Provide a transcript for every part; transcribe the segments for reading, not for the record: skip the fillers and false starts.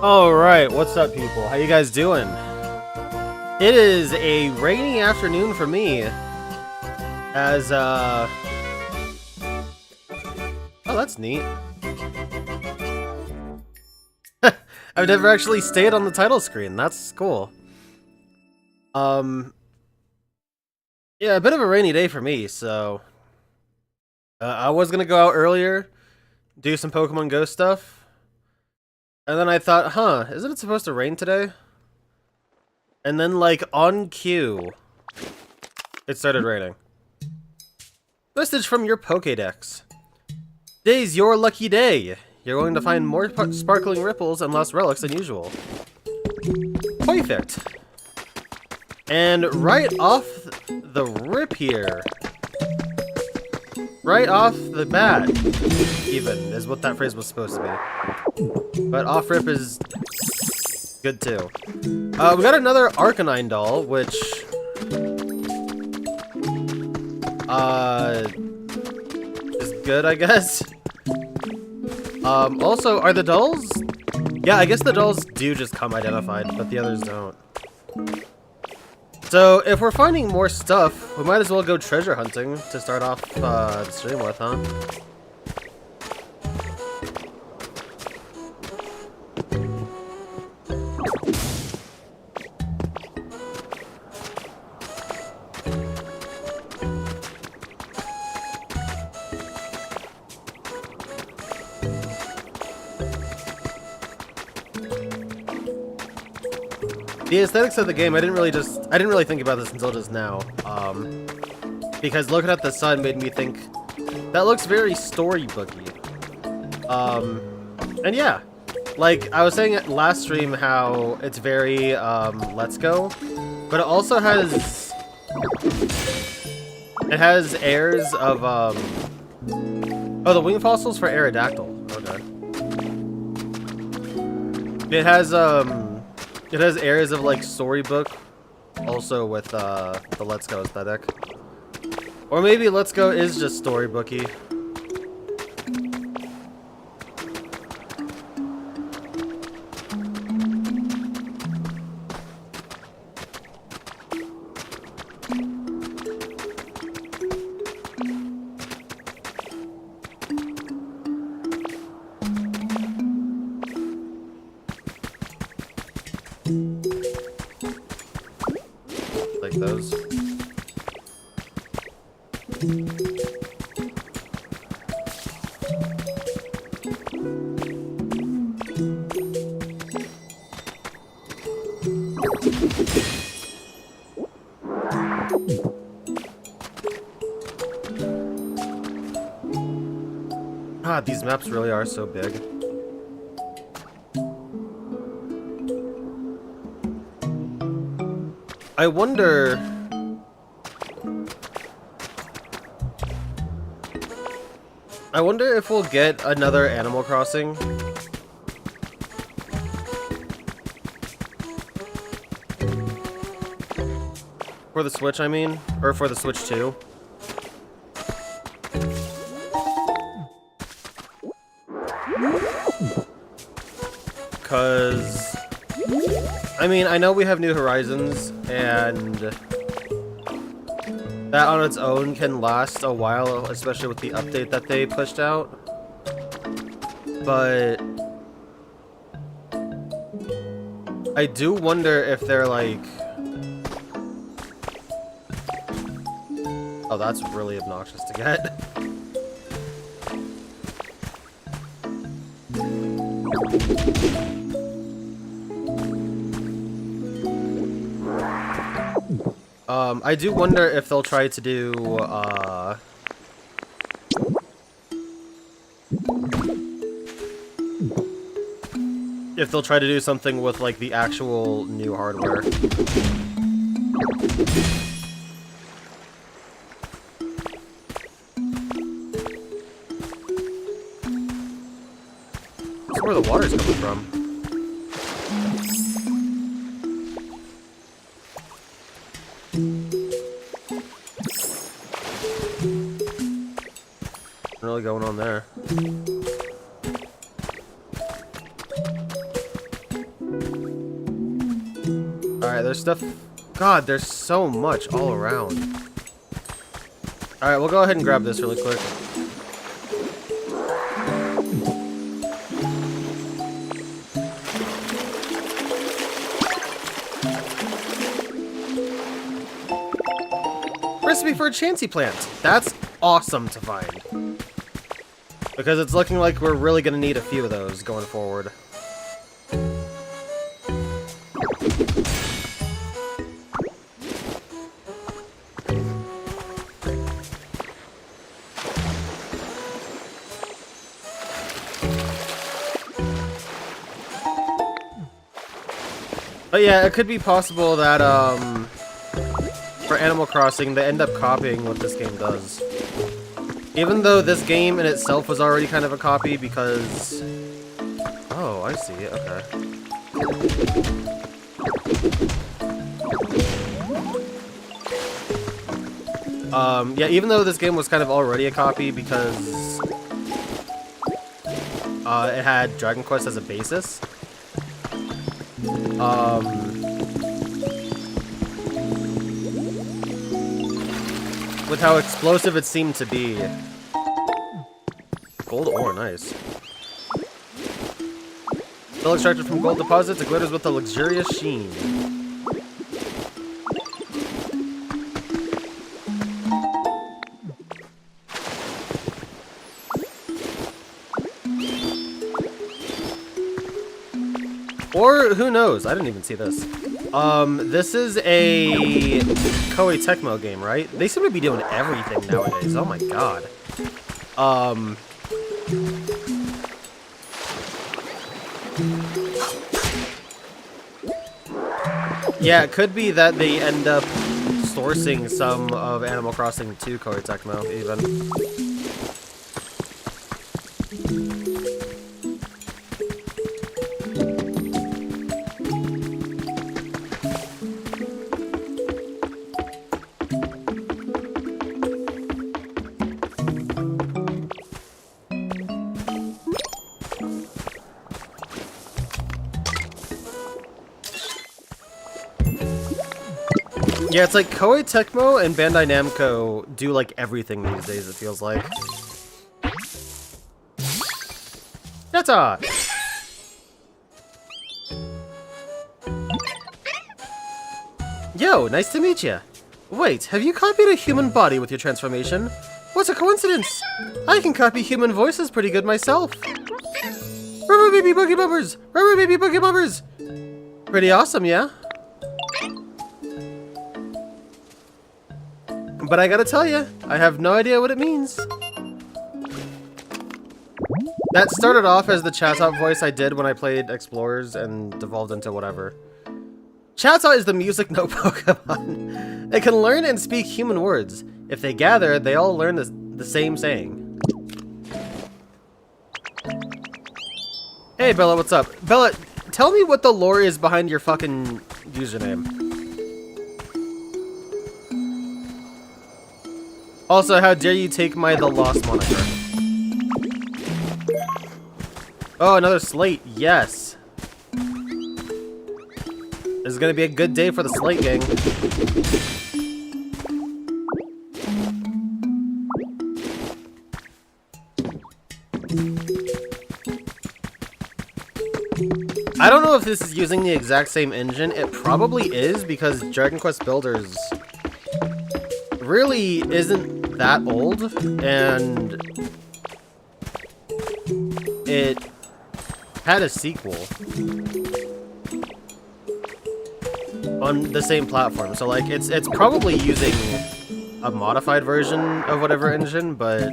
Alright, what's up people? How you guys doing? It is a rainy afternoon for me. As, Oh, that's neat. I've never actually stayed on the title screen. That's cool. Yeah, a bit of a rainy day for me, so... I was gonna go out earlier, do some Pokemon Go stuff. And then I thought, huh, isn't it supposed to rain today? And then, like, on cue, it started raining. Message from your Pokédex. Today's your lucky day. You're going to find more sparkling ripples and less relics than usual. Perfect. And right off the rip here, right off the bat, even, is what that phrase was supposed to be. But off rip is good too. We got another Arcanine doll, which is good, I guess. Also, are the dolls? Yeah, I guess the dolls do just come identified, but the others don't. So, if we're finding more stuff, we might as well go treasure hunting to start off the stream with, huh? The aesthetics of the game, I didn't really think about this until just now. Because looking at the sun made me think that looks very storybooky. And yeah, like I was saying at last stream how it's very Let's Go, but it also has airs of oh, the wing fossils for Aerodactyl. Okay. It has airs of like storybook, also with the Let's Go aesthetic. Or maybe Let's Go is just storybooky. Like those. Ah, these maps really are so big. I wonder... if we'll get another Animal Crossing. For the Switch, I mean. Or for the Switch 2. Because... I mean, I know we have New Horizons, and that on its own can last a while, especially with the update that they pushed out. But I do wonder if they're like... Oh, that's really obnoxious to get. I do wonder if they'll try to do, if they'll try to do something with, like, the actual new hardware. That's where the water's coming from. Really going on there. Alright, there's stuff... God, there's so much all around. Alright, we'll go ahead and grab this really quick. Recipe for a Chansey plant. That's awesome to find. Because it's looking like we're really going to need a few of those going forward. But yeah, it could be possible that, for Animal Crossing, they end up copying what this game does. Even though this game in itself was already kind of a copy because... Oh, I see. Okay. Yeah, even though this game was kind of already a copy because... it had Dragon Quest as a basis. With how explosive it seemed to be. Gold ore, nice. Still extracted from gold deposits, it glitters with a luxurious sheen. Or, who knows? I didn't even see this. This is a Koei Tecmo game, right? They seem to be doing everything nowadays. Oh my god. Yeah, it could be that they end up sourcing some of Animal Crossing to Koei Tecmo, even. Yeah, it's like Koei Tecmo and Bandai Namco do like everything these days, it feels like. Netta! Yo, nice to meet you. Wait, have you copied a human body with your transformation? What a coincidence! I can copy human voices pretty good myself. Rubber baby boogie bumpers! Rubber baby boogie bumpers! Pretty awesome, yeah? But I gotta tell you, I have no idea what it means. That started off as the Chatot voice I did when I played Explorers and devolved into whatever. Chatot is the music note Pokemon. They can learn and speak human words. If they gather, they all learn the same saying. Hey Bella, what's up? Bella, tell me what the lore is behind your fucking username. Also, how dare you take my The Lost moniker? Oh, another slate. Yes. This is gonna be a good day for the slate gang. I don't know if this is using the exact same engine. It probably is because Dragon Quest Builders really isn't that old, and it had a sequel on the same platform, so like it's probably using a modified version of whatever engine, but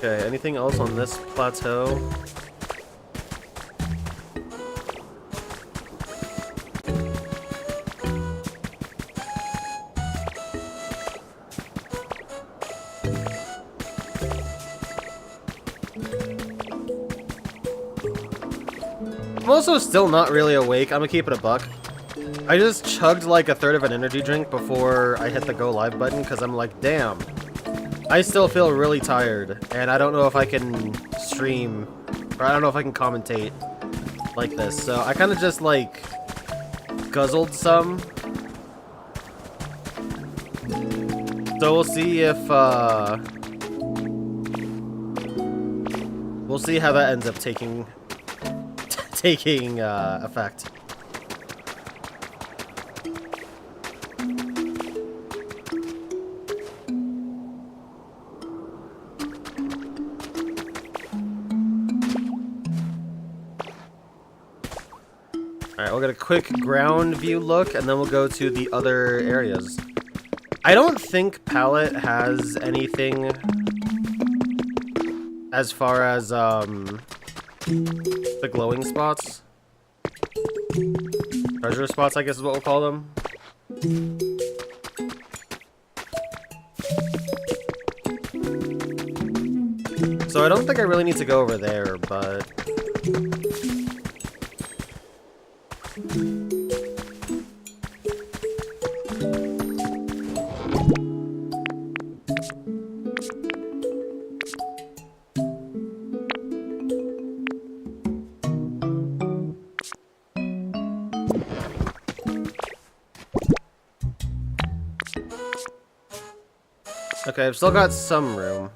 okay, anything else on this plateau? I'm also still not really awake. I'm gonna keep it a buck. I just chugged like a third of an energy drink before I hit the go live button because I'm like, damn. I still feel really tired, and I don't know if I can stream, or I don't know if I can commentate like this. So I kind of just like guzzled some. So we'll see if we'll see how that ends up taking effect. Alright, we'll get a quick ground view look, and then we'll go to the other areas. I don't think Palette has anything as far as, the glowing spots. Treasure spots, I guess is what we'll call them. So I don't think I really need to go over there, but... Okay, I've still got some room.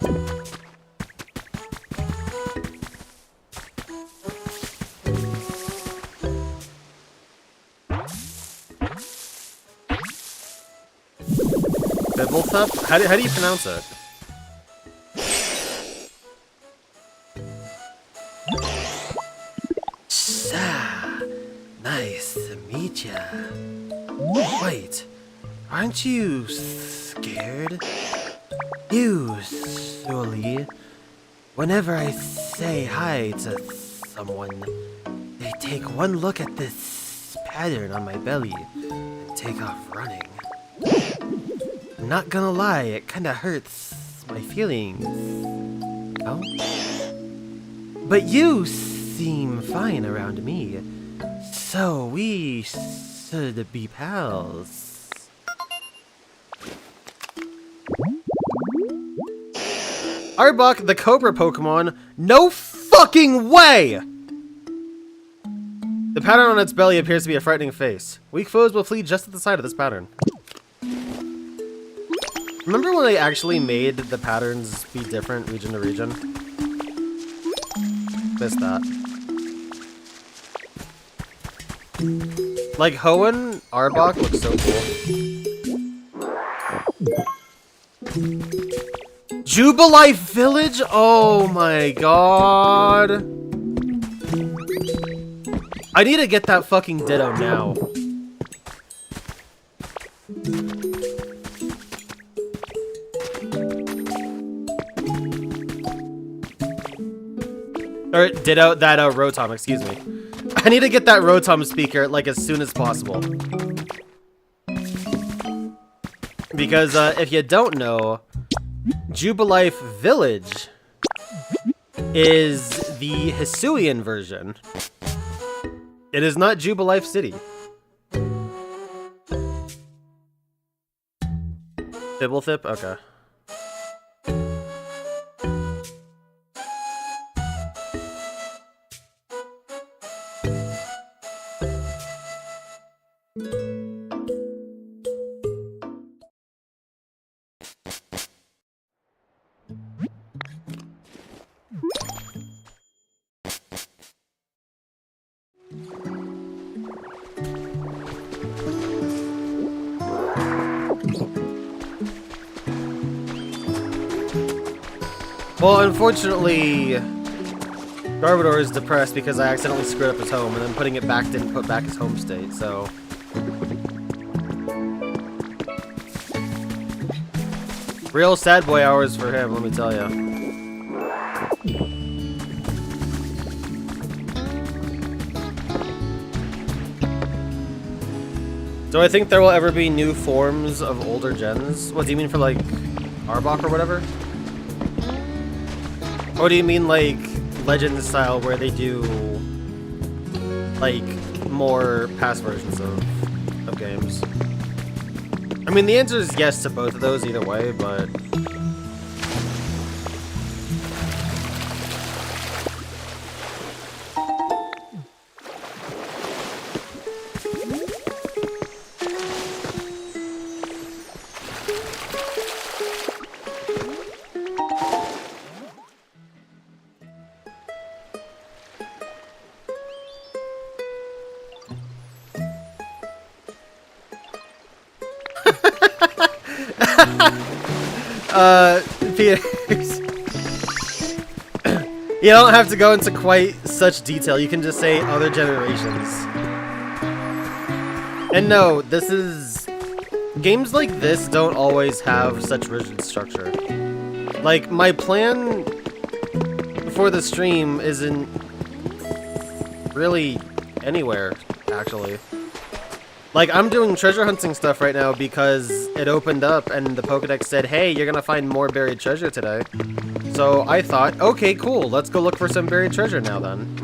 Bibblethep? How do you pronounce it? Nice to meet ya. Wait, aren't you scared? Usually, whenever I say hi to someone, they take one look at this pattern on my belly and take off running. I'm not gonna lie, it kinda hurts my feelings. Oh? But you seem fine around me, so we should be pals. Arbok, the Cobra Pokemon? No fucking way! The pattern on its belly appears to be a frightening face. Weak foes will flee just at the sight of this pattern. Remember when they actually made the patterns be different region to region? Missed that. Like, Hoenn Arbok looks so cool. Jubilife Village? Oh my god. I need to get that fucking Ditto now. Or Ditto, that Rotom, excuse me. I need to get that Rotom speaker like as soon as possible. Because if you don't know, Jubilife Village is the Hisuian version. It is not Jubilife City. Bibblethip? Okay. Well, unfortunately, Garbodor is depressed because I accidentally screwed up his home, and then putting it back didn't put back his home state, so... Real sad boy hours for him, let me tell ya. Do I think there will ever be new forms of older gens? What do you mean for, like, Arbok or whatever? Or do you mean like Legends style where they do like, more past versions of games. I mean, the answer is yes to both of those either way, but... Peters. You don't have to go into quite such detail. You can just say other generations. And no, this is... Games like this don't always have such rigid structure. Like, my plan for the stream isn't really anywhere, actually. Like, I'm doing treasure hunting stuff right now because it opened up and the Pokedex said, hey, you're gonna find more buried treasure today. So I thought, okay, cool, let's go look for some buried treasure now then.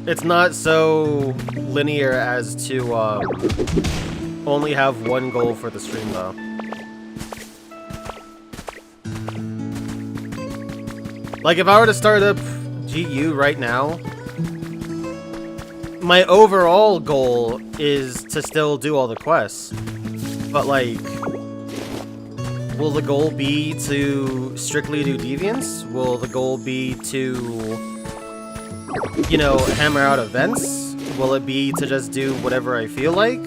It's not so linear as to only have one goal for the stream, though. Like, if I were to start up GU right now, my overall goal is to still do all the quests. But, like, will the goal be to strictly do deviants? Will the goal be to, you know, hammer out events? Will it be to just do whatever I feel like?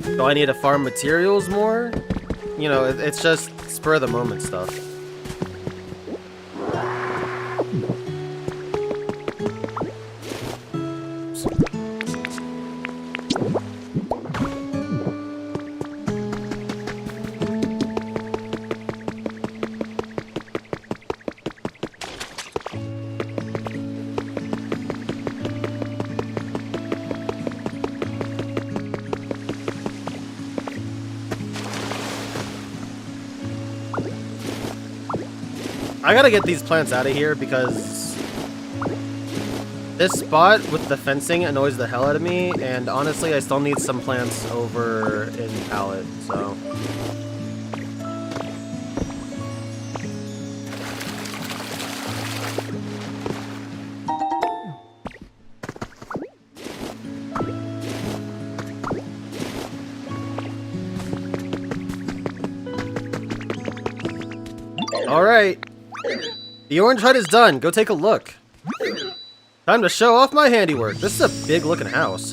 Do I need to farm materials more? You know, it's just spur of the moment stuff. I gotta get these plants out of here because this spot with the fencing annoys the hell out of me, and honestly I still need some plants over in Pallet, so... Alright. The orange hut is done. Go take a look. Time to show off my handiwork. This is a big looking house.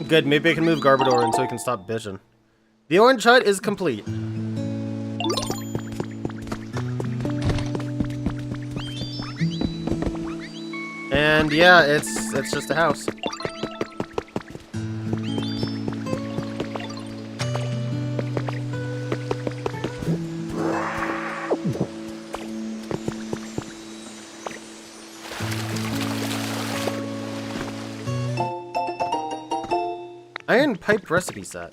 Good, maybe I can move Garbodor until he can stop bitching. The orange hut is complete. And yeah, it's just a house. Iron pipe recipe set.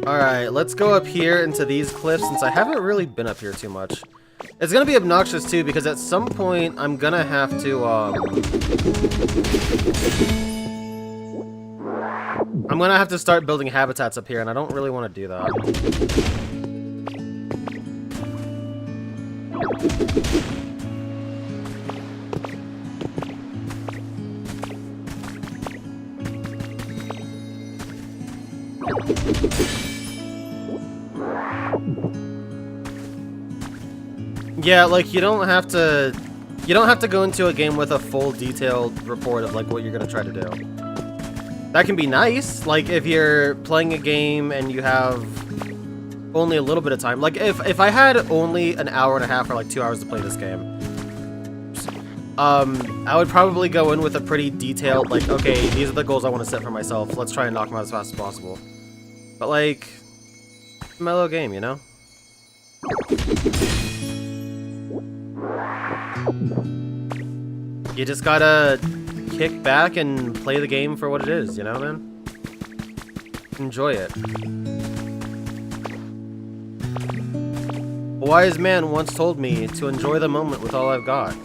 Alright, let's go up here into these cliffs since I haven't really been up here too much. It's gonna be obnoxious too because at some point I'm gonna have to I'm gonna have to start building habitats up here, and I don't really want to do that. Yeah, like you don't have to go into a game with a full detailed report of like what you're gonna try to do. That can be nice, like if you're playing a game and you have only a little bit of time. Like if I had only an hour and a half or like 2 hours to play this game, I would probably go in with a pretty detailed, like, okay, these are the goals I want to set for myself. Let's try and knock them out as fast as possible. But like, a mellow game, you know? You just gotta kick back and play the game for what it is, you know, man? Enjoy it. A wise man once told me to enjoy the moment with all I've got.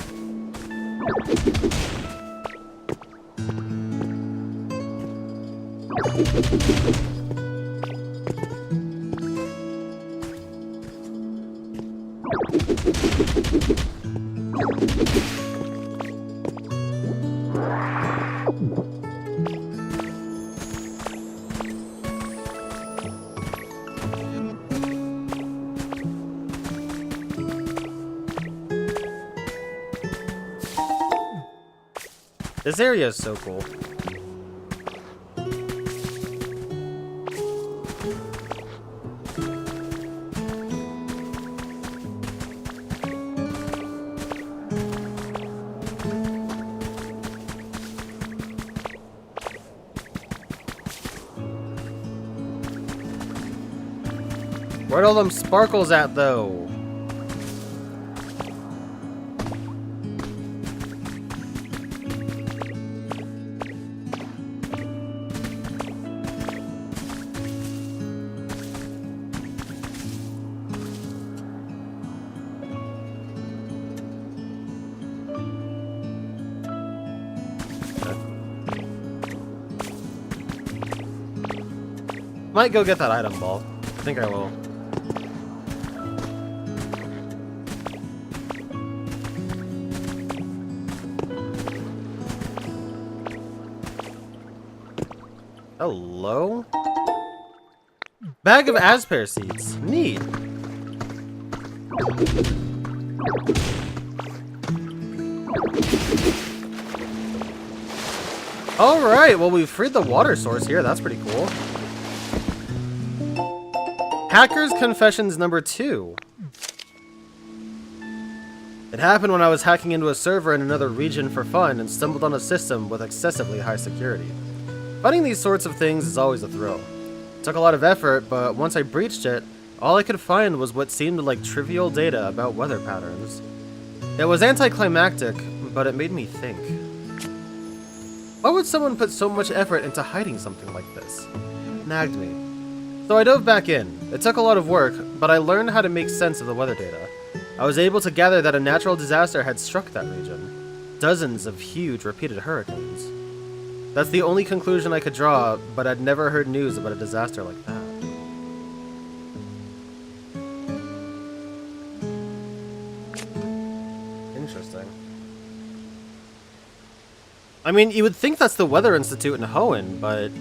This area is so cool. Where'd all them sparkles at, though? Might go get that item ball. I think I will. Hello? Bag of Aspear seeds. Neat. Alright, well we've freed the water source here. That's pretty cool. Hacker's Confessions number 2. It happened when I was hacking into a server in another region for fun and stumbled on a system with excessively high security. Finding these sorts of things is always a thrill. It took a lot of effort, but once I breached it, all I could find was what seemed like trivial data about weather patterns. It was anticlimactic, but it made me think. Why would someone put so much effort into hiding something like this? It nagged me. So I dove back in. It took a lot of work, but I learned how to make sense of the weather data. I was able to gather that a natural disaster had struck that region. Dozens of huge, repeated hurricanes. That's the only conclusion I could draw, but I'd never heard news about a disaster like that. Interesting. I mean, you would think that's the Weather Institute in Hoenn, but...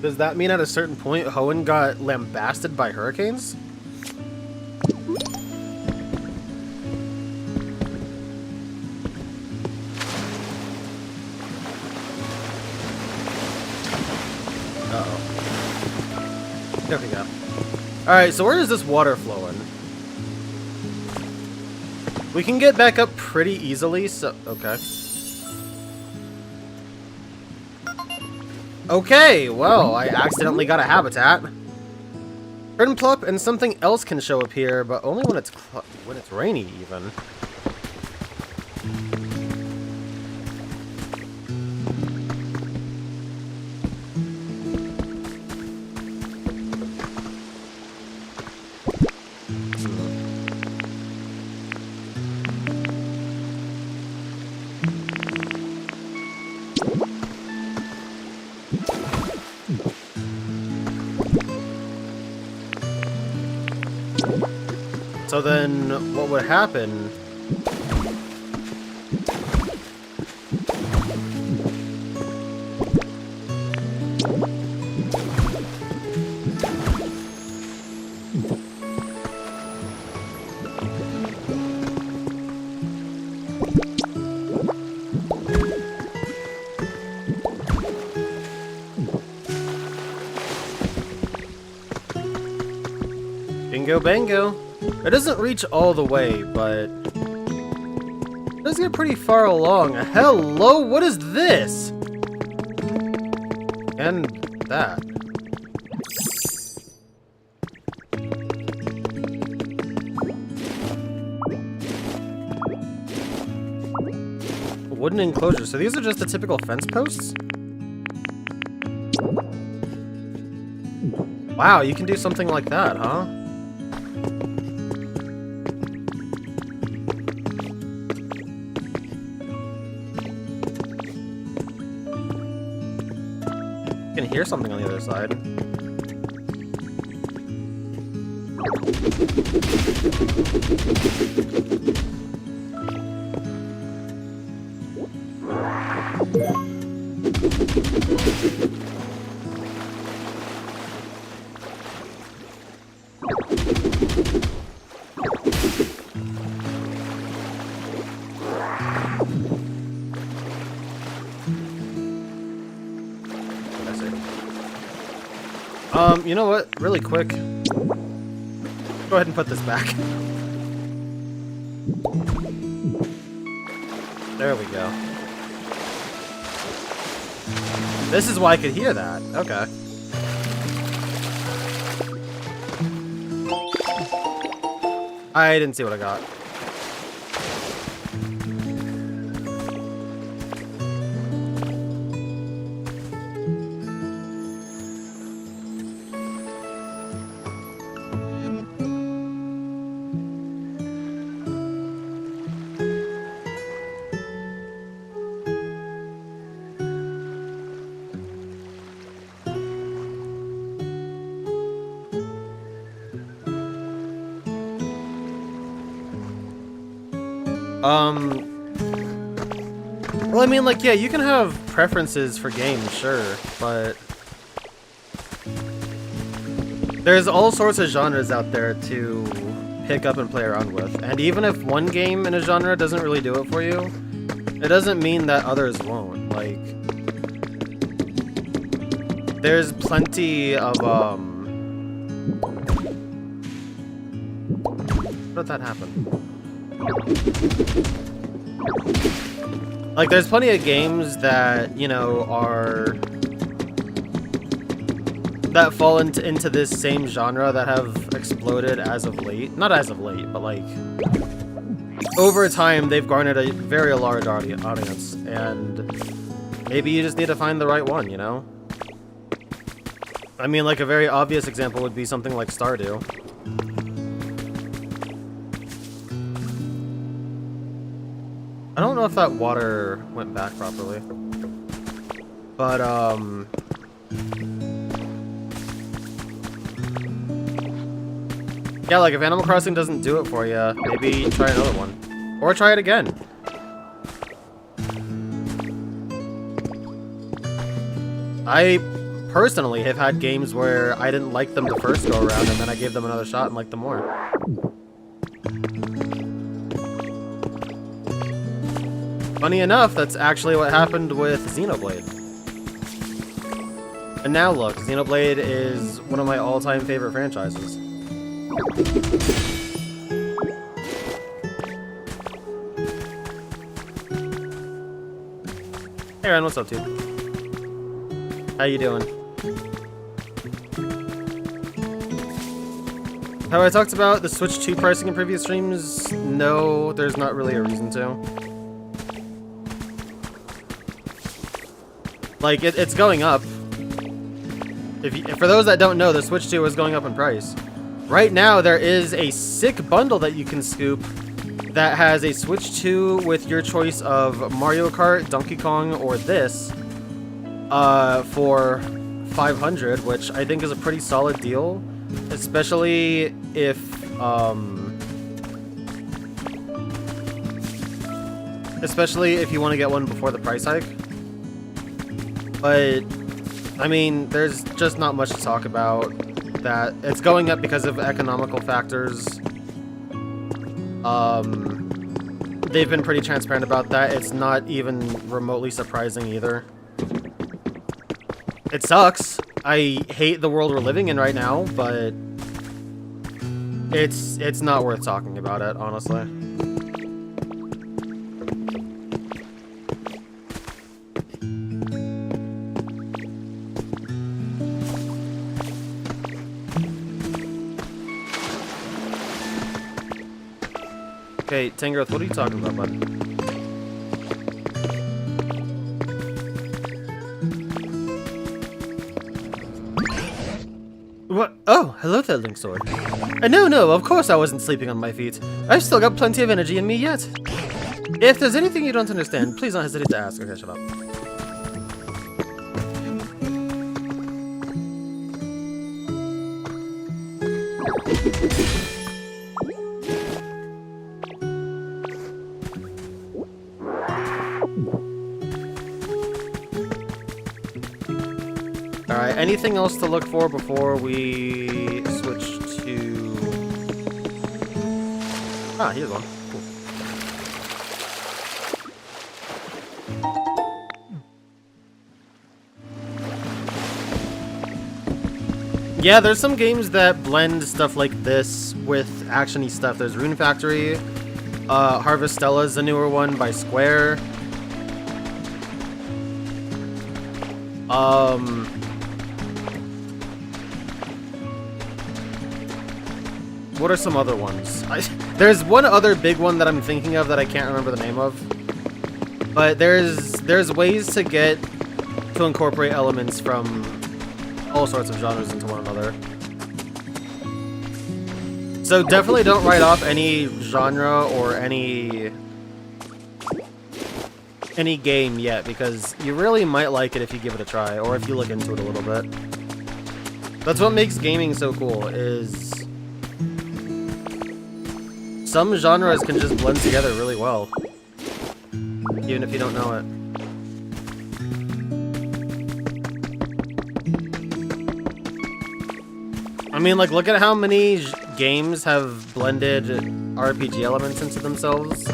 does that mean at a certain point Hoenn got lambasted by hurricanes? Uh-oh. There we go. Alright, so where is this water flowing? We can get back up pretty easily, so... okay. Okay, well, I accidentally got a habitat. Prinplup and something else can show up here, but only when it's rainy, even. So then, what would happen? Bingo bango. It doesn't reach all the way, but... It does get pretty far along. Hello, what is this? And that. Wooden enclosure. So these are just the typical fence posts? Wow, you can do something like that, huh? You can hear something on the other side. You know what? Really quick. Go ahead and put this back. There we go. This is why I could hear that. Okay. I didn't see what I got. Well, I mean, like, yeah, you can have preferences for games, sure, but there's all sorts of genres out there to pick up and play around with, and even if one game in a genre doesn't really do it for you, it doesn't mean that others won't. Like, there's plenty of, how did that happen? Like, there's plenty of games that, you know, that fall into this same genre that have exploded as of late. Not as of late, but, like, over time, they've garnered a very large audience, and maybe you just need to find the right one, you know? I mean, like, a very obvious example would be something like Stardew. I don't know if that water went back properly. But, yeah, like, if Animal Crossing doesn't do it for you, maybe try another one. Or try it again. I personally have had games where I didn't like them the first go around, and then I gave them another shot and liked them more. Funny enough, that's actually what happened with Xenoblade. And now look, Xenoblade is one of my all-time favorite franchises. Hey Ren, what's up, dude? How you doing? Have I talked about the Switch 2 pricing in previous streams? No, there's not really a reason to. Like, it's going up. For those that don't know, the Switch 2 is going up in price. Right now, there is a sick bundle that you can scoop that has a Switch 2 with your choice of Mario Kart, Donkey Kong, or this for $500, which I think is a pretty solid deal, especially if you want to get one before the price hike. But, I mean, there's just not much to talk about. That it's going up because of economical factors. They've been pretty transparent about that. It's not even remotely surprising either. It sucks. I hate the world we're living in right now, but it's not worth talking about it, honestly. Okay, Tangrowth, what are you talking about, bud? What? Oh, hello there, Linksword. No, of course I wasn't sleeping on my feet. I've still got plenty of energy in me yet. If there's anything you don't understand, please don't hesitate to ask. Okay, shut up. Alright, anything else to look for before we switch to... Ah, here's one. Cool. Yeah, there's some games that blend stuff like this with action-y stuff. There's Rune Factory, Harvestella is the newer one by Square. What are some other ones? There's one other big one that I'm thinking of that I can't remember the name of. But there's ways to incorporate elements from all sorts of genres into one another. So definitely don't write off any genre or any game yet, because you really might like it if you give it a try, or if you look into it a little bit. That's what makes gaming so cool, is some genres can just blend together really well, even if you don't know it. I mean, like, look at how many games have blended RPG elements into themselves.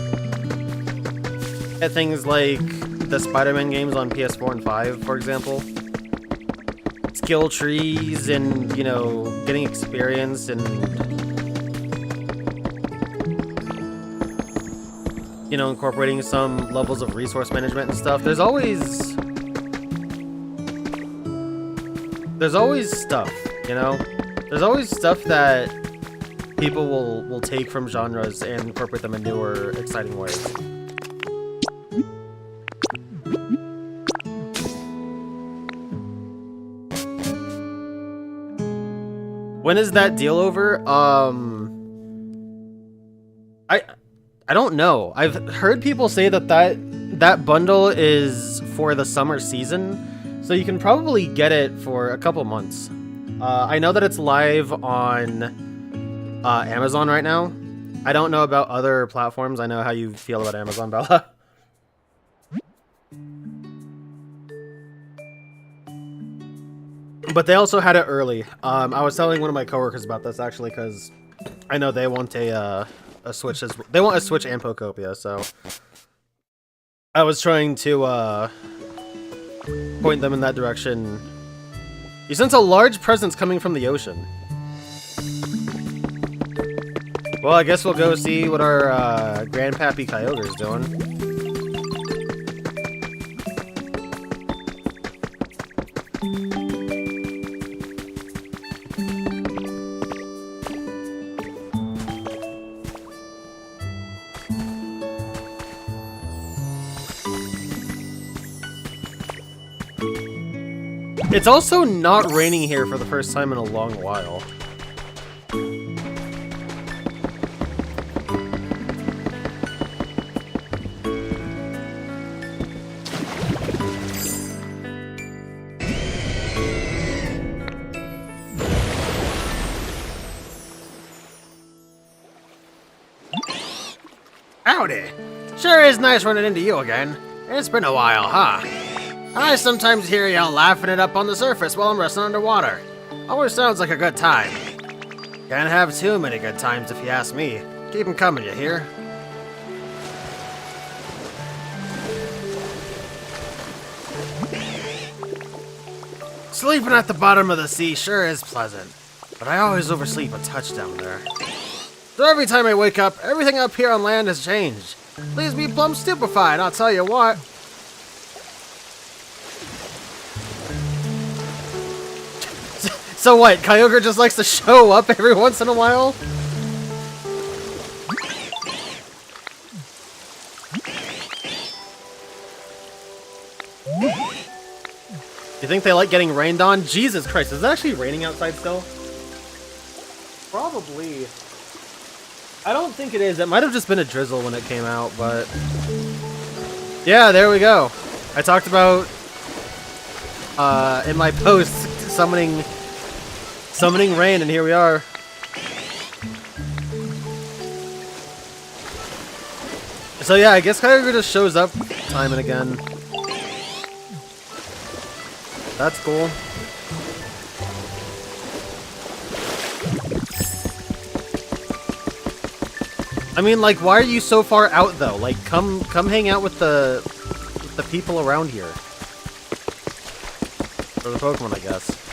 At things like the Spider-Man games on PS4 and 5, for example. Skill trees and, you know, getting experience and, you know, incorporating some levels of resource management and stuff. There's always stuff, you know? There's always stuff that people will take from genres and incorporate them in newer, exciting ways. When is that deal over? I don't know. I've heard people say that bundle is for the summer season, so you can probably get it for a couple months. I know that it's live on Amazon right now. I don't know about other platforms. I know how you feel about Amazon, Bella. But they also had it early. I was telling one of my coworkers about this, actually, because I know they want a Switch. They want a Switch and Pokopia, so I was trying to point them in that direction. You sense a large presence coming from the ocean. Well, I guess we'll go see what our Grandpappy Kyogre's doing. It's also not raining here for the first time in a long while. Howdy! Sure is nice running into you again. It's been a while, huh? I sometimes hear y'all laughing it up on the surface while I'm resting underwater. Always sounds like a good time. Can't have too many good times if you ask me. Keep 'em coming, you hear? Sleeping at the bottom of the sea sure is pleasant, but I always oversleep a touch down there. So every time I wake up, everything up here on land has changed. Leaves me plumb stupefied, I'll tell you what. So what, Kyogre just likes to show up every once in a while? You think they like getting rained on? Jesus Christ, is it actually raining outside still? Probably. I don't think it is. It might have just been a drizzle when it came out, but... Yeah, there we go. I talked about, in my post, summoning rain, and here we are. So yeah, I guess Kyogre just shows up time and again. That's cool. I mean, like, why are you so far out though? Like, come hang out with the people around here. Or the Pokemon, I guess.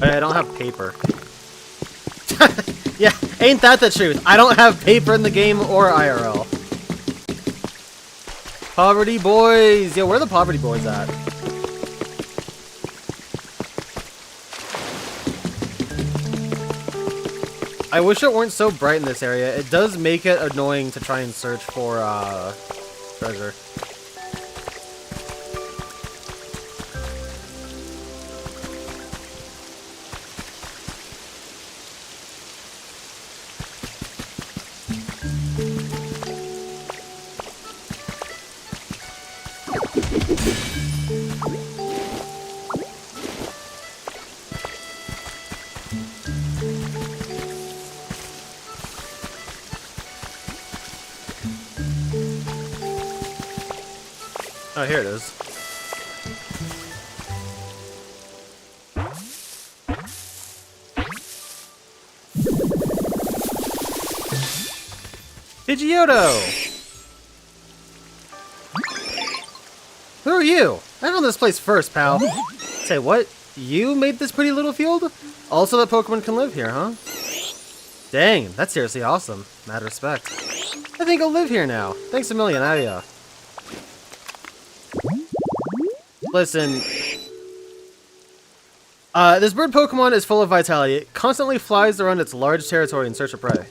I don't have paper. Yeah, ain't that the truth? I don't have paper in the game or IRL. Poverty boys! Yo, where are the poverty boys at? I wish it weren't so bright in this area. It does make it annoying to try and search for, treasure. Oh, here it is. Pidgeotto! Who are you? I found this place first, pal. Say, what? You made this pretty little field? Also that Pokemon can live here, huh? Dang, that's seriously awesome. Mad respect. I think I'll live here now. Thanks a million, Aya. Listen, this bird Pokemon is full of vitality. It constantly flies around its large territory in search of prey.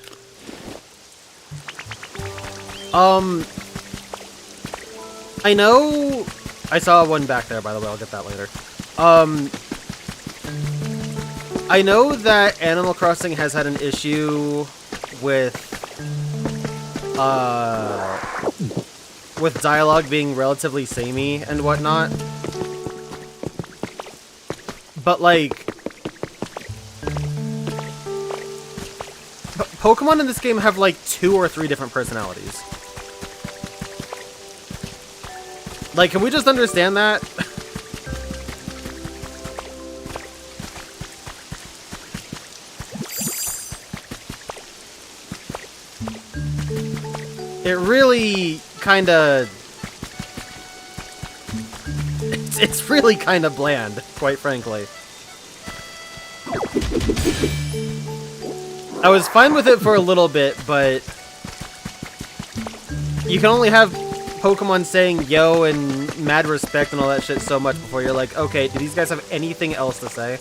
I know... I saw one back there, by the way. I'll get that later. I know that Animal Crossing has had an issue with dialogue being relatively samey and whatnot. But, like... Pokemon in this game have, like, 2 or 3 different personalities. Like, can we just understand that? It really kinda... It's really kinda bland, quite frankly. I was fine with it for a little bit, but... You can only have Pokemon saying yo and mad respect and all that shit so much before you're like, okay, do these guys have anything else to say?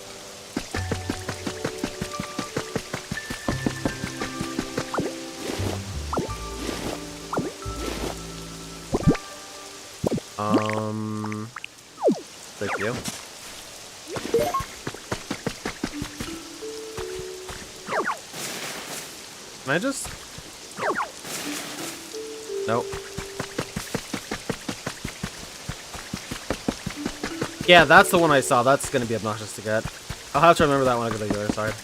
Thank you. Can I just... Nope. Yeah, that's the one I saw. That's gonna be obnoxious to get. I'll have to remember that when I go to the other side.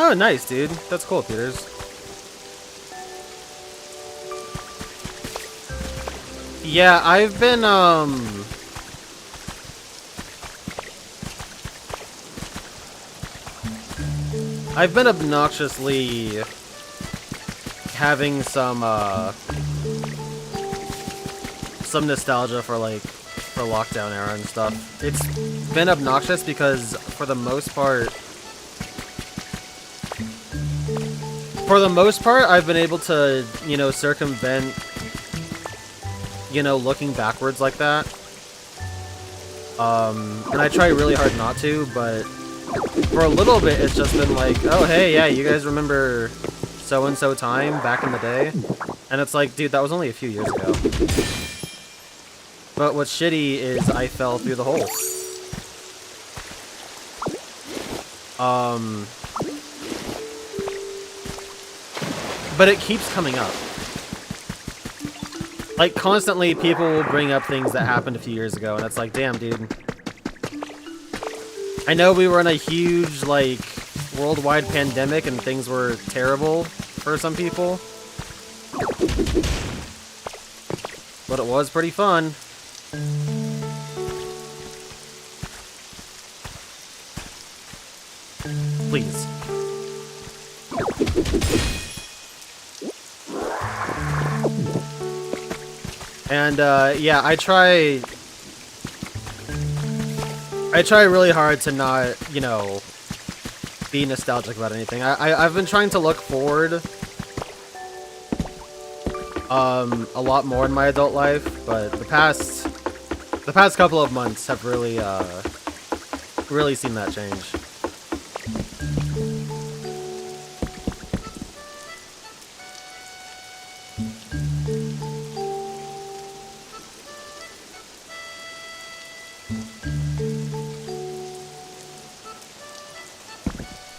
Oh, nice, dude. That's cool, Peters. Yeah, I've been, obnoxiously having some nostalgia for, like, for lockdown era and stuff. It's been obnoxious because, for the most part, I've been able to, you know, circumvent, you know, looking backwards like that. And I try really hard not to, but for a little bit, it's just been like, oh, hey, yeah, you guys remember so-and-so time back in the day? And it's like, dude, that was only a few years ago. But what's shitty is I fell through the hole. But it keeps coming up. Like, constantly, people will bring up things that happened a few years ago, and it's like, damn, dude. I know we were in a huge, like, worldwide pandemic, and things were terrible for some people. But it was pretty fun. Please. And, yeah, I try really hard to not, you know, be nostalgic about anything. I've been trying to look forward, a lot more in my adult life, but the past couple of months have really, really seen that change.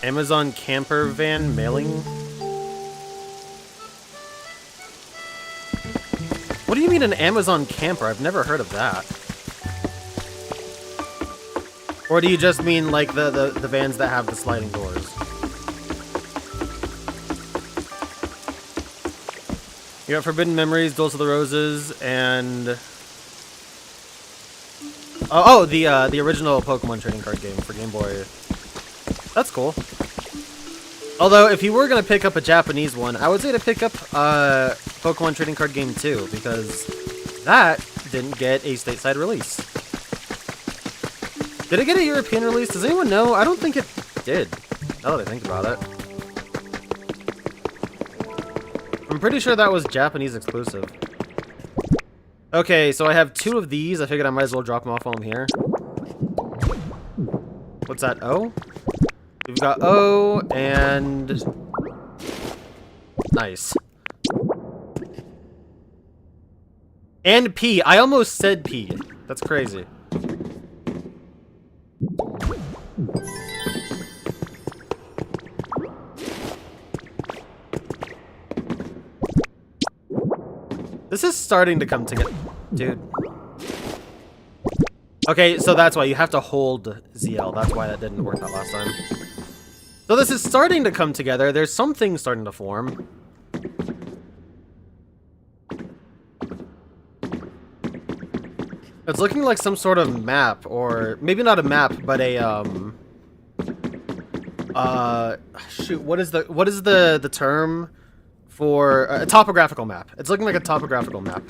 Amazon camper van mailing? What do you mean an Amazon camper? I've never heard of that. Or do you just mean like the vans that have the sliding doors? You got Forbidden Memories, Dulce of the Roses, and the original Pokemon trading card game for Game Boy. That's cool. Although, if you were going to pick up a Japanese one, I would say to pick up Pokemon Trading Card Game 2, because that didn't get a stateside release. Did it get a European release? Does anyone know? I don't think it did, now that I think about it. I'm pretty sure that was Japanese exclusive. Okay, so I have 2 of these. I figured I might as well drop them off while I'm here. What's that, O? We've got O, and... Nice. And P. I almost said P. That's crazy. This is starting to come together. Dude. Okay, so that's why you have to hold ZL. That's why that didn't work that last time. So this is starting to come together. There's something starting to form. It's looking like some sort of map, or maybe not a map, but a shoot, what is the term for a topographical map? It's looking like a topographical map.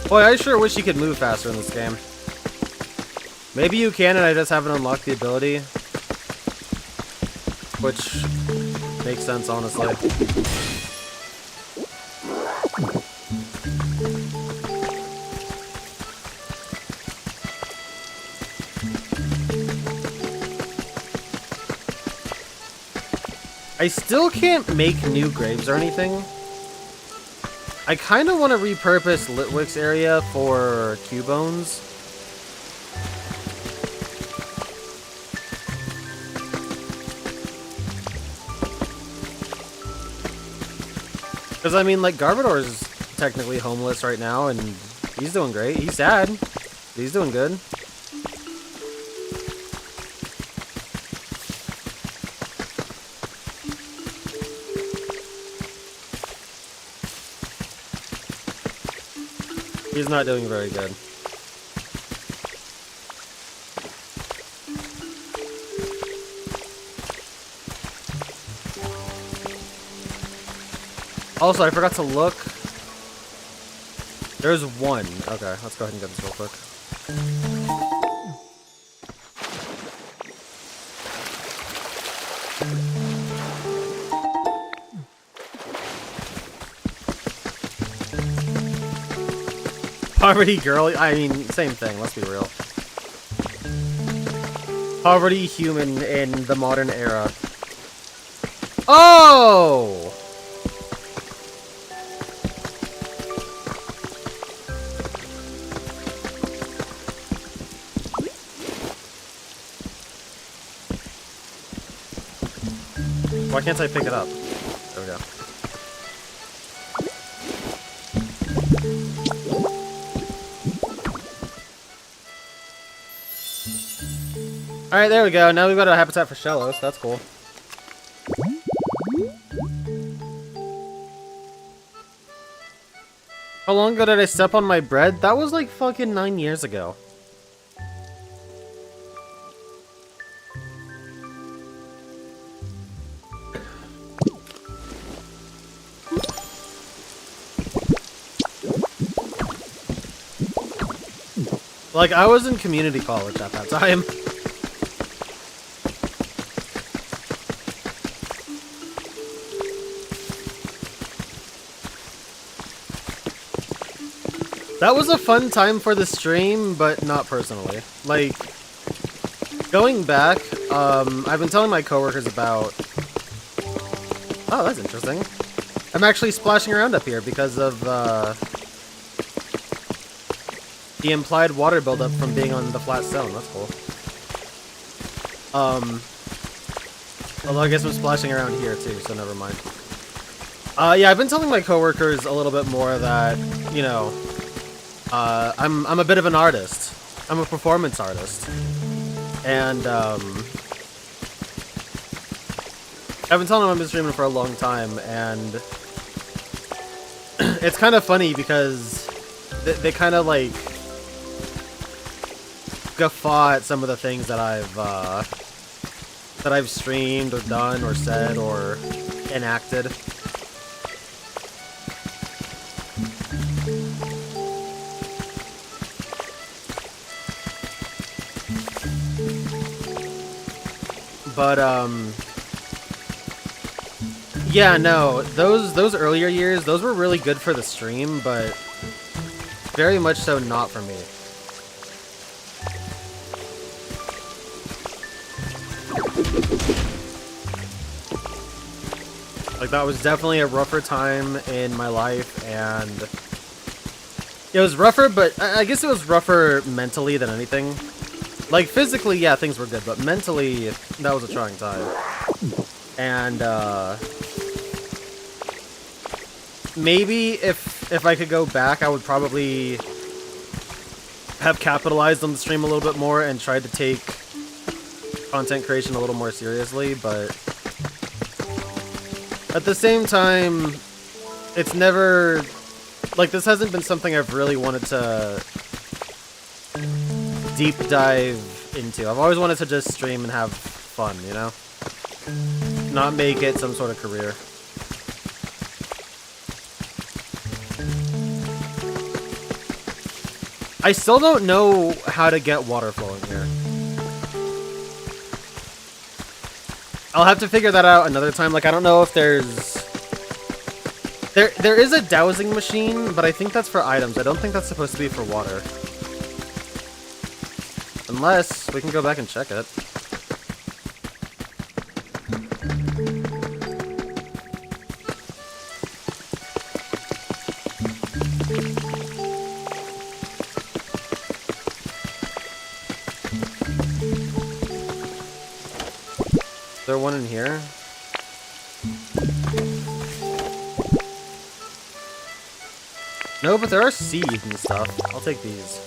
Boy, I sure wish you could move faster in this game. Maybe you can and I just haven't unlocked the ability. Which makes sense, honestly. I still can't make new graves or anything. I kind of want to repurpose Litwick's area for Cubones. Because, I mean, like, Garbodor's technically homeless right now, and he's doing great. He's sad, but he's doing good. He's not doing very good. Also, I forgot to look. There's one. Okay, let's go ahead and get this real quick. Poverty girl, I mean, same thing, let's be real. Poverty human in the modern era. Oh! Why can't I pick it up? There we go. Alright, there we go. Now we've got a habitat for Shellos. That's cool. How long ago did I step on my bread? That was like fucking 9 years ago. Like, I was in community college at that time. That was a fun time for the stream, but not personally. Like, going back, I've been telling my coworkers about... Oh, that's interesting. I'm actually splashing around up here because of, the implied water buildup from being on the flat stone. That's cool. Although I guess I'm splashing around here too, so never mind. Yeah, I've been telling my coworkers a little bit more that, you know, I'm a bit of an artist. I'm a performance artist. And, I've been telling them I've been streaming for a long time, and it's kind of funny because they kind of, like, guffaw at some of the things that I've streamed or done or said or enacted. But yeah, no, those earlier years, those were really good for the stream, but very much so not for me. Like, that was definitely a rougher time in my life, and it was rougher, but I guess it was rougher mentally than anything. Like, physically, yeah, things were good, but mentally, that was a trying time. And, maybe if I could go back, I would probably have capitalized on the stream a little bit more and tried to take content creation a little more seriously, but at the same time, it's never... Like, this hasn't been something I've really wanted to deep dive into. I've always wanted to just stream and have fun, you know? Not make it some sort of career. I still don't know how to get water flowing here. I'll have to figure that out another time. Like, I don't know if there's... There is a dowsing machine, but I think that's for items. I don't think that's supposed to be for water. Unless we can go back and check it. there one in here? No, but there are seeds and stuff. I'll take these.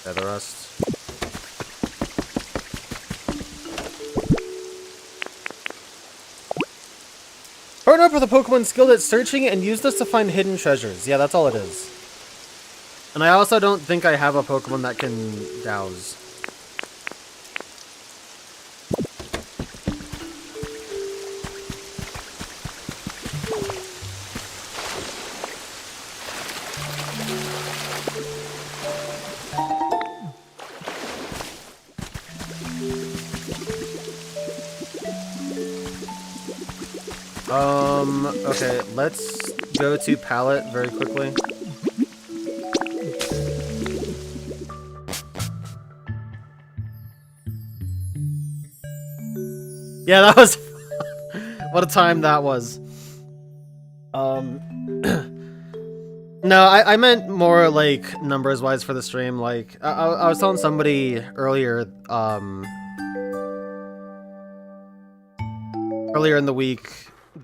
Yeah, the rest. Partner up with a Pokemon skilled at searching and use this to find hidden treasures. Yeah, that's all it is. And I also don't think I have a Pokemon that can douse. Okay, let's go to palette very quickly. Yeah, that was... what a time that was. No, I meant more, like, numbers-wise for the stream. Like, I was telling somebody earlier, earlier in the week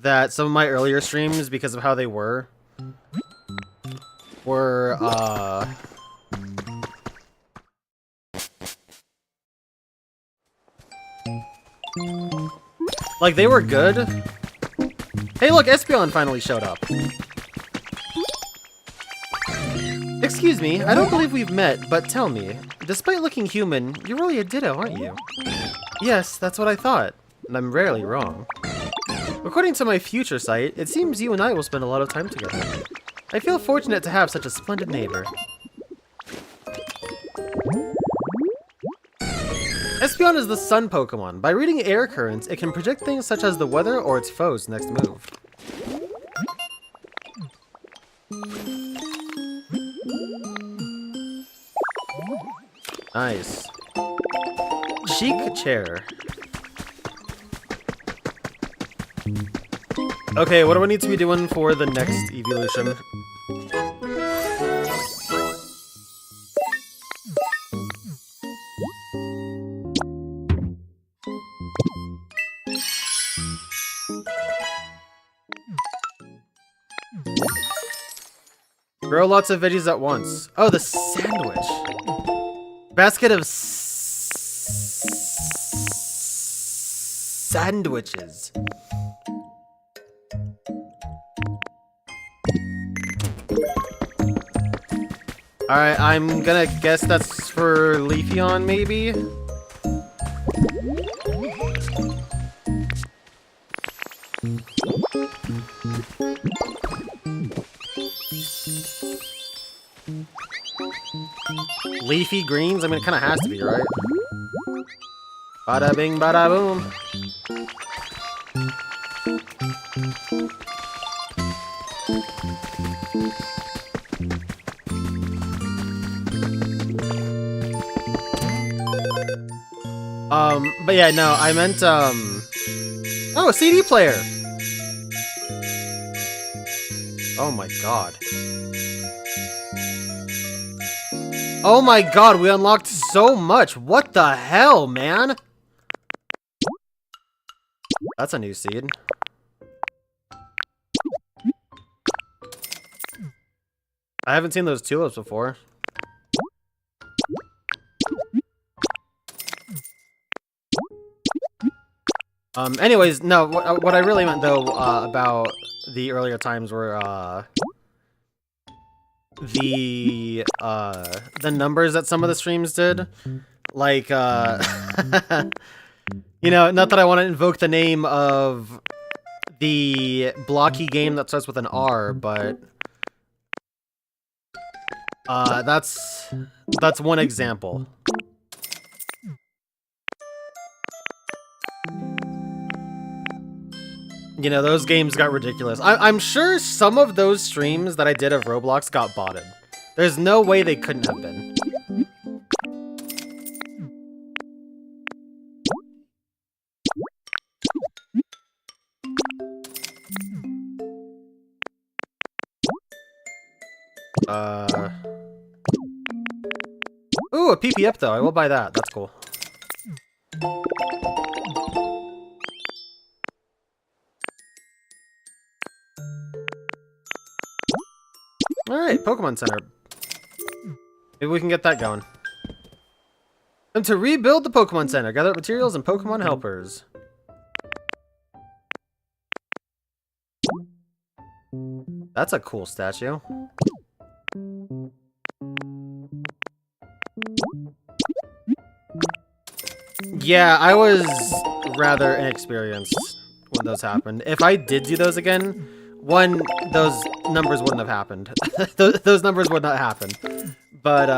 that some of my earlier streams, because of how they were, like, they were good. Hey, look, Espeon finally showed up. Excuse me, I don't believe we've met, but tell me, despite looking human, you're really a Ditto, aren't you? Yes, that's what I thought, and I'm rarely wrong. According to my future sight, it seems you and I will spend a lot of time together. I feel fortunate to have such a splendid neighbor. Espeon is the sun Pokemon. By reading air currents, it can predict things such as the weather or its foe's next move. Nice. Chic chair. Okay, what do I need to be doing for the next evolution? Grow lots of veggies at once. Oh, the sandwich. Basket of sandwiches. Alright, I'm gonna guess that's for Leafeon, maybe? Leafy greens? I mean, it kind of has to be, right? Bada bing, bada boom. But yeah, no, I meant, oh, a CD player! Oh my god. Oh my god, we unlocked so much! What the hell, man? That's a new seed. I haven't seen those tulips before. Anyways, no, what I really meant, though, about the earlier times were, the numbers that some of the streams did. Like, you know, not that I want to invoke the name of the blocky game that starts with an R, but, that's one example. You know, those games got ridiculous. I'm sure some of those streams that I did of Roblox got botted. There's no way they couldn't have been. Ooh, a PP up though. I will buy that. That's cool. Alright, Pokemon Center. Maybe we can get that going. And to rebuild the Pokemon Center, gather up materials and Pokemon helpers. That's a cool statue. Yeah, I was rather inexperienced when those happened. If I did do those again, one, those numbers wouldn't have happened. Those numbers would not happen. But,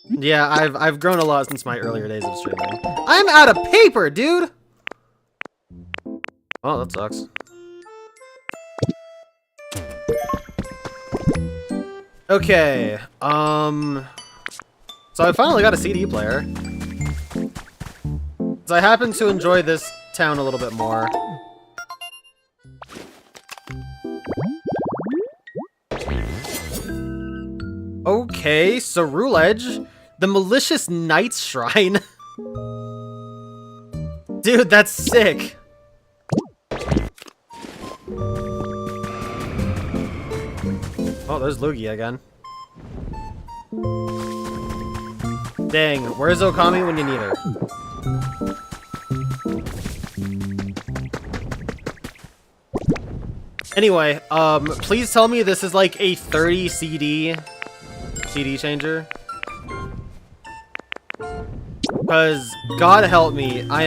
yeah, I've grown a lot since my earlier days of streaming. I'm out of paper, dude! Oh, that sucks. Okay, so I finally got a CD player. So I happen to enjoy this town a little bit more. Okay, Ceruledge, the Malicious Knight's Shrine. Dude, that's sick. Oh, there's Lugia again. Dang, where's Okami when you need her? Anyway, please tell me this is like a 30 CD changer. Because, God help me, I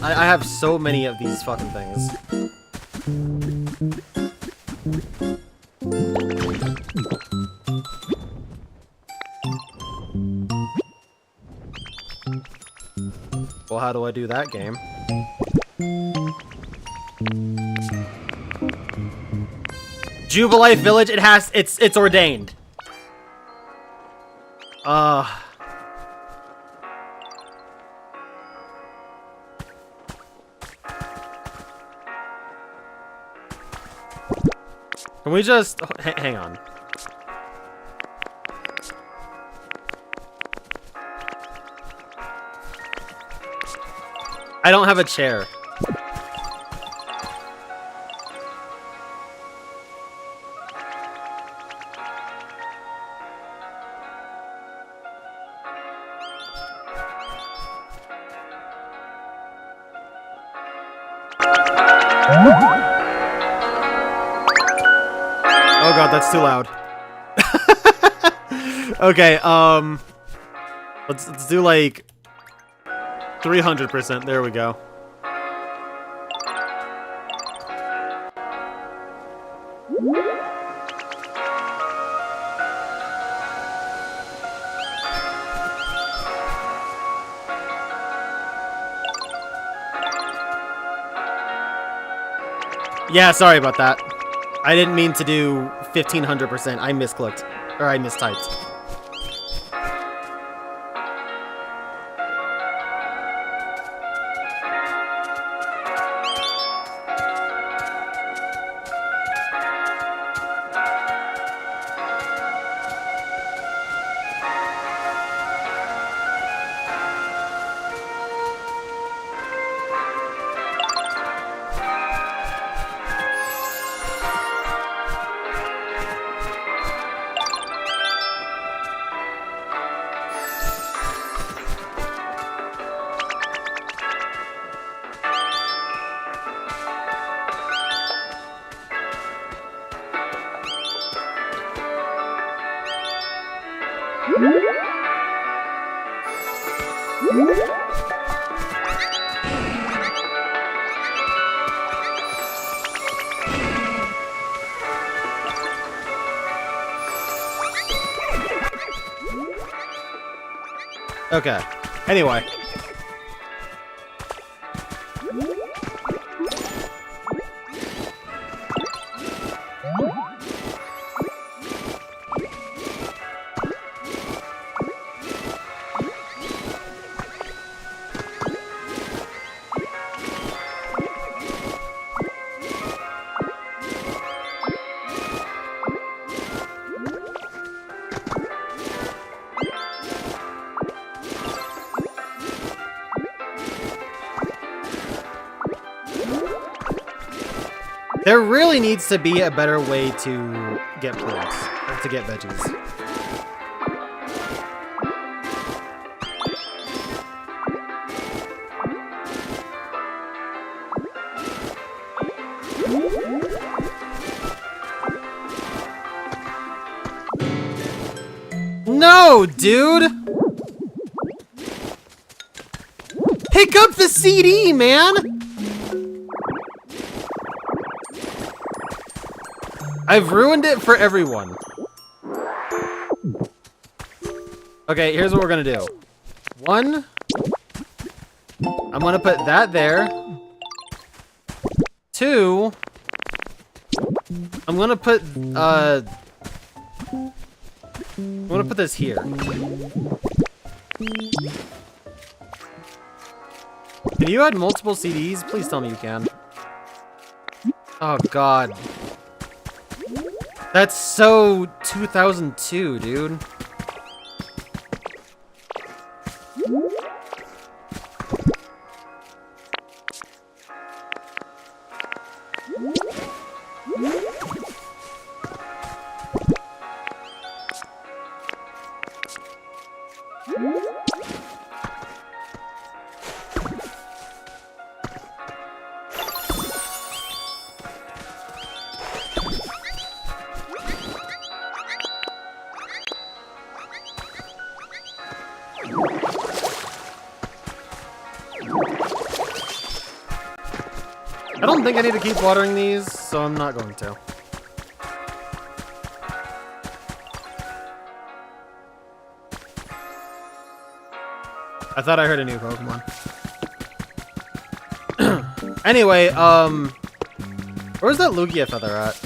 have so many of these fucking things. Well, how do I do that game? Jubilife Village, it's ordained. Can we just hang on? I don't have a chair. Oh god, that's too loud. Okay, let's do like 300%. There we go. Yeah, sorry about that. I didn't mean to do 1500%. I misclicked. Or I mistyped. Okay. Anyway. There really needs to be a better way to get plants, or to get veggies. No, dude! Pick up the CD, man! I've ruined it for everyone. Okay, here's what we're gonna do. One. I'm gonna put that there. Two. I'm gonna put this here. Can you add multiple CDs? Please tell me you can. Oh god. That's so 2002, dude. I don't think I need to keep watering these, so I'm not going to. I thought I heard a new Pokemon. Anyway, where's that Lugia feather at?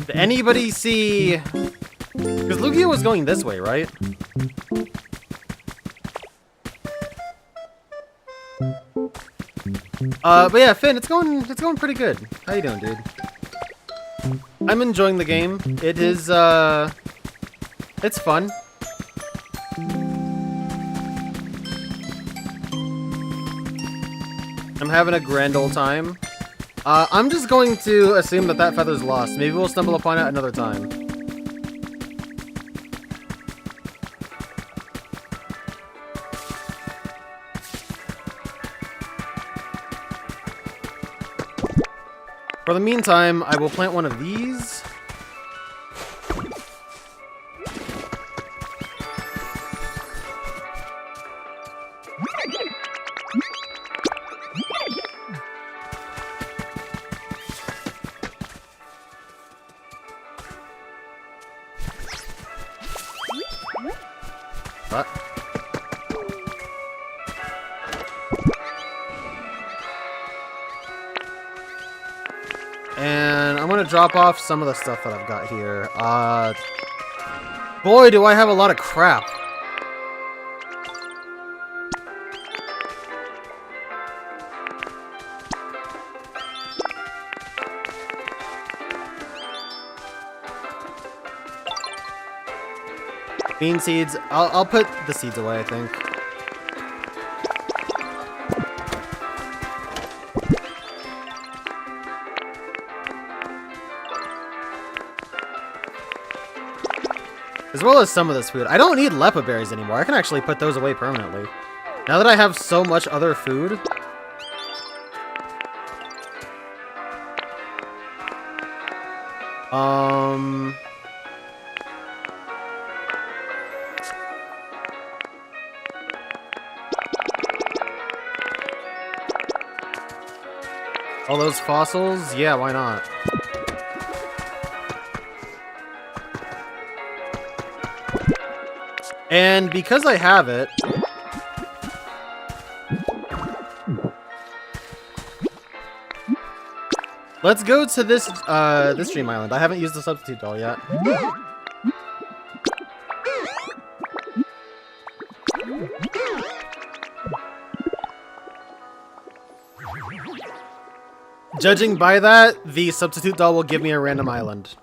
Did anybody see? Because Lugia was going this way, right? But yeah, Finn, it's going pretty good. How you doing, dude? I'm enjoying the game. It is, it's fun. I'm having a grand old time. I'm just going to assume that that feather's lost. Maybe we'll stumble upon it another time. For the meantime, I will plant one of these. What? And I'm gonna drop off some of the stuff that I've got here. Boy, do I have a lot of crap. Bean seeds. I'll put the seeds away, I think. As well as some of this food. I don't need Lepa berries anymore. I can actually put those away permanently. Now that I have so much other food. All those fossils? Yeah, why not? And because I have it, let's go to this this dream island. I haven't used the substitute doll yet. Judging by that, the substitute doll will give me a random island.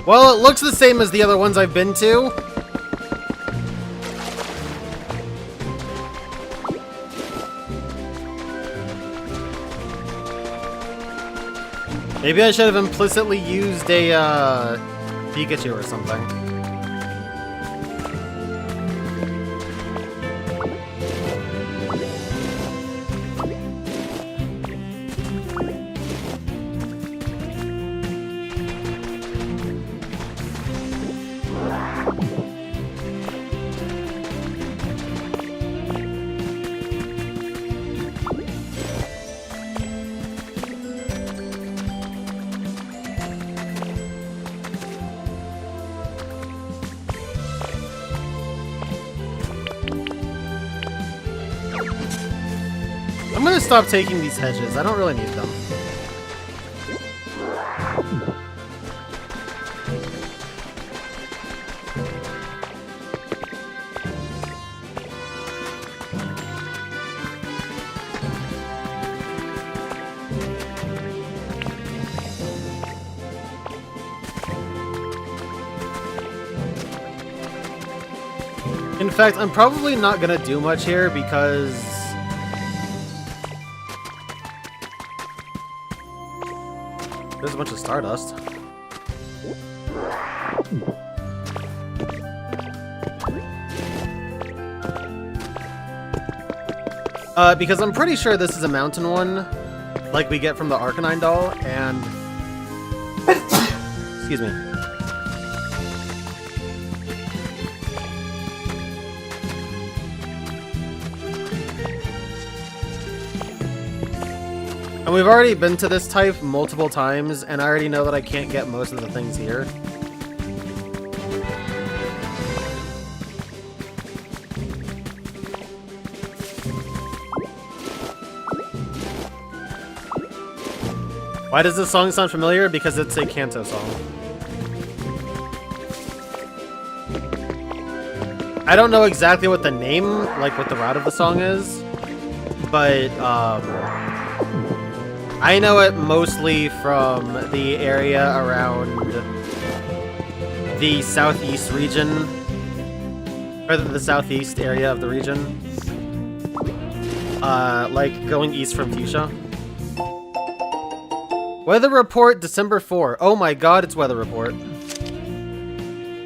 Well, it looks the same as the other ones I've been to. Maybe I should have implicitly used a, Pikachu or something. I'm gonna stop taking these hedges. I don't really need them. In fact, I'm probably not gonna do much here because there's a bunch of Stardust. Because I'm pretty sure this is a mountain one, like we get from the Arcanine doll, and... Excuse me. And we've already been to this type multiple times, and I already know that I can't get most of the things here. Why does this song sound familiar? Because it's a Kanto song. I don't know exactly what the name, like what the route of the song is, but I know it mostly from the area around the southeast region, or the southeast area of the region. Like going east from Fuchsia. Weather report December 4. Oh my god, it's weather report.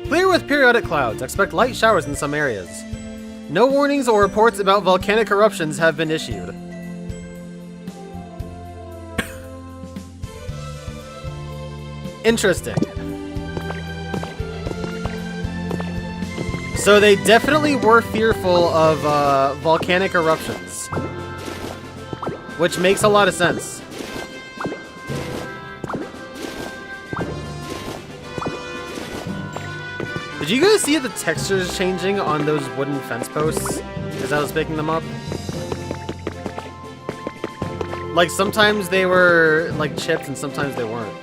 Clear with periodic clouds. Expect light showers in some areas. No warnings or reports about volcanic eruptions have been issued. Interesting. So they definitely were fearful of volcanic eruptions, which makes a lot of sense. Did you guys see the textures changing on those wooden fence posts as I was picking them up? Like sometimes they were like chipped and sometimes they weren't.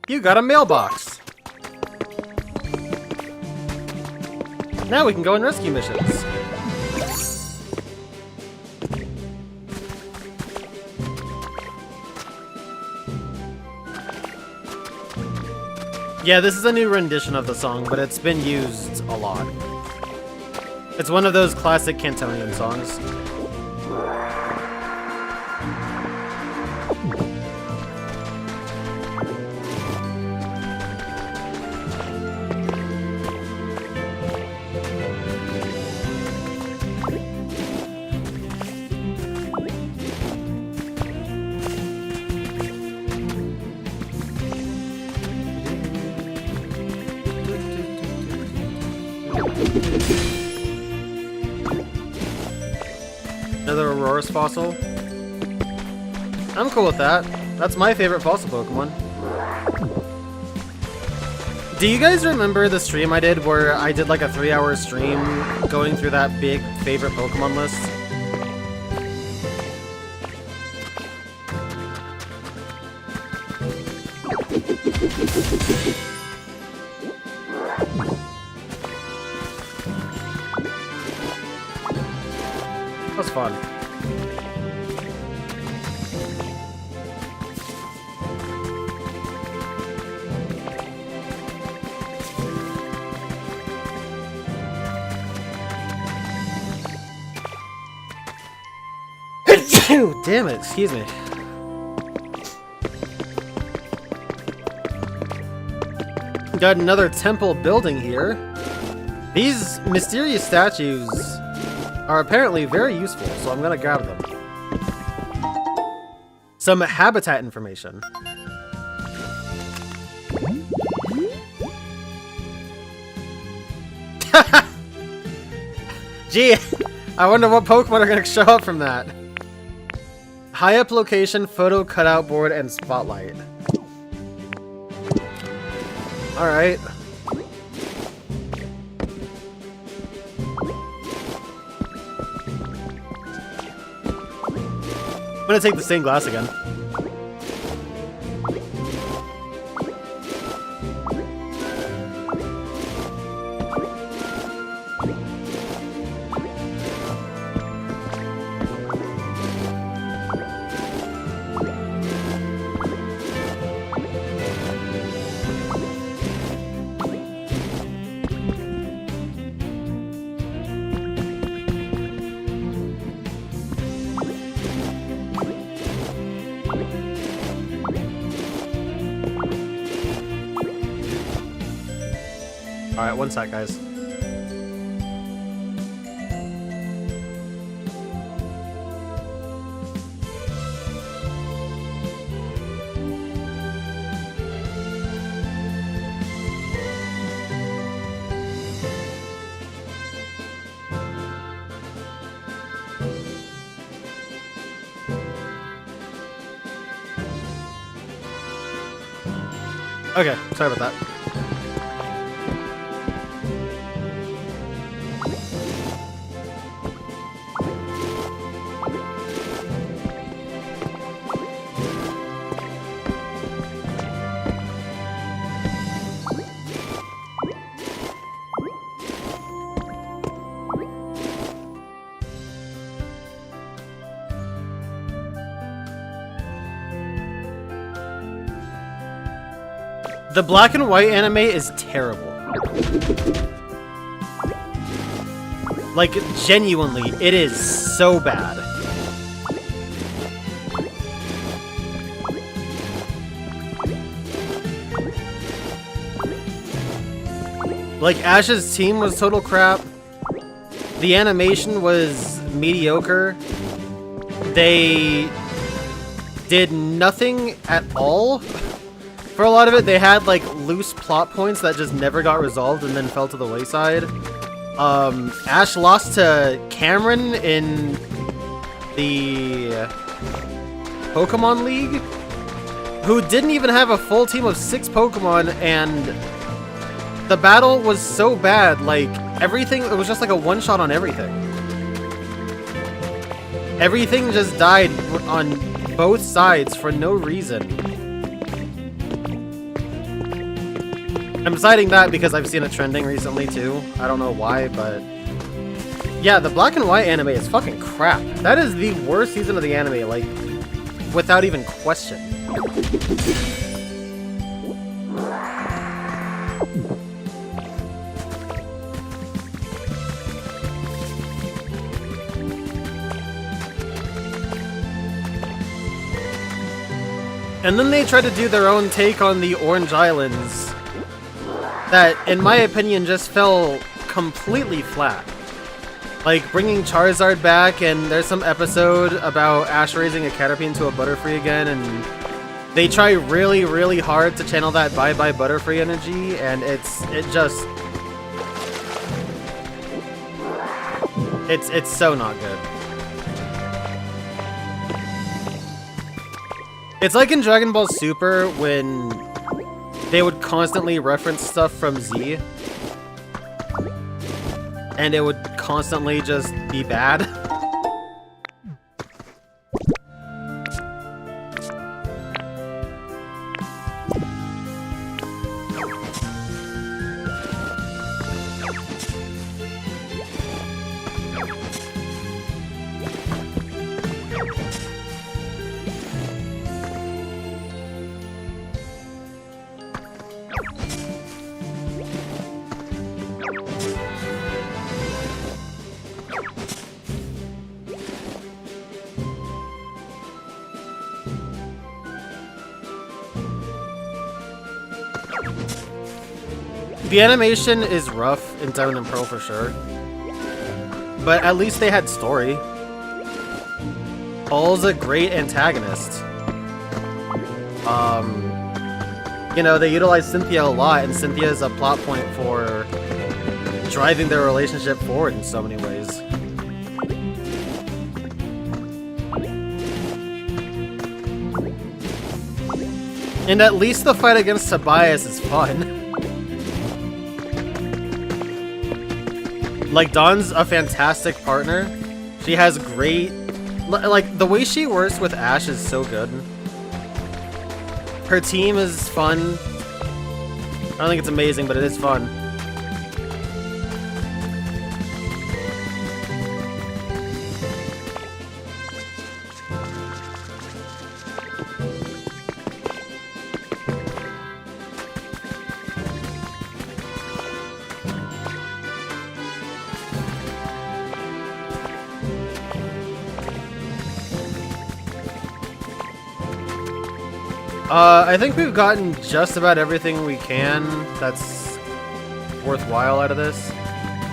You got a mailbox! Now we can go on rescue missions. Yeah, this is a new rendition of the song, but it's been used a lot. It's one of those classic Cantonian songs. Another Aurora's fossil. I'm cool with that. That's my favorite fossil Pokemon. Do you guys remember the stream I did where I did like a 3-hour stream going through that big favorite Pokemon list? That was fun. Damn it, excuse me. Got another temple building here. These mysterious statues are apparently very useful, so I'm gonna grab them. Some habitat information. Gee, I wonder what Pokemon are gonna show up from that. High up location, photo cutout board, and spotlight. Alright. I'm gonna take the stained glass again. Alright, one sec, guys. Okay, sorry about that. The black and white anime is terrible. Like, genuinely, it is so bad. Like, Ash's team was total crap. The animation was mediocre. They did nothing at all. For a lot of it, they had, like, loose plot points that just never got resolved and then fell to the wayside. Ash lost to Cameron in the Pokemon League, who didn't even have a full team of 6 Pokemon, and the battle was so bad, like, everything, it was just like a one-shot on everything. Everything just died on both sides for no reason. I'm citing that because I've seen it trending recently too. I don't know why, but yeah, the black and white anime is fucking crap. That is the worst season of the anime, like, without even question. And then they tried to do their own take on the Orange Islands that, in my opinion, just fell completely flat. Like, bringing Charizard back, and there's some episode about Ash raising a Caterpie into a Butterfree again, and they try really, really hard to channel that bye-bye Butterfree energy, and it just... It's so not good. It's like in Dragon Ball Super when they would constantly reference stuff from Z, and it would constantly just be bad. The animation is rough in Diamond and Pearl for sure, but at least they had story. Paul's a great antagonist. You know, they utilize Cynthia a lot, and Cynthia is a plot point for driving their relationship forward in so many ways. And at least the fight against Tobias is fun. Like, Dawn's a fantastic partner. She has great... Like, the way she works with Ash is so good. Her team is fun. I don't think it's amazing, but it is fun. I think we've gotten just about everything we can that's worthwhile out of this.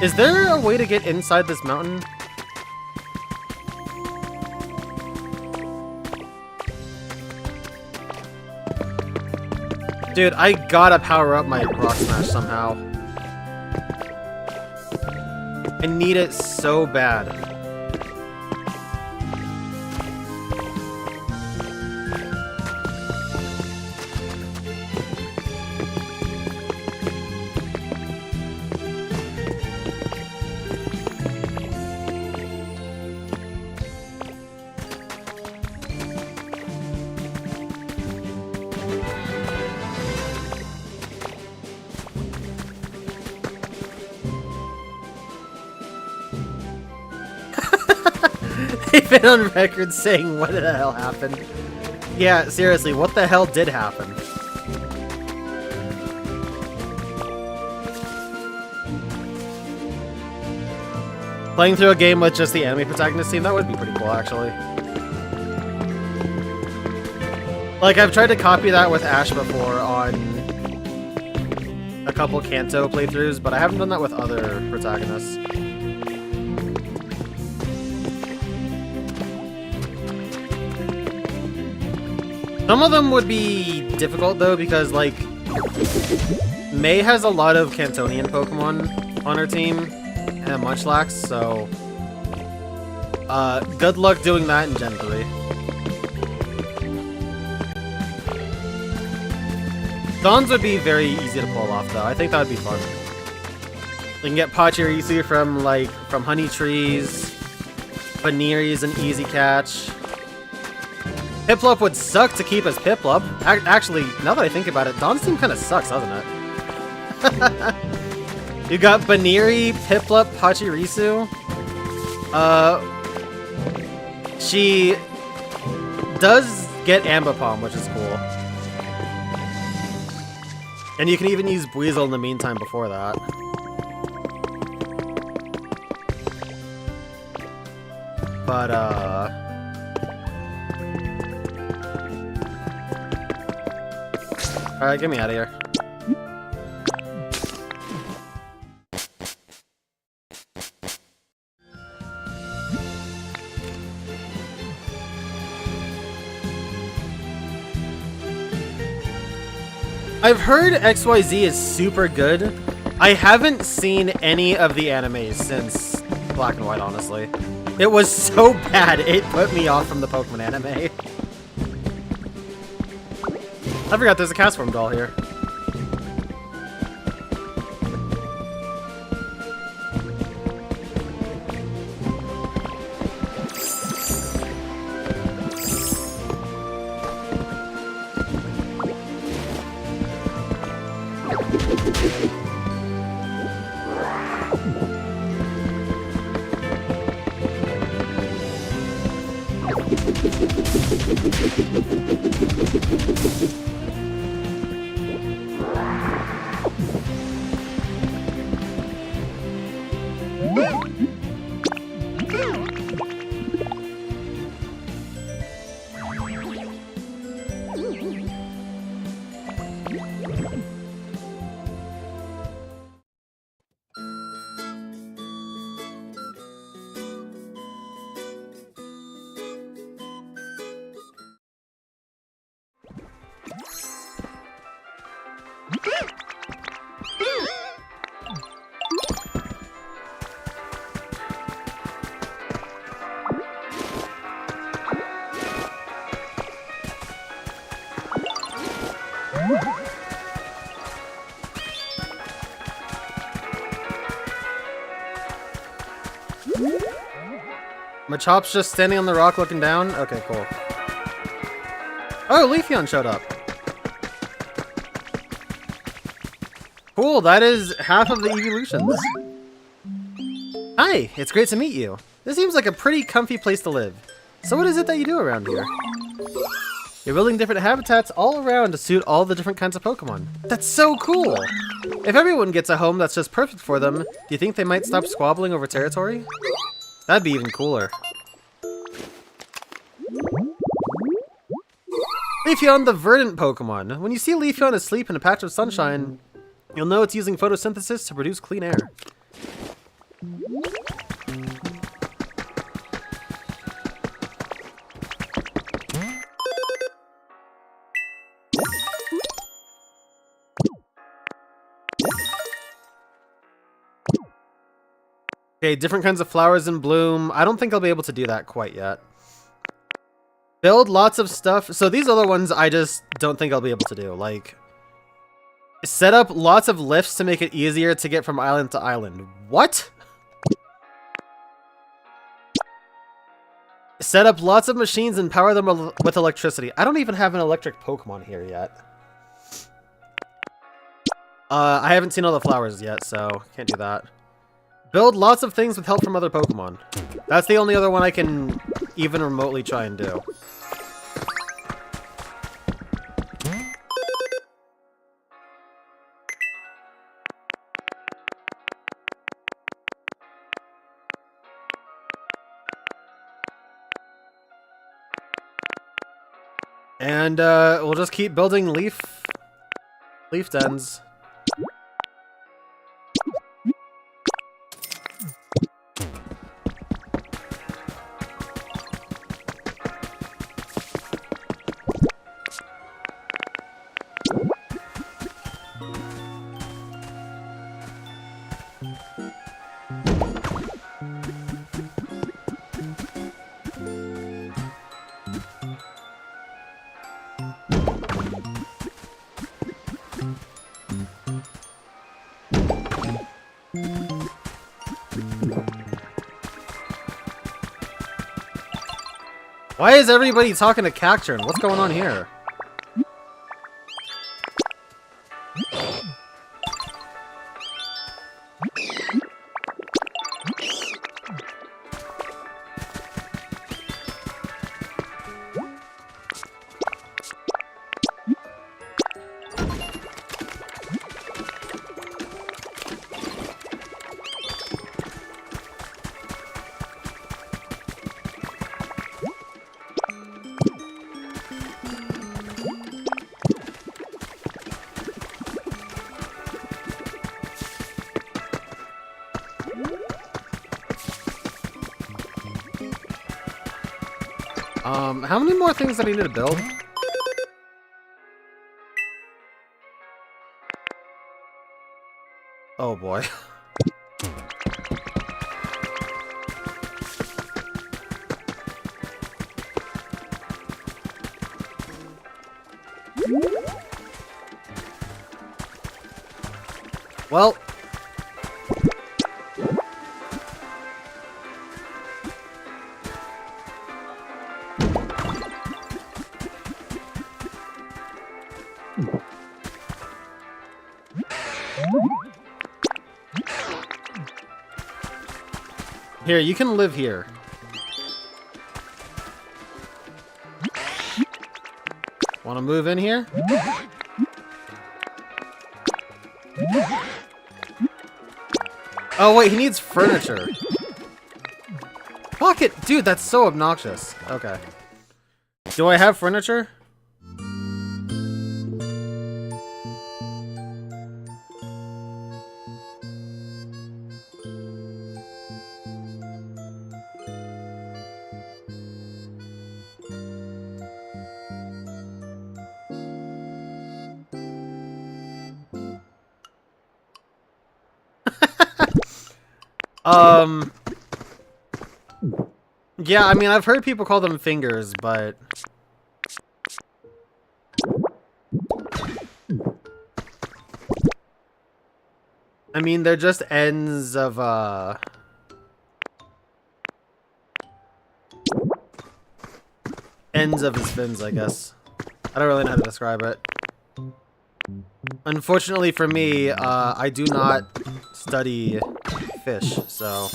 Is there a way to get inside this mountain? Dude, I gotta power up my Rock Smash somehow. I need it so bad. They've been on record saying what the hell happened. Yeah, seriously, what the hell did happen? Playing through a game with just the anime protagonist team, that would be pretty cool, actually. Like, I've tried to copy that with Ash before on a couple Kanto playthroughs, but I haven't done that with other protagonists. Some of them would be difficult, though, because, like, May has a lot of Cantonian Pokemon on her team, and Munchlax, so good luck doing that in Gen 3. Dawn's would be very easy to pull off, though. I think that would be fun. You can get Pachirisu from Honey Trees. Baneri's an easy catch. Piplup would suck to keep as Piplup. Actually, now that I think about it, Dawn's team kind of sucks, doesn't it? You got Baneri, Piplup, Pachirisu. She does get Ambipom, which is cool. And you can even use Buizel in the meantime before that. But, alright, get me out of here. I've heard XYZ is super good. I haven't seen any of the animes since black and white, honestly. It was so bad, it put me off from the Pokemon anime. I forgot there's a Castform doll here. Machops just standing on the rock looking down? Okay, cool. Oh, Leafeon showed up. Cool, that is half of the evolutions. Hi, it's great to meet you. This seems like a pretty comfy place to live. So what is it that you do around here? You're building different habitats all around to suit all the different kinds of Pokemon. That's so cool! If everyone gets a home that's just perfect for them, do you think they might stop squabbling over territory? That'd be even cooler. Leafeon, the verdant Pokemon. When you see Leafeon asleep in a patch of sunshine, you'll know it's using photosynthesis to produce clean air. Okay, different kinds of flowers in bloom. I don't think I'll be able to do that quite yet. Build lots of stuff. So these other ones I just don't think I'll be able to do. Like, set up lots of lifts to make it easier to get from island to island. What? Set up lots of machines and power them with electricity. I don't even have an electric Pokemon here yet. I haven't seen all the flowers yet, so can't do that. Build lots of things with help from other Pokemon. That's the only other one I can even remotely try and do. And we'll just keep building leaf dens. Why is everybody talking to Cacturn? What's going on here? How many more things do I need to build? Oh boy. Well. Here, you can live here. Want to move in here? Oh, wait, he needs furniture. Pocket! Dude, that's so obnoxious. Okay. Do I have furniture? Yeah, I mean, I've heard people call them fingers, but... I mean, they're just ends of, ends of his fins, I guess. I don't really know how to describe it. Unfortunately for me, I do not study fish, so...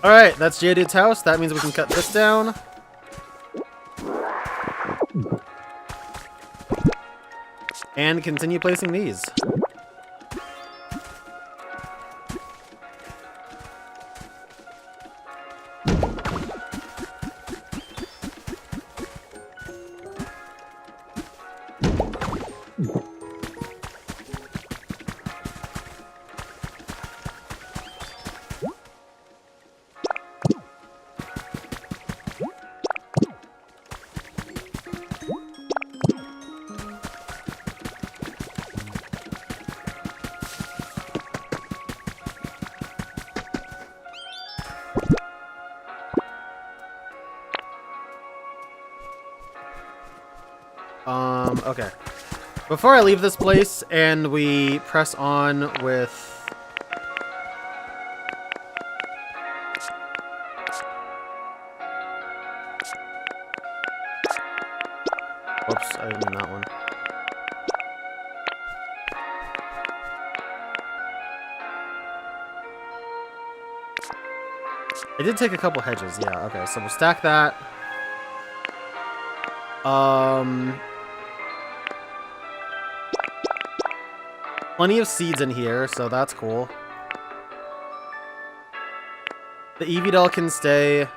Alright, that's Geodude's house. That means we can cut this down. And continue placing these. Okay. Before I leave this place and we press on with... Oops, I didn't mean that one. I did take a couple hedges, yeah, okay, so we'll stack that. Plenty of seeds in here, so that's cool. The Eevee doll can stay.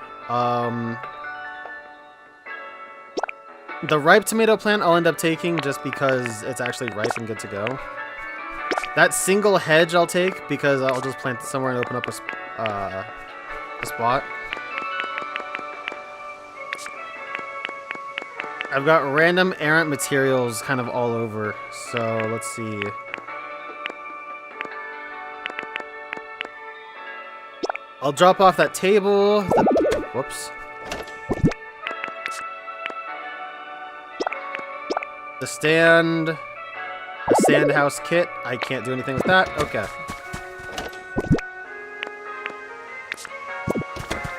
The ripe tomato plant I'll end up taking just because it's actually ripe and good to go. That single hedge I'll take because I'll just plant it somewhere and open up a spot. I've got random errant materials kind of all over, so let's see. I'll drop off that table. Whoops. The stand. The sand house kit. I can't do anything with that. Okay.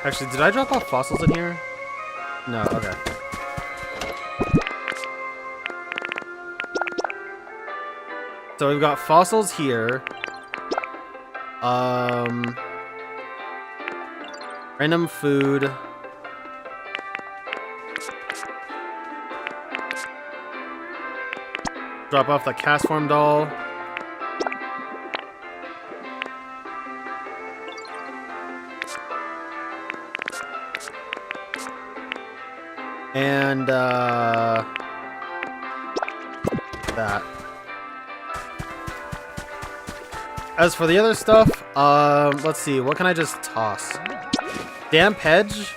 Actually, did I drop off fossils in here? No, okay. So we've got fossils here. Random food. Drop off the cast form doll. And that. As for the other stuff, let's see, what can I just toss? Damp hedge?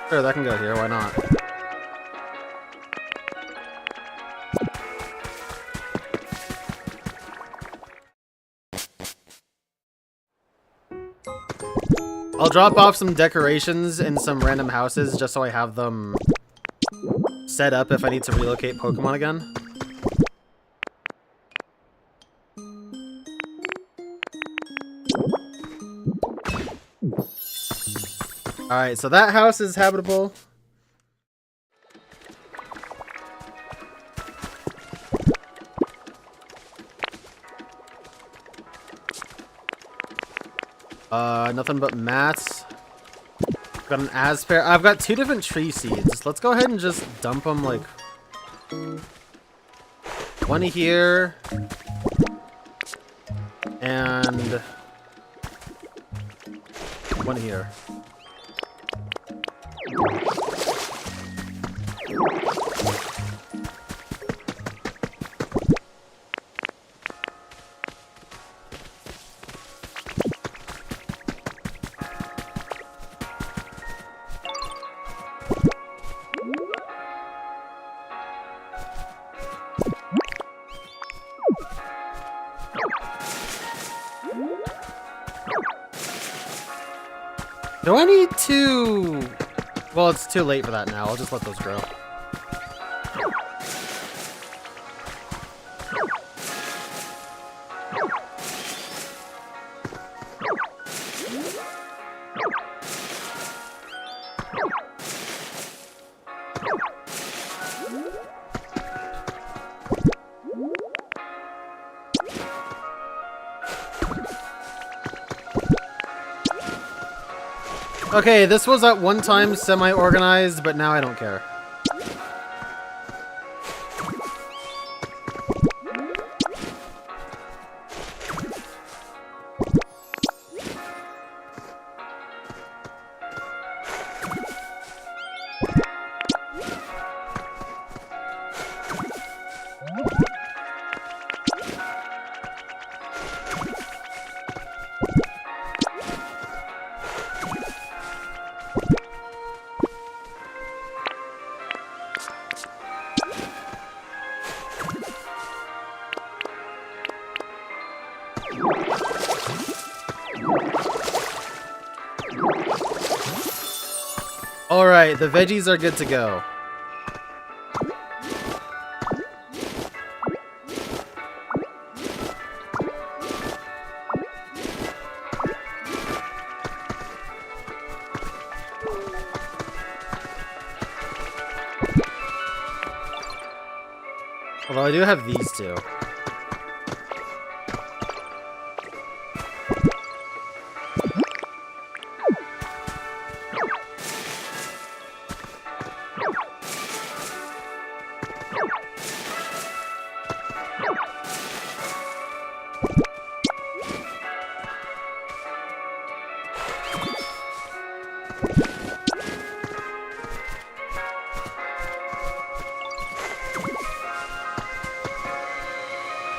Sure, that can go here, why not? I'll drop off some decorations in some random houses just so I have them set up if I need to relocate Pokemon again. Alright, so that house is habitable. Nothing but mats. Got an Aspear. I've got 2 different tree seeds. Let's go ahead and just dump them, like... one here. And... one here. Do I need to... well, it's too late for that now. I'll just let those grow. Okay, this was at one time semi-organized, but now I don't care. Alright, the veggies are good to go. Although I do have these two.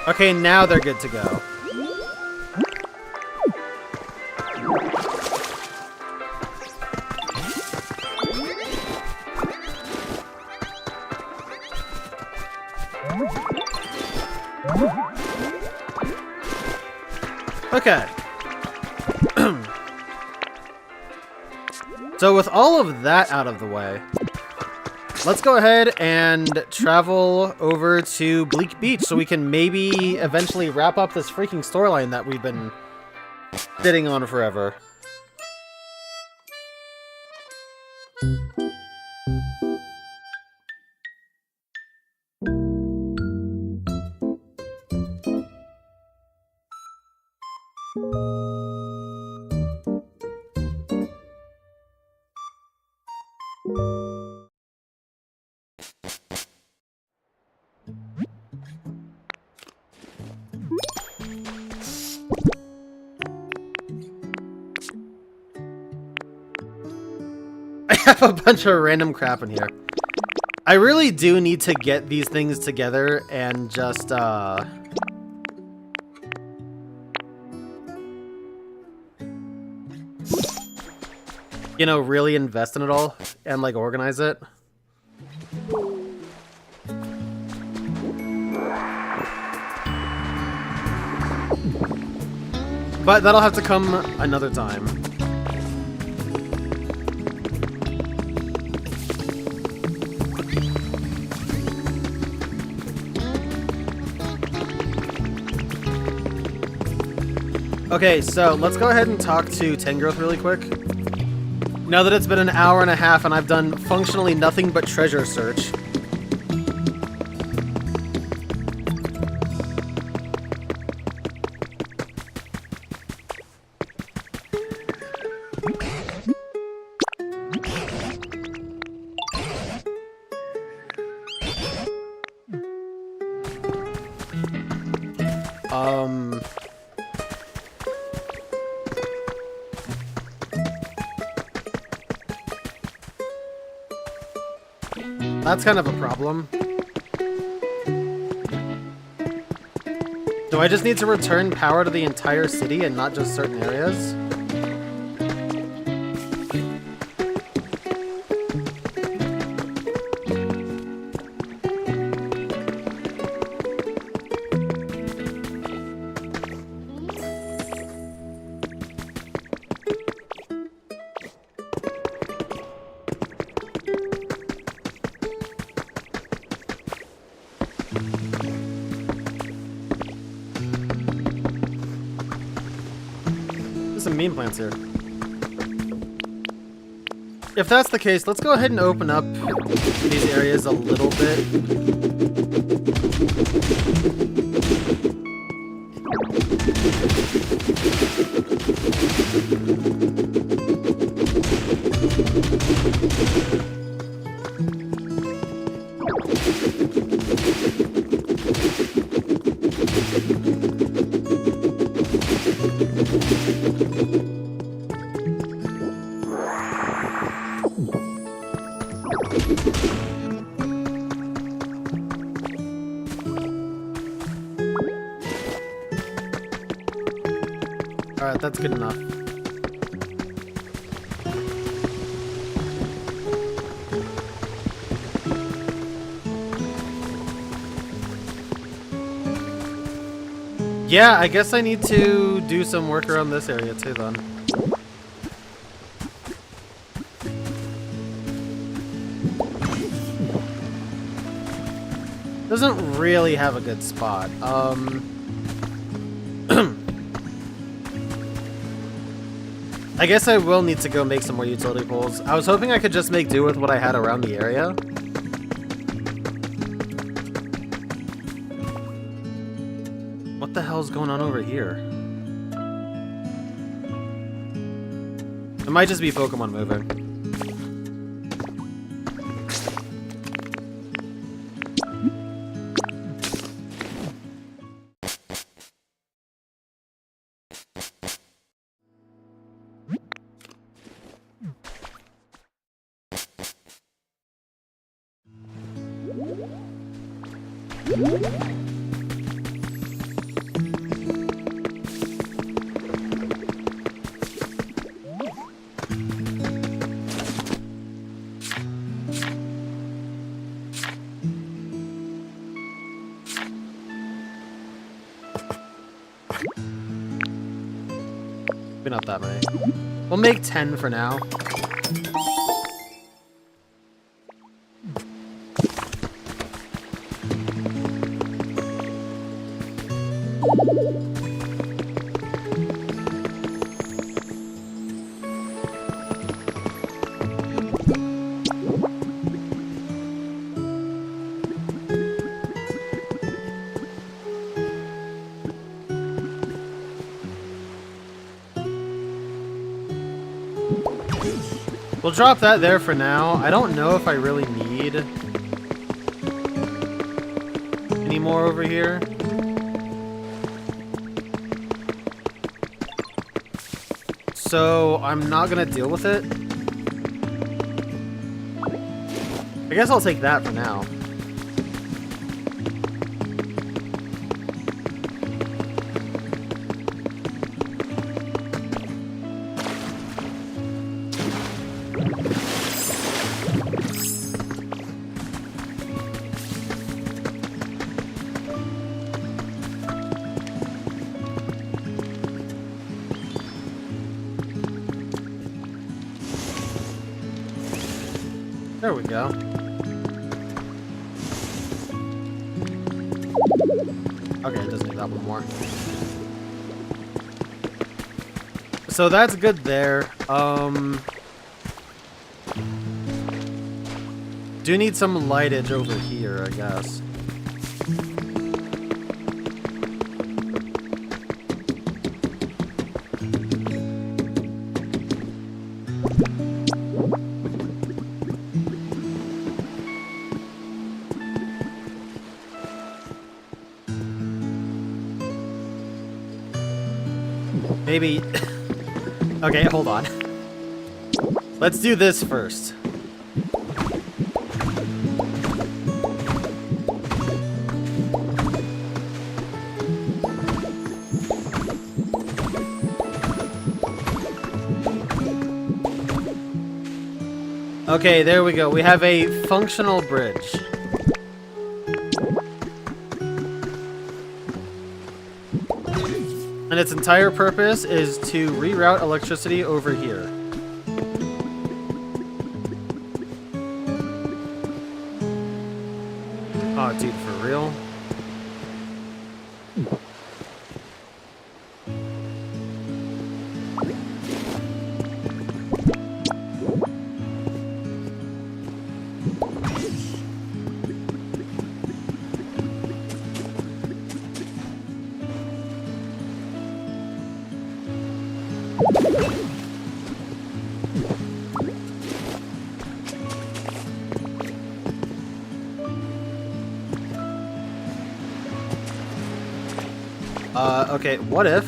Okay, now they're good to go. Okay. So with all of that out of the way, let's go ahead and travel over to Bleak Beach so we can maybe eventually wrap up this freaking storyline that we've been sitting on forever. I have a bunch of random crap in here. I really do need to get these things together and just, you know, really invest in it all and, like, organize it. But that'll have to come another time. Okay, so let's go ahead and talk to Tangrowth really quick. Now that it's been an hour and a half and I've done functionally nothing but treasure search. That's kind of a problem. Do I just need to return power to the entire city and not just certain areas? Some meme plants here. If that's the case, let's go ahead and open up these areas a little bit. Alright, that's good enough. Yeah, I guess I need to do some work around this area too then. Doesn't really have a good spot. I guess I will need to go make some more utility poles. I was hoping I could just make do with what I had around the area. What the hell's going on over here? It might just be Pokemon moving. Maybe not that many. We'll make 10 for now. We'll drop that there for now. I don't know if I really need any more over here. So I'm not gonna deal with it. I guess I'll take that for now. There we go. Okay, it doesn't need that one more. so that's good there. Do need some lightage over here, I guess. Maybe... Okay, hold on. Let's do this first. Okay, there we go. We have a functional bridge. And its entire purpose is to reroute electricity over here. Oh, dude, for real? Okay, what if...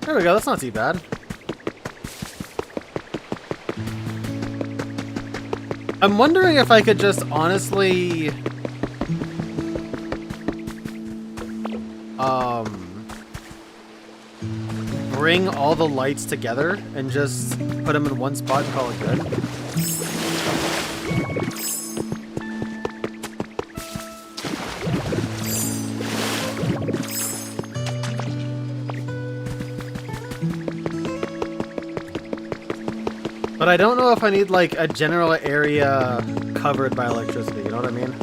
There we go, that's not too bad. I'm wondering if I could just honestly... bring all the lights together and just put them in one spot and call it good. But I don't know if I need like a general area covered by electricity, you know what I mean?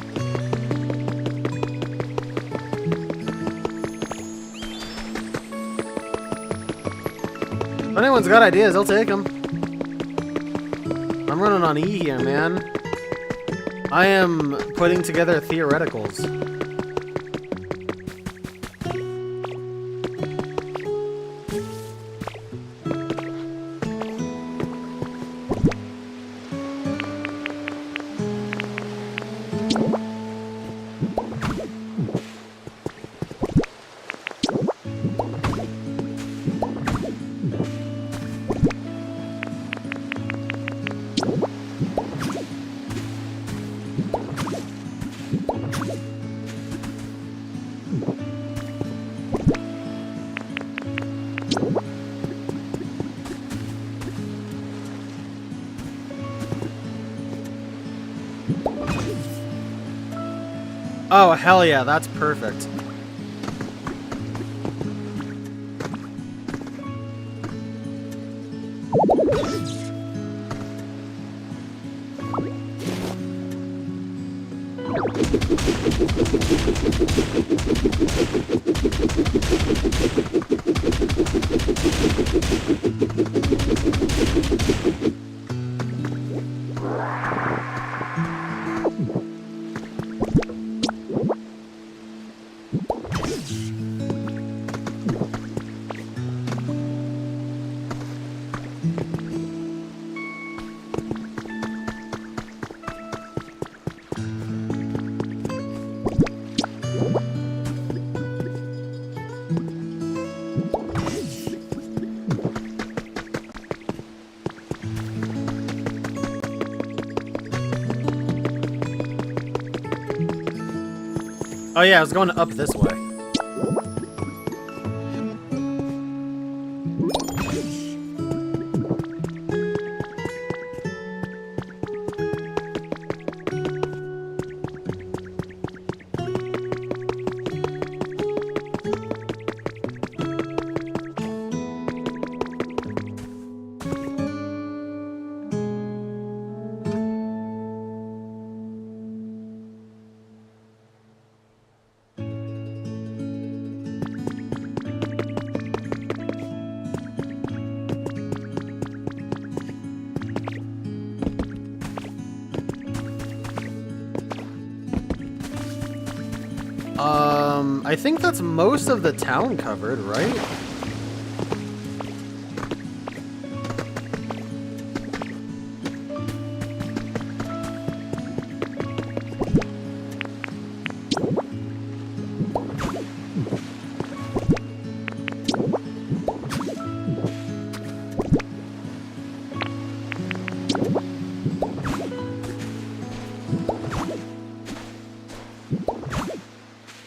If anyone's got ideas, I'll take them. I'm running on E here, man. I am putting together theoreticals. Oh, hell yeah, that's perfect. Oh yeah, I was going up this way. I think that's most of the town covered, right?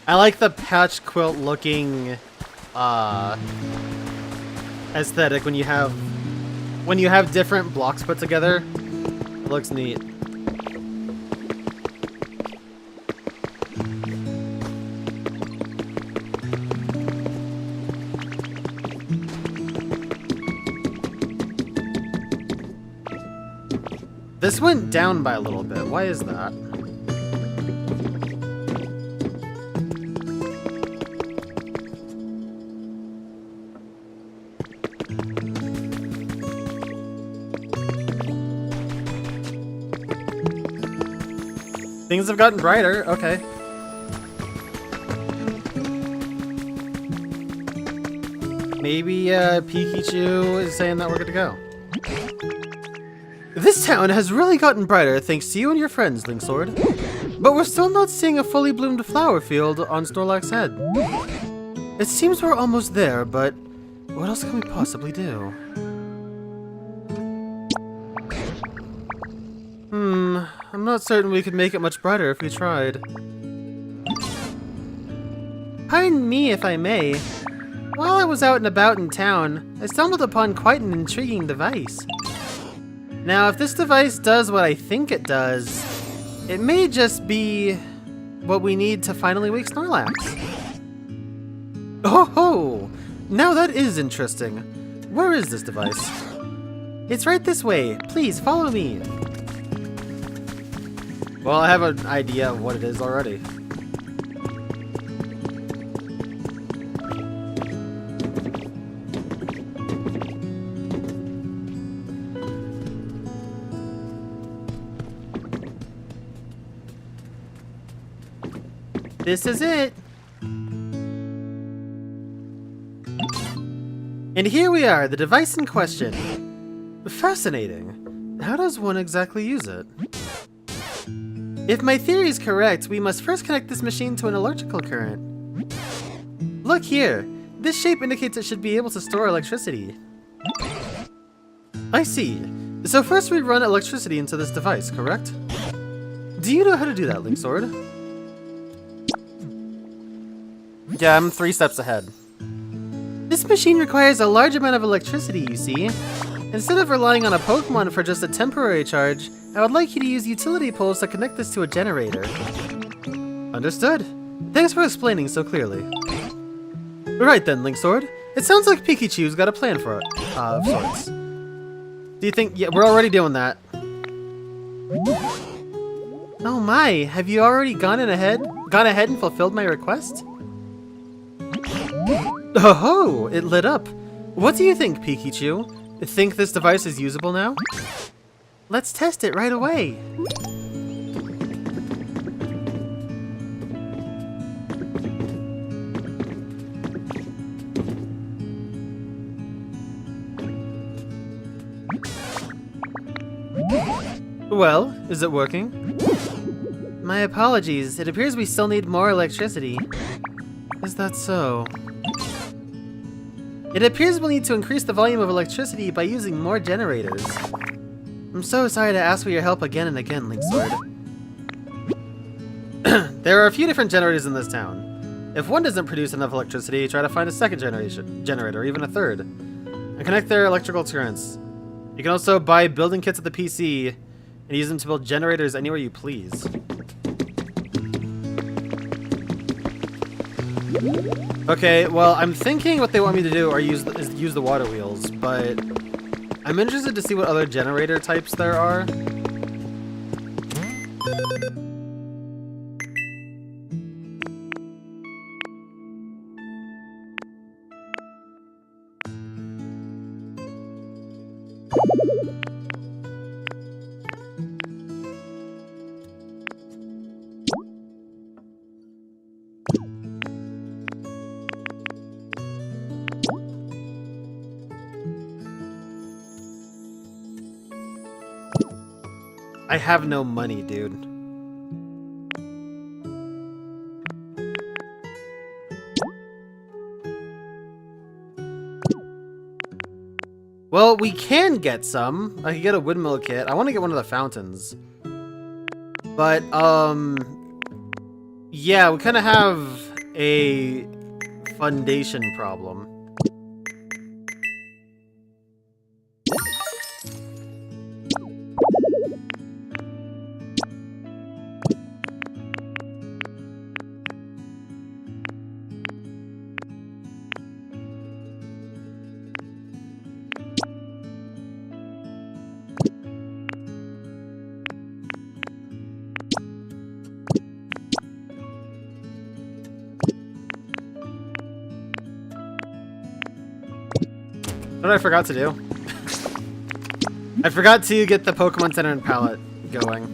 I like the patch quilt looking aesthetic when you have different blocks put together. It looks neat. This went down by a little bit. Why is that? Things have gotten brighter, okay. Maybe Pikachu is saying that we're good to go. This town has really gotten brighter thanks to you and your friends, Linksword. But we're still not seeing a fully bloomed flower field on Snorlax's head. It seems we're almost there, but what else can we possibly do? I'm not certain we could make it much brighter if we tried. Pardon me if I may. While I was out and about in town, I stumbled upon quite an intriguing device. Now, if this device does what I think it does, it may just be what we need to finally wake Snorlax. Oh ho! Now that is interesting. Where is this device? It's right this way. Please follow me. Well, I have an idea of what it is already. This is it! And here we are, the device in question. Fascinating. How does one exactly use it? If my theory is correct, we must first connect this machine to an electrical current. Look here. This shape indicates it should be able to store electricity. I see. So first we run electricity into this device, correct? Do you know how to do that, Linksword? Yeah, I'm 3 steps ahead. This machine requires a large amount of electricity, you see. Instead of relying on a Pokemon for just a temporary charge, I would like you to use utility poles to connect this to a generator. Understood. Thanks for explaining so clearly. Right then, Linksword. It sounds like Pikachu's got a plan for it, of sorts. Do you think... Yeah, we're already doing that. Oh my, have you already gone ahead and fulfilled my request? Oh ho, it lit up. What do you think, Pikachu? Think this device is usable now? Let's test it right away. Well, is it working? My apologies, it appears we still need more electricity. Is that so? It appears we'll need to increase the volume of electricity by using more generators. I'm so sorry to ask for your help again and again, Linksword. There are a few different generators in this town. If one doesn't produce enough electricity, try to find a second generator, or even a third, and connect their electrical currents. You can also buy building kits at the PC and use them to build generators anywhere you please. Okay, well, I'm thinking what they want me to do is use the water wheels, but I'm interested to see what other generator types there are. I have no money, dude. Well, we can get some. I can get a windmill kit. I want to get one of the fountains. But, yeah, we kind of have a foundation problem. What I forgot to do? I forgot to get the Pokemon Center and palette going.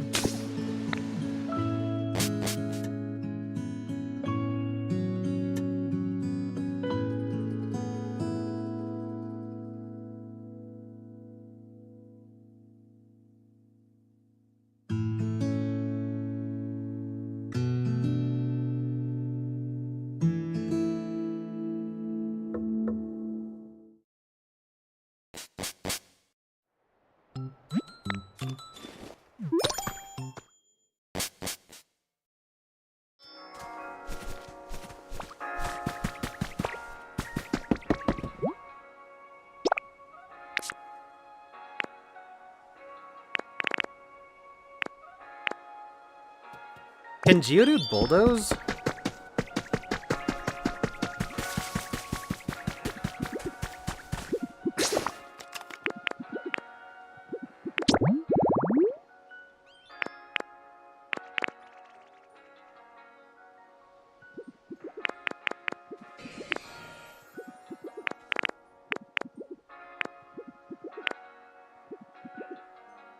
Can Geodude bulldoze?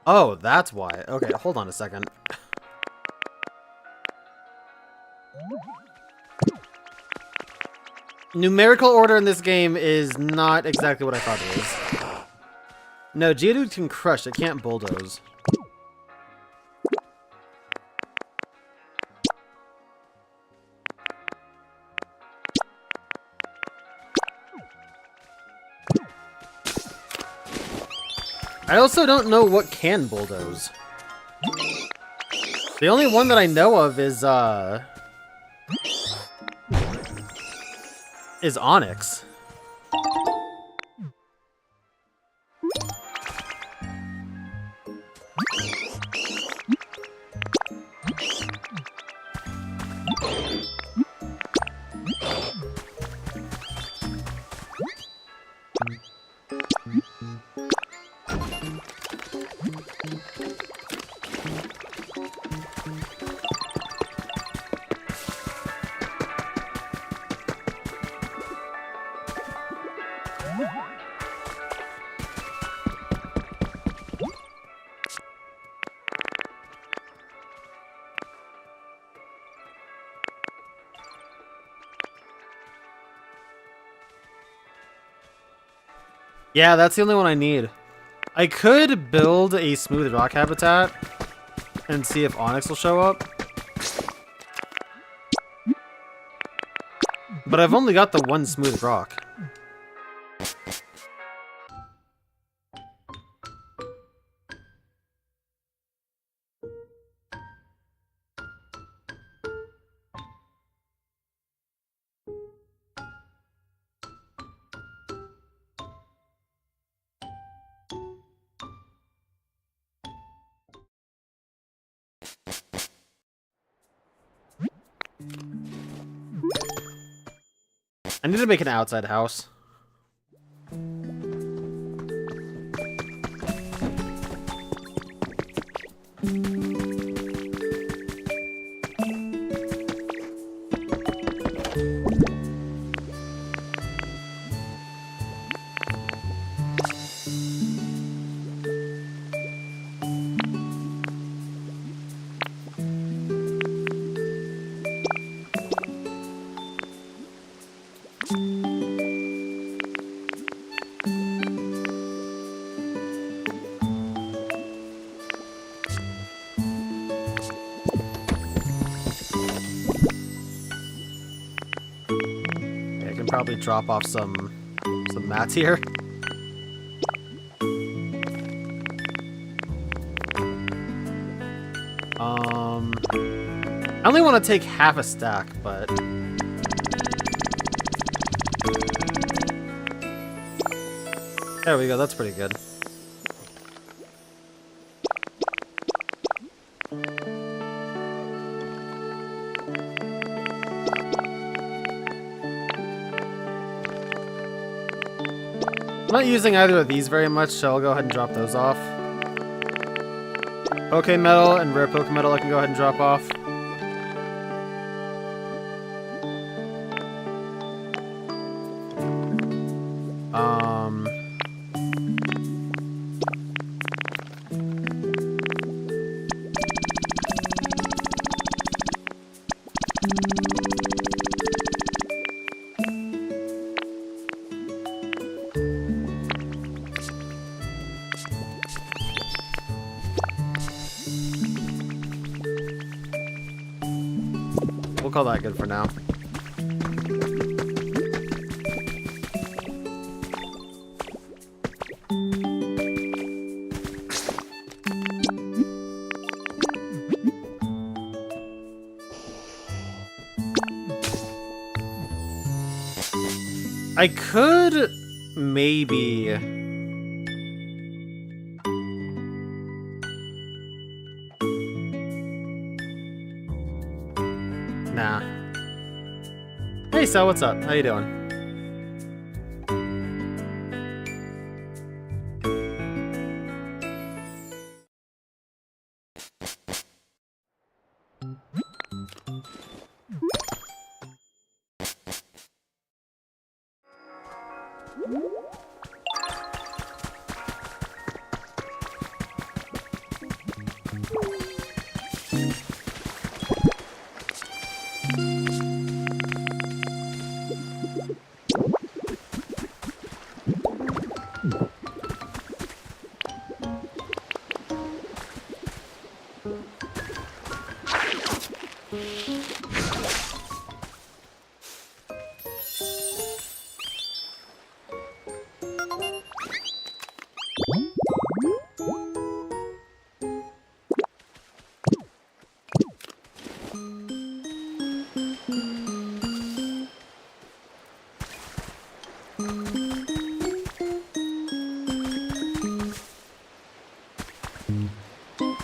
Oh, that's why. Okay, hold on a second. Numerical order in this game is not exactly what I thought it was. No, Geodude can crush, it can't bulldoze. I also don't know what can bulldoze. The only one that I know of is Onyx. Yeah, that's the only one I need. I could build a smooth rock habitat and see if Onyx will show up. But I've only got the one smooth rock. I need to make an outside house. probably drop off some mats here. I only want to take half a stack, but there we go. That's pretty good. I'm not using either of these very much, so I'll go ahead and drop those off. Poke Metal and Rare Poke Metal I can go ahead and drop off. We'll call that good for now. I could maybe... Nah. Hey, Sal, what's up? How you doing?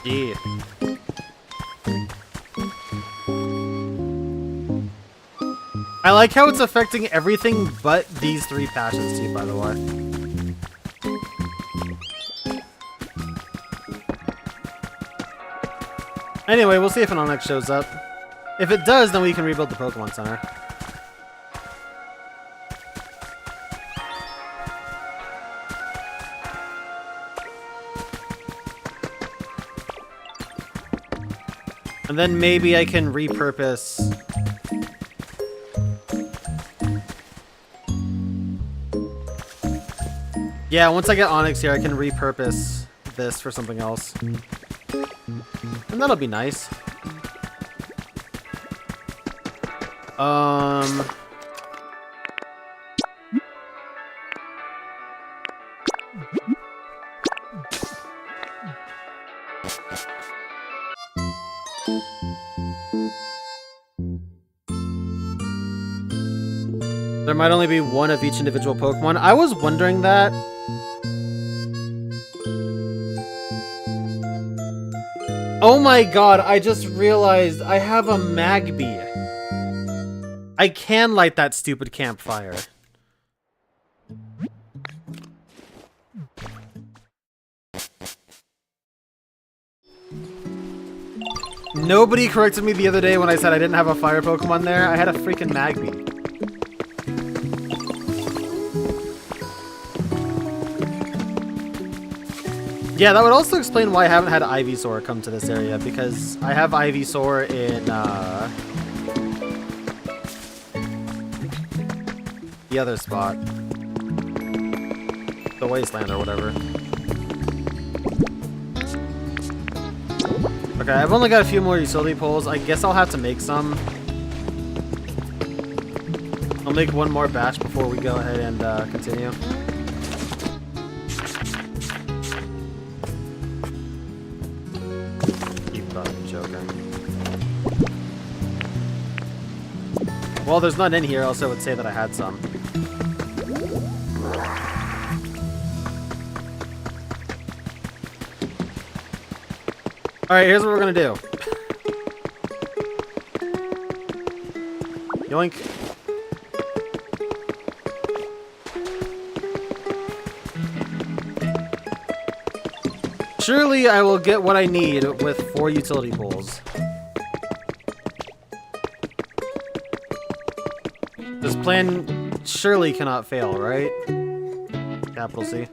Yeah. I like how it's affecting everything but these 3 patches too, by the way. Anyway, we'll see if an Onyx shows up. If it does, then we can rebuild the Pokemon Center. And then maybe I can repurpose... Yeah, once I get Onyx here, I can repurpose this for something else. And that'll be nice. There might only be one of each individual Pokemon. I was wondering that. Oh my god, I just realized I have a Magby. I can light that stupid campfire. Nobody corrected me the other day when I said I didn't have a fire Pokemon there. I had a freaking Magby. Yeah, that would also explain why I haven't had Ivysaur come to this area, because I have Ivysaur in, the other spot. The Wasteland or whatever. Okay, I've only got a few more utility poles. I guess I'll have to make some. I'll make one more batch before we go ahead and continue. Keep it up, I'm joking. Well, there's none in here, else I would say that I had some. Alright, here's what we're gonna do. Yoink. Surely I will get what I need with 4 utility poles. This plan surely cannot fail, right? Capital C.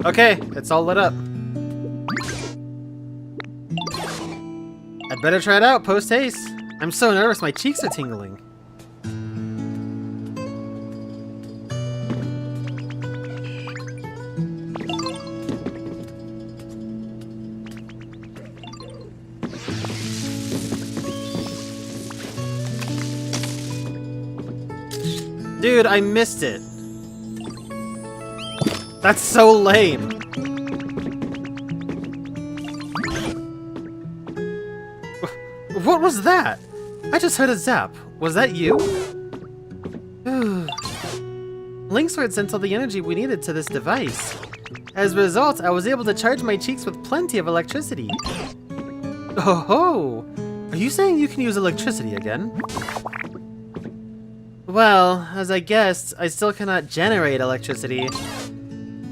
Okay, it's all lit up. I'd better try it out post haste. I'm so nervous my cheeks are tingling. Dude, I missed it. That's so lame. What was that? I just heard a zap. Was that you? Link Sword sent all the energy we needed to this device. As a result, I was able to charge my cheeks with plenty of electricity. Oh ho! Are you saying you can use electricity again? Well, as I guessed, I still cannot generate electricity.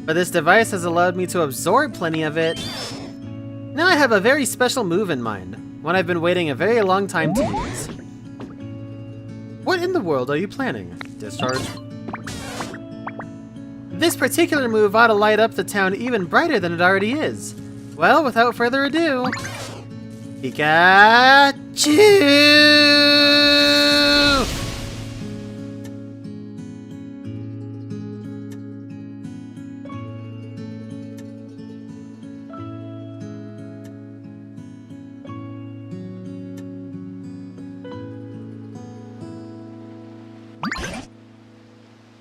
But this device has allowed me to absorb plenty of it. Now I have a very special move in mind, one I've been waiting a very long time to use. What in the world are you planning? Discharge? This particular move ought to light up the town even brighter than it already is. Well, without further ado... Pikachu!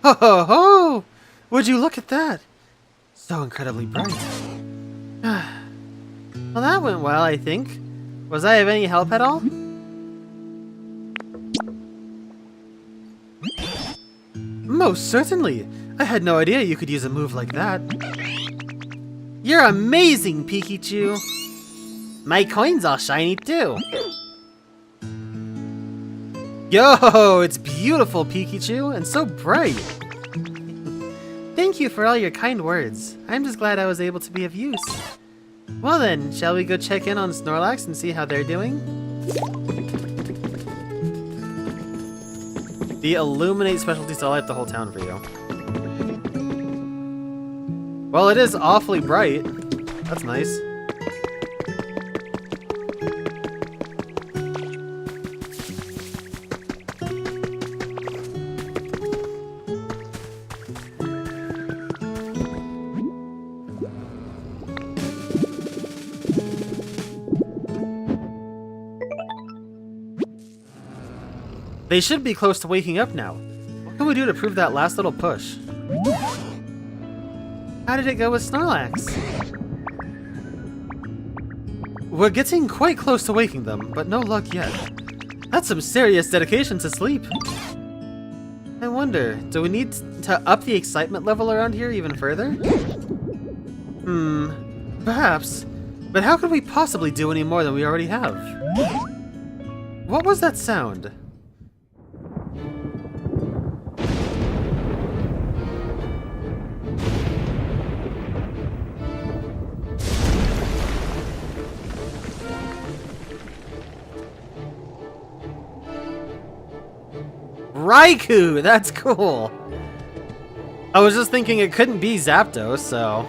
Ho ho ho! Would you look at that? So incredibly bright. Well, that went well, I think. Was I of any help at all? Most certainly! I had no idea you could use a move like that. You're amazing, Pikachu! My coin's all shiny too! Yo, it's beautiful, Pikachu, and so bright! Thank you for all your kind words. I'm just glad I was able to be of use. Well then, shall we go check in on Snorlax and see how they're doing? The Illuminate specialty still light the whole town for you. Well, it is awfully bright. That's nice. They should be close to waking up now. What can we do to prove that last little push? How did it go with Snorlax? We're getting quite close to waking them, but no luck yet. That's some serious dedication to sleep. I wonder, do we need to up the excitement level around here even further? Perhaps. But how could we possibly do any more than we already have? What was that sound? Raikou! That's cool! I was just thinking it couldn't be Zapdos, so...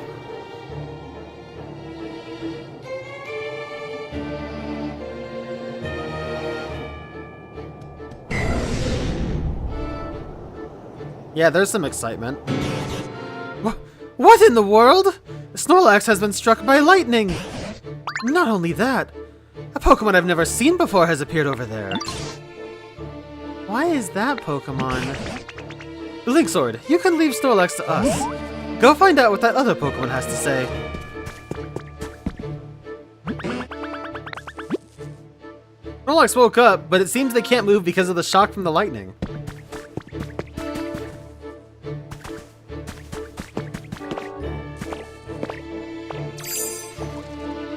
Yeah, there's some excitement. What in the world? Snorlax has been struck by lightning! Not only that, a Pokemon I've never seen before has appeared over there. Why is that Pokemon? Linksword, you can leave Snorlax to us. Go find out what that other Pokemon has to say. Snorlax woke up, but it seems they can't move because of the shock from the lightning.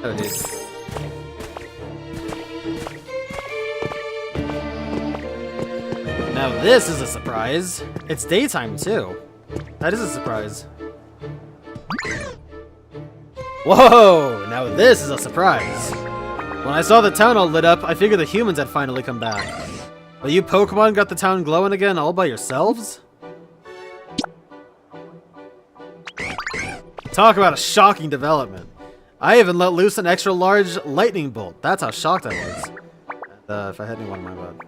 Oh, dude. Now this is a surprise. It's daytime too. That is a surprise. Whoa! Now this is a surprise. When I saw the town all lit up, I figured the humans had finally come back. But you Pokemon got the town glowing again all by yourselves? Talk about a shocking development. I even let loose an extra large lightning bolt. That's how shocked I was. If I had anyone in my bed.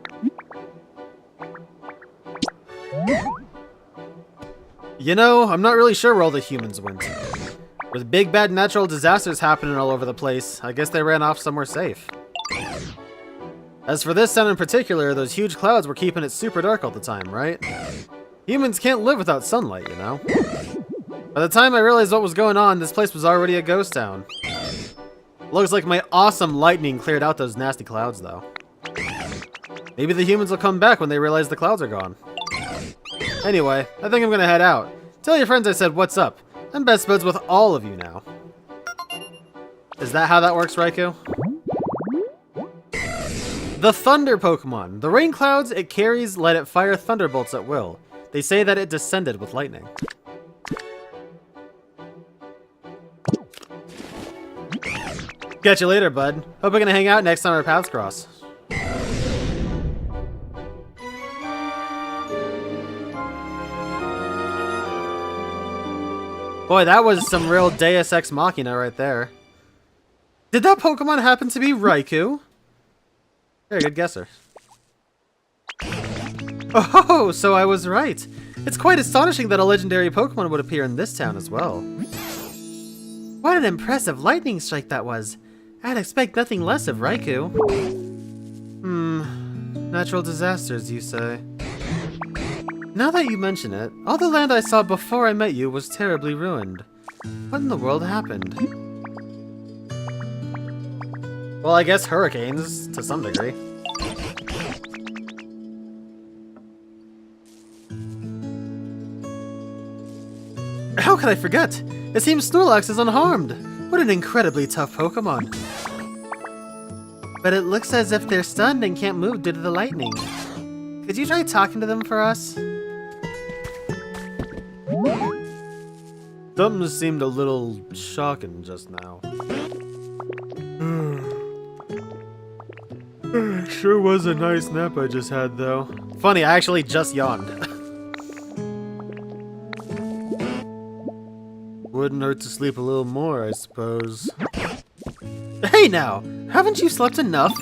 You know, I'm not really sure where all the humans went. With big bad natural disasters happening all over the place, I guess they ran off somewhere safe. As for this town in particular, those huge clouds were keeping it super dark all the time, right? Humans can't live without sunlight, you know? By the time I realized what was going on, this place was already a ghost town. Looks like my awesome lightning cleared out those nasty clouds, though. Maybe the humans will come back when they realize the clouds are gone. Anyway, I think I'm gonna head out. Tell your friends I said what's up. I'm best buds with all of you now. Is that how that works, Raikou? The Thunder Pokemon. The rain clouds it carries let it fire thunderbolts at will. They say that it descended with lightning. Catch you later, bud. Hope we're gonna hang out next time our paths cross. Boy, that was some real Deus Ex Machina right there. Did that Pokemon happen to be Raikou? Very good guesser. Oh, so I was right. It's quite astonishing that a legendary Pokemon would appear in this town as well. What an impressive lightning strike that was. I'd expect nothing less of Raikou. Natural disasters, you say? Now that you mention it, all the land I saw before I met you was terribly ruined. What in the world happened? Well, I guess hurricanes, to some degree. How could I forget? It seems Snorlax is unharmed. What an incredibly tough Pokemon. But it looks as if they're stunned and can't move due to the lightning. Could you try talking to them for us? Something seemed a little shocking just now. Sure was a nice nap I just had, though. Funny, I actually just yawned. Wouldn't hurt to sleep a little more, I suppose. Hey now! Haven't you slept enough?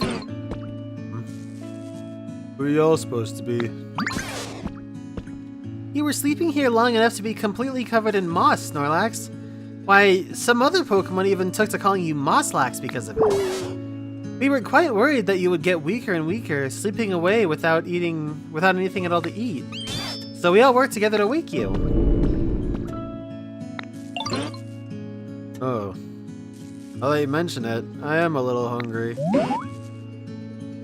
Who are y'all supposed to be? You were sleeping here long enough to be completely covered in moss, Snorlax. Why, some other Pokemon even took to calling you Mosslax because of it. We were quite worried that you would get weaker and weaker, sleeping away without anything at all to eat. So we all worked together to wake you. Oh. Now that you mention it, I am a little hungry.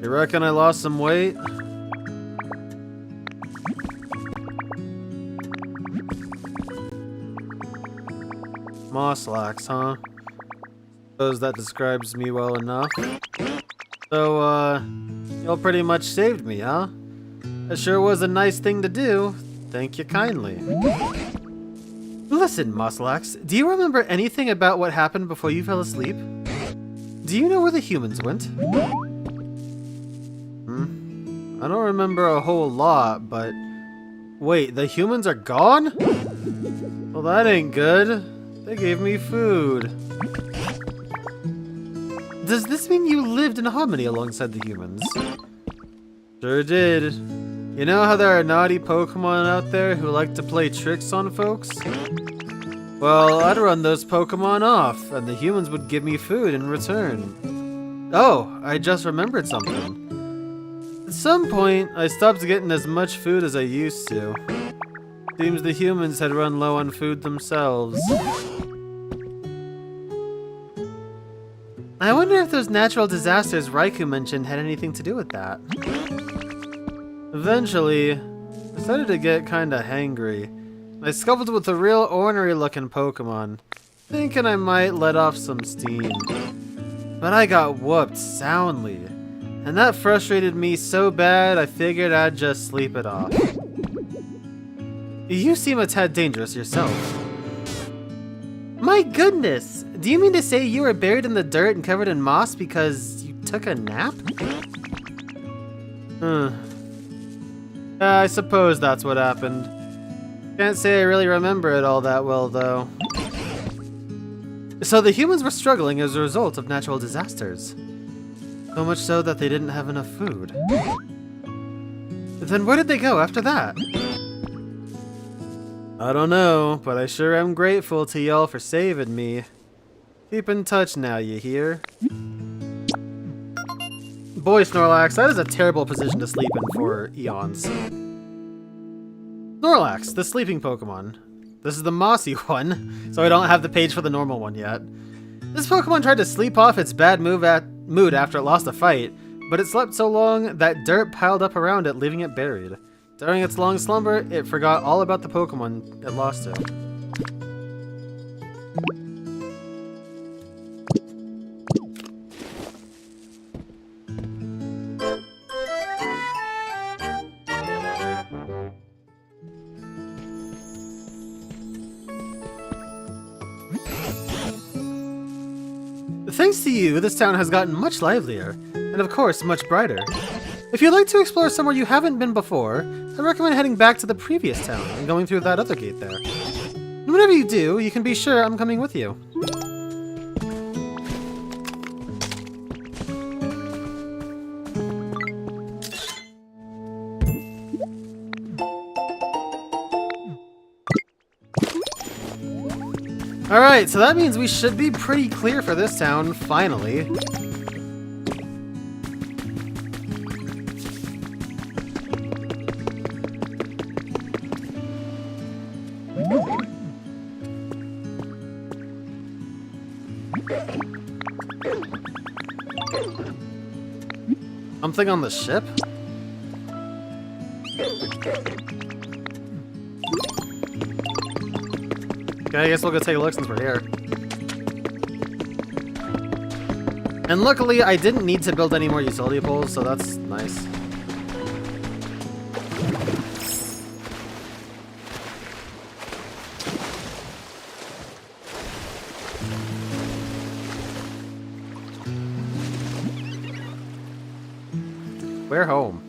You reckon I lost some weight? Mosslax, huh? Suppose that describes me well enough. So, y'all pretty much saved me, huh? It sure was a nice thing to do. Thank you kindly. Listen, Mosslax, do you remember anything about what happened before you fell asleep? Do you know where the humans went? I don't remember a whole lot, but... Wait, the humans are gone? Well, that ain't good. They gave me food. Does this mean you lived in harmony alongside the humans? Sure did. You know how there are naughty Pokemon out there who like to play tricks on folks? Well, I'd run those Pokemon off, and the humans would give me food in return. Oh, I just remembered something. At some point, I stopped getting as much food as I used to. Seems the humans had run low on food themselves. I wonder if those natural disasters Raikou mentioned had anything to do with that. Eventually, I started to get kinda hangry. I scuffled with a real ornery looking Pokemon, thinking I might let off some steam. But I got whooped soundly, and that frustrated me so bad I figured I'd just sleep it off. You seem a tad dangerous yourself. My goodness! Do you mean to say you were buried in the dirt and covered in moss because you took a nap? I suppose that's what happened. Can't say I really remember it all that well, though. So the humans were struggling as a result of natural disasters. So much so that they didn't have enough food. Then where did they go after that? I don't know, but I sure am grateful to y'all for saving me. Keep in touch now, you hear? Boy, Snorlax, that is a terrible position to sleep in for eons. Snorlax, the sleeping Pokemon. This is the mossy one, so I don't have the page for the normal one yet. This Pokemon tried to sleep off its bad mood after it lost a fight, but it slept so long that dirt piled up around it, leaving it buried. During its long slumber, it forgot all about the Pokemon it lost to. Thanks to you, this town has gotten much livelier, and of course, much brighter. If you'd like to explore somewhere you haven't been before, I recommend heading back to the previous town and going through that other gate there. And whenever you do, you can be sure I'm coming with you. Alright, so that means we should be pretty clear for this town, finally. Something on the ship? Okay, I guess we'll go take a look since we're here. And luckily, I didn't need to build any more utility poles, so that's nice. We're home.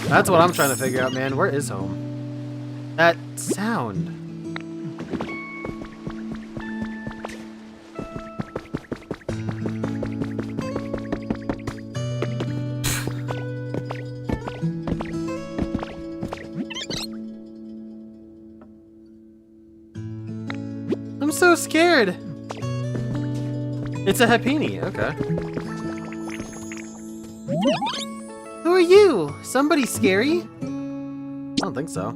That's what I'm trying to figure out, man. Where is home? That sound. I'm so scared. It's a Happiny, okay. Who are you? Somebody scary? I don't think so.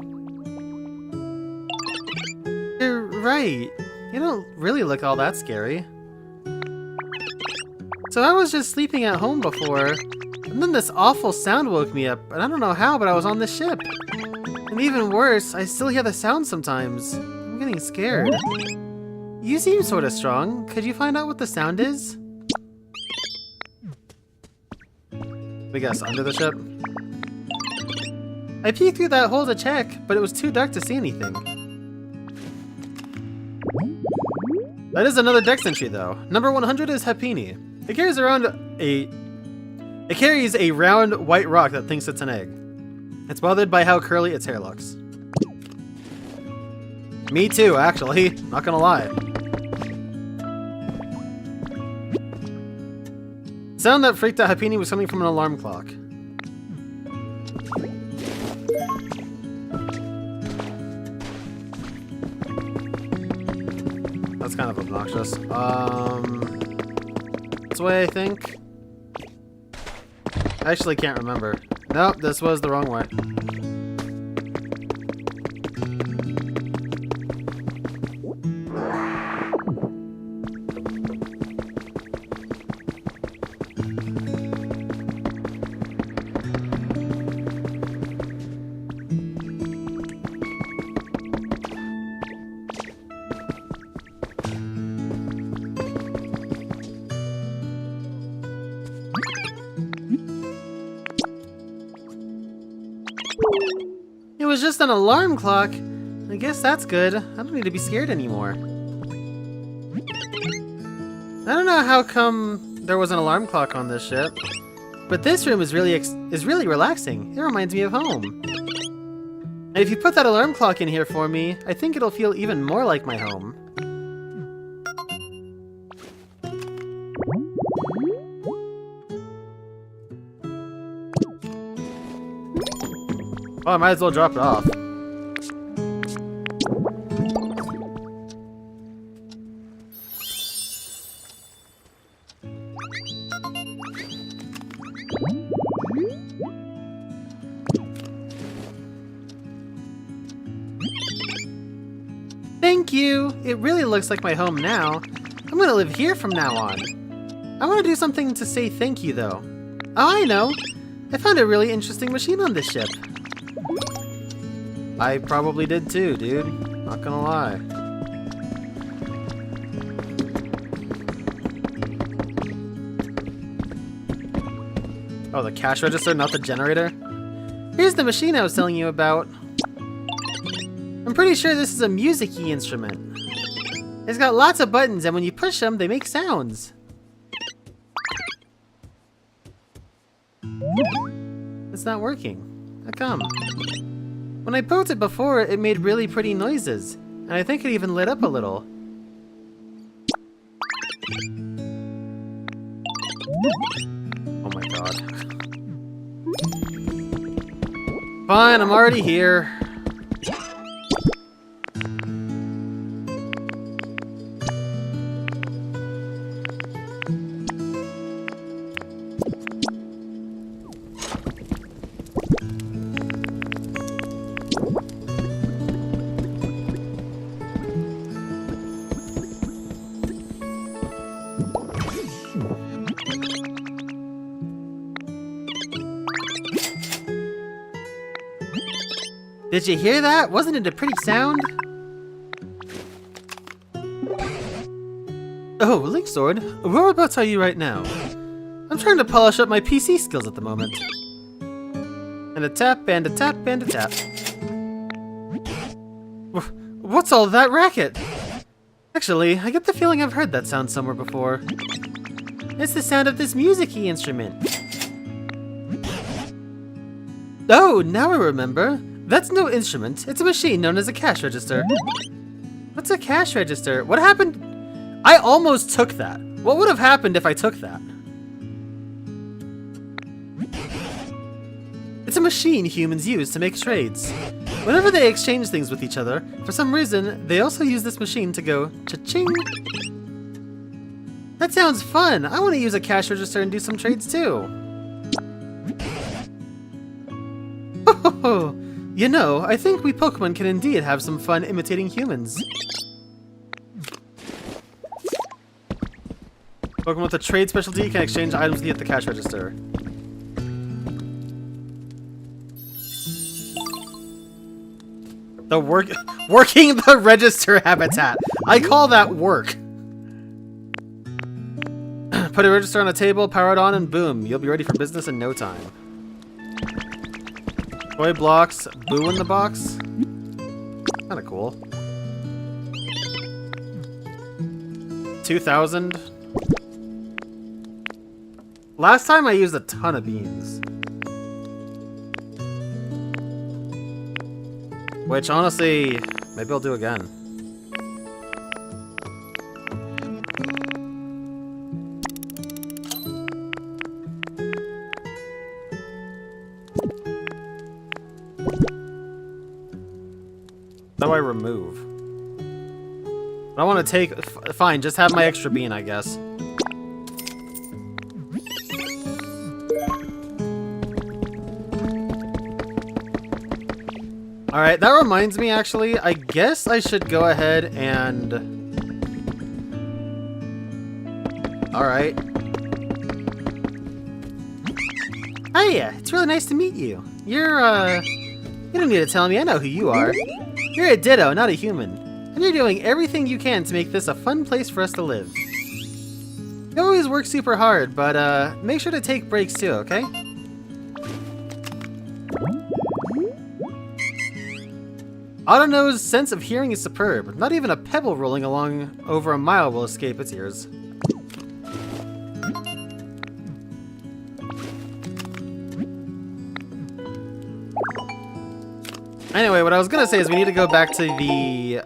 You're right. You don't really look all that scary. So I was just sleeping at home before, and then this awful sound woke me up, and I don't know how, but I was on the ship. And even worse, I still hear the sound sometimes. I'm getting scared. You seem sort of strong. Could you find out what the sound is? I guess under the ship? I peeked through that hole to check, but it was too dark to see anything. That is another dex entry though. Number 100 is Happiny. It carries a round white rock that thinks it's an egg. It's bothered by how curly its hair looks. Me too, actually. Not gonna lie. The sound that freaked out Happini was coming from an alarm clock. That's kind of obnoxious. This way, I think. I actually can't remember. Nope, this was the wrong way. It was just an alarm clock. I guess that's good. I don't need to be scared anymore. I don't know how come there was an alarm clock on this ship, but this room is really relaxing. It reminds me of home. And if you put that alarm clock in here for me, I think it'll feel even more like my home. Oh, I might as well drop it off. Thank you! It really looks like my home now. I'm gonna live here from now on. I want to do something to say thank you, though. Oh, I know! I found a really interesting machine on this ship. I probably did too, dude. Not gonna lie. Oh, the cash register, not the generator? Here's the machine I was telling you about. I'm pretty sure this is a music-y instrument. It's got lots of buttons, and when you push them, they make sounds. It's not working. How come? When I poked it before, it made really pretty noises, and I think it even lit up a little. Oh my god. Fine, I'm already here. Did you hear that? Wasn't it a pretty sound? Oh, Link Sword, whereabouts are you right now? I'm trying to polish up my PC skills at the moment. And a tap, and a tap, and a tap. What's all that racket? Actually, I get the feeling I've heard that sound somewhere before. It's the sound of this music-y instrument. Oh, now I remember. That's no instrument. It's a machine known as a cash register. What's a cash register? What happened? I almost took that. What would have happened if I took that? It's a machine humans use to make trades. Whenever they exchange things with each other, for some reason, they also use this machine to go cha-ching. That sounds fun. I want to use a cash register and do some trades too. Oh, you know, I think we Pokemon can indeed have some fun imitating humans. Pokemon with a trade specialty can exchange items at the cash register. Working the register habitat. I call that work. Put a register on a table, power it on, and boom, you'll be ready for business in no time. Toy blocks, boo in the box. Kinda cool. 2,000. Last time I used a ton of beans. Which, honestly, maybe I'll do again. How do I remove? I want to take... Fine, just have my extra bean, I guess. Alright, that reminds me, actually. I guess I should go ahead and... Alright. Hey, it's really nice to meet you. You're, You don't need to tell me, I know who you are. You're a Ditto, not a human. And you're doing everything you can to make this a fun place for us to live. You always work super hard, but, make sure to take breaks too, okay? Autono's sense of hearing is superb. Not even a pebble rolling along over a mile will escape its ears. Anyway, what I was gonna say is we need to go back to the,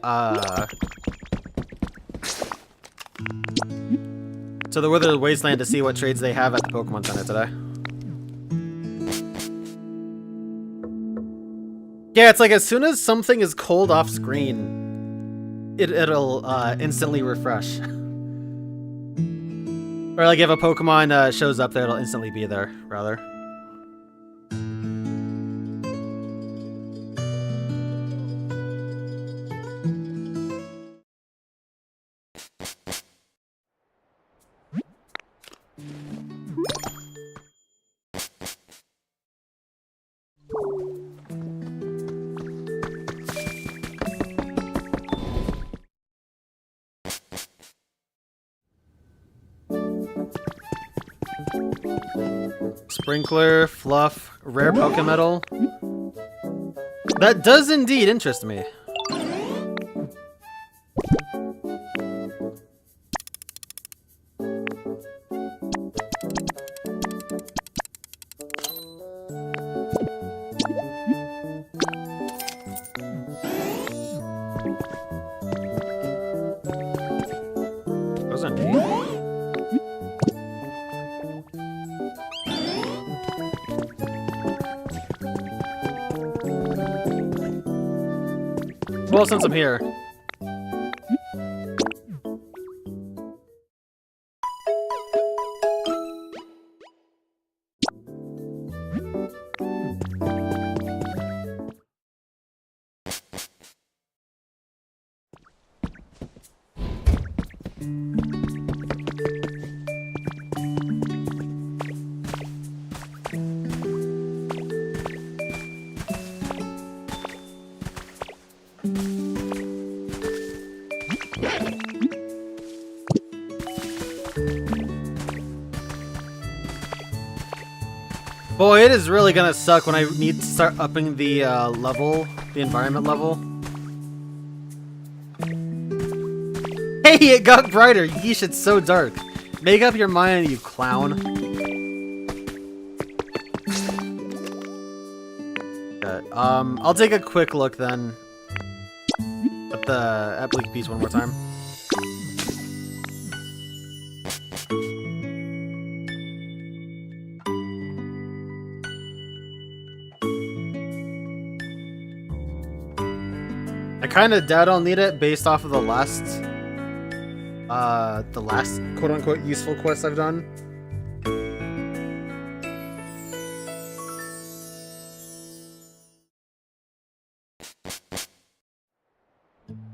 to the Withered Wasteland to see what trades they have at the Pokemon Center today. Yeah, it's like as soon as something is cold off screen, it'll instantly refresh. Or like if a Pokemon shows up there, it'll instantly be there, rather. Sprinkler, Fluff, Rare Pokemetal. That does indeed interest me. Those are neat. Well, since I'm here. Boy, it is really gonna suck when I need to start upping the level, the environment level. Hey, it got brighter! Yeesh, it's so dark. Make up your mind, you clown. Okay, I'll take a quick look then at Bleak Beach one more time. I kind of doubt I'll need it based off of the last quote-unquote useful quest I've done.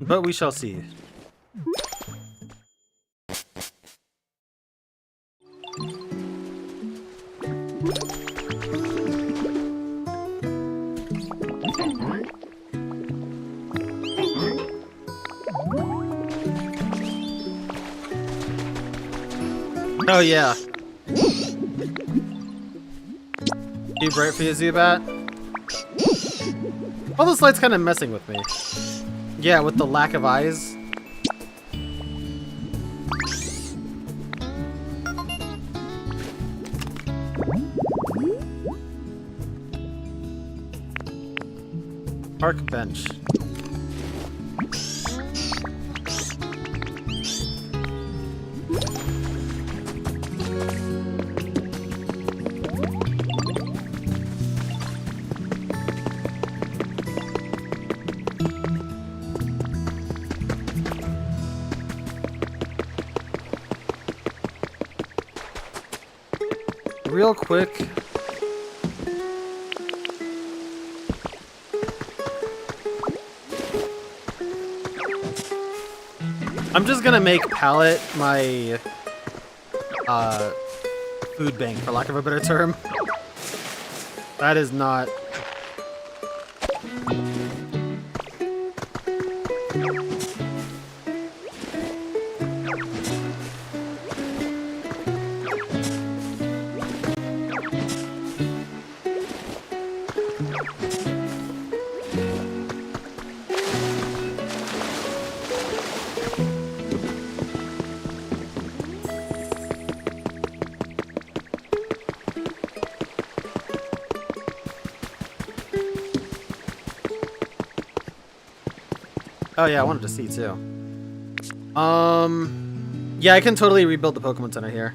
But we shall see. Oh yeah. Too bright for you, Zubat? All this light's kind of messing with me. Yeah, with the lack of eyes. Park bench. Real quick. I'm just gonna make Pallet my food bank, for lack of a better term. That is not... Oh yeah, I wanted to see too. Yeah, I can totally rebuild the Pokemon Center here.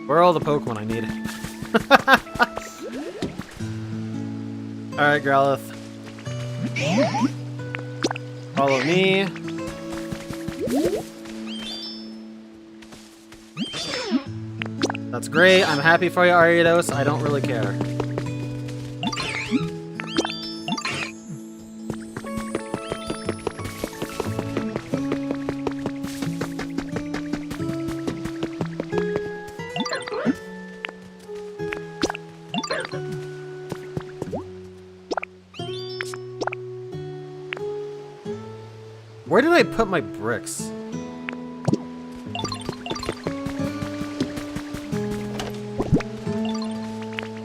Where are all the Pokemon I need? Alright, Growlithe. Follow me. That's great. I'm happy for you, Ariados. I don't really care. Where did I put my bricks?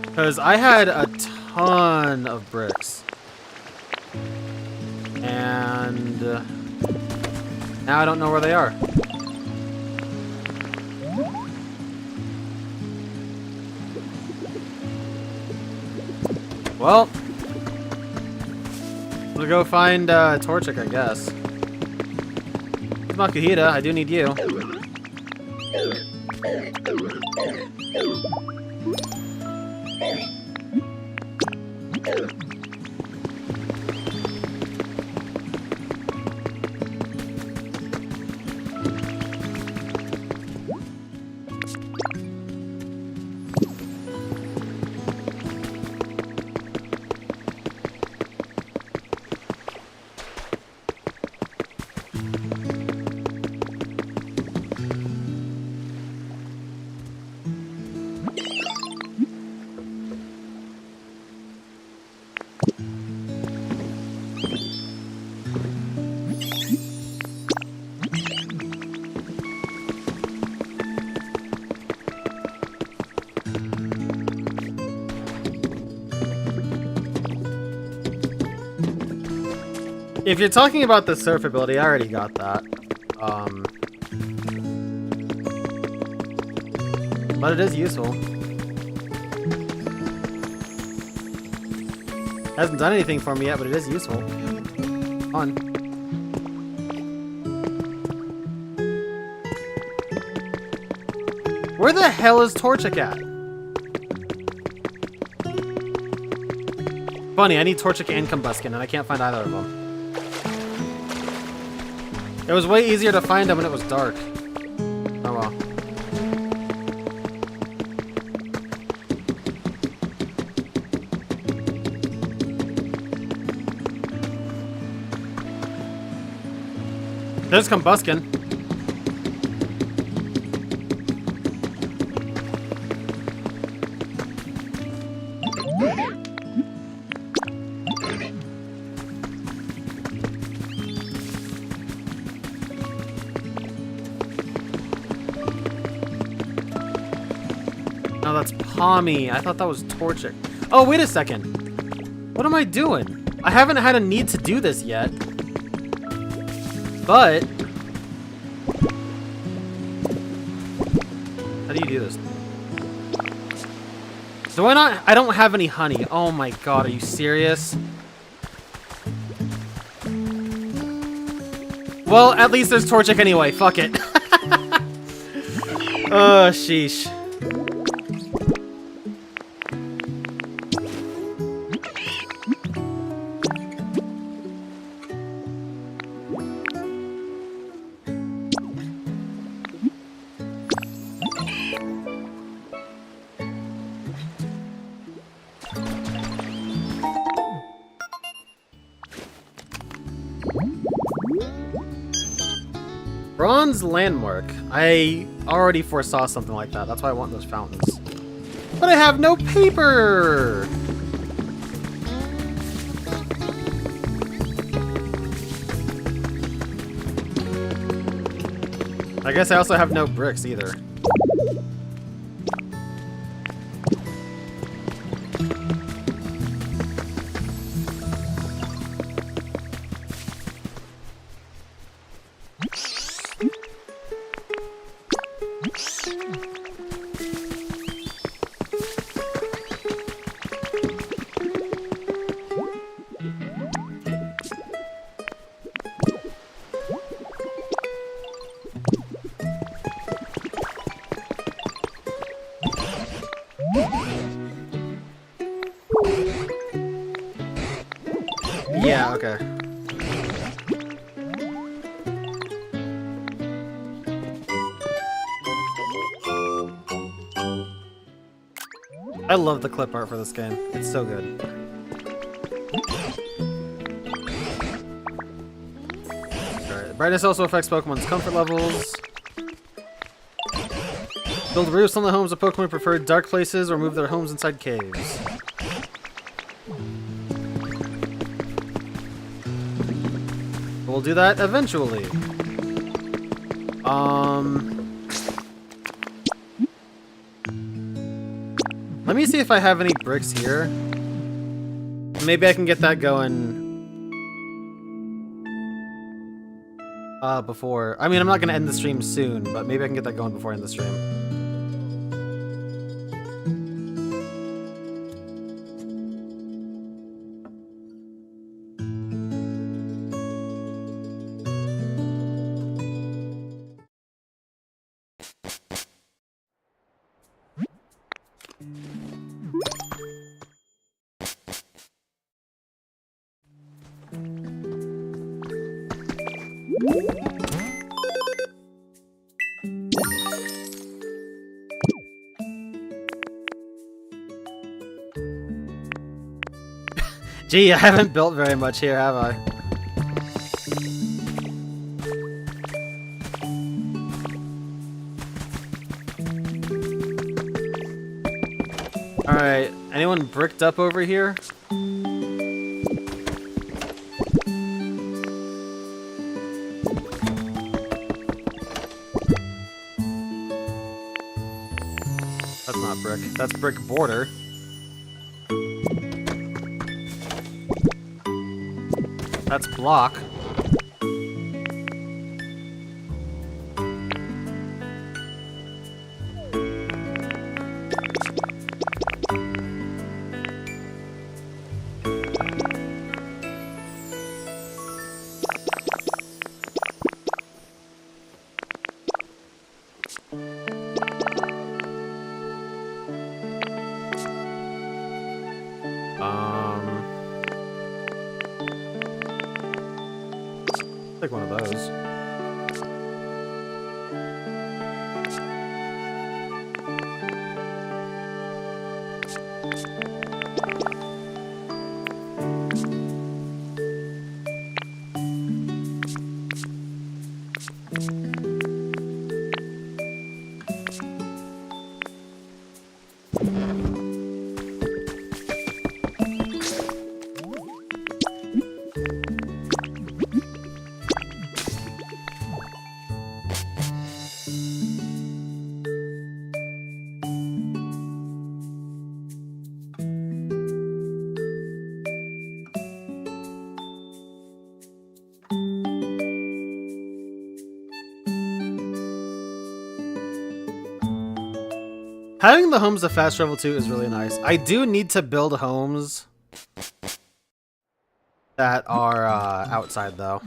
Because I had a ton of bricks. And now I don't know where they are. Well, we'll go find Torchic, I guess. Makuhita, I do need you. If you're talking about the surf ability, I already got that. But it is useful. Hasn't done anything for me yet, but it is useful. Fun. Where the hell is Torchic at? Funny, I need Torchic and Combuskin, and I can't find either of them. It was way easier to find them when it was dark. Oh well. There's Combuskin. No, that's Pommy. I thought that was Torchic. Oh, wait a second. What am I doing? I haven't had a need to do this yet. But how do you do this? Do I not? I don't have any honey. Oh my god, are you serious? Well, at least there's Torchic anyway. Fuck it. Oh, sheesh. Bronze landmark. I already foresaw something like that. That's why I want those fountains. But I have no paper! I guess I also have no bricks either. Yeah, okay. I love the clip art for this game. It's so good. Alright, brightness also affects Pokemon's comfort levels. Build roofs on the homes of Pokemon prefer dark places or move their homes inside caves. We'll do that eventually. Let me see if I have any bricks here. Maybe I can get that going before. I mean, I'm not gonna end the stream soon, but maybe I can get that going before I end the stream. Gee, I haven't built very much here, have I? Alright, anyone bricked up over here? That's not brick, that's brick border. That's block. Like one of those. Having the homes of fast travel too is really nice. I do need to build homes that are outside though.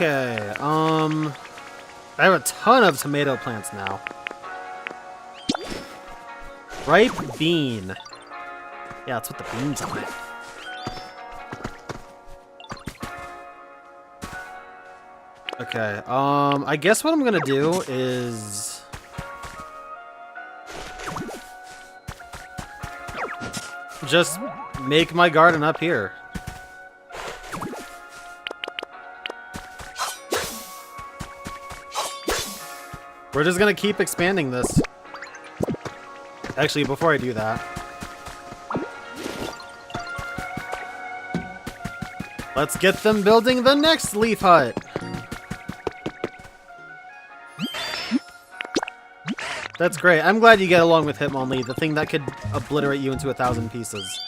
Okay, I have a ton of tomato plants now. Ripe bean. Yeah, that's what the beans on it. Okay, I guess what I'm gonna do is... just make my garden up here. We're just gonna keep expanding this. Actually, before I do that, let's get them building the next leaf hut. That's great. I'm glad you get along with Hitmonlee, the thing that could obliterate you into 1,000 pieces.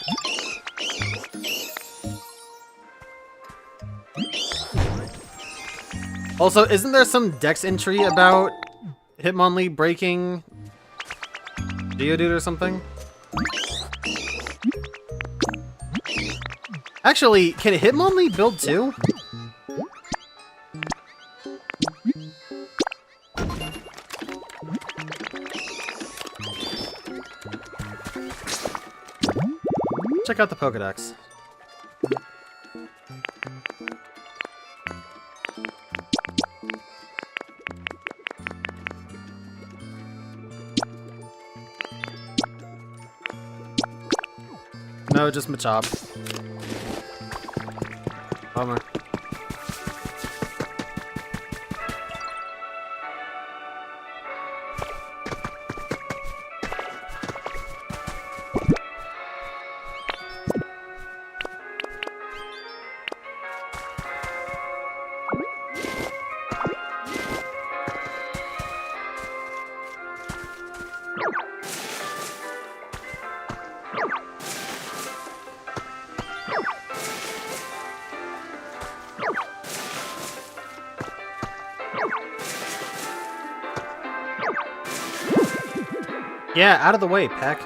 Also, isn't there some Dex entry about Hitmonlee breaking Geodude or something? Actually, can Hitmonlee build too? Check out the Pokedex. No, just Machop. Bummer. Yeah, out of the way, Peck.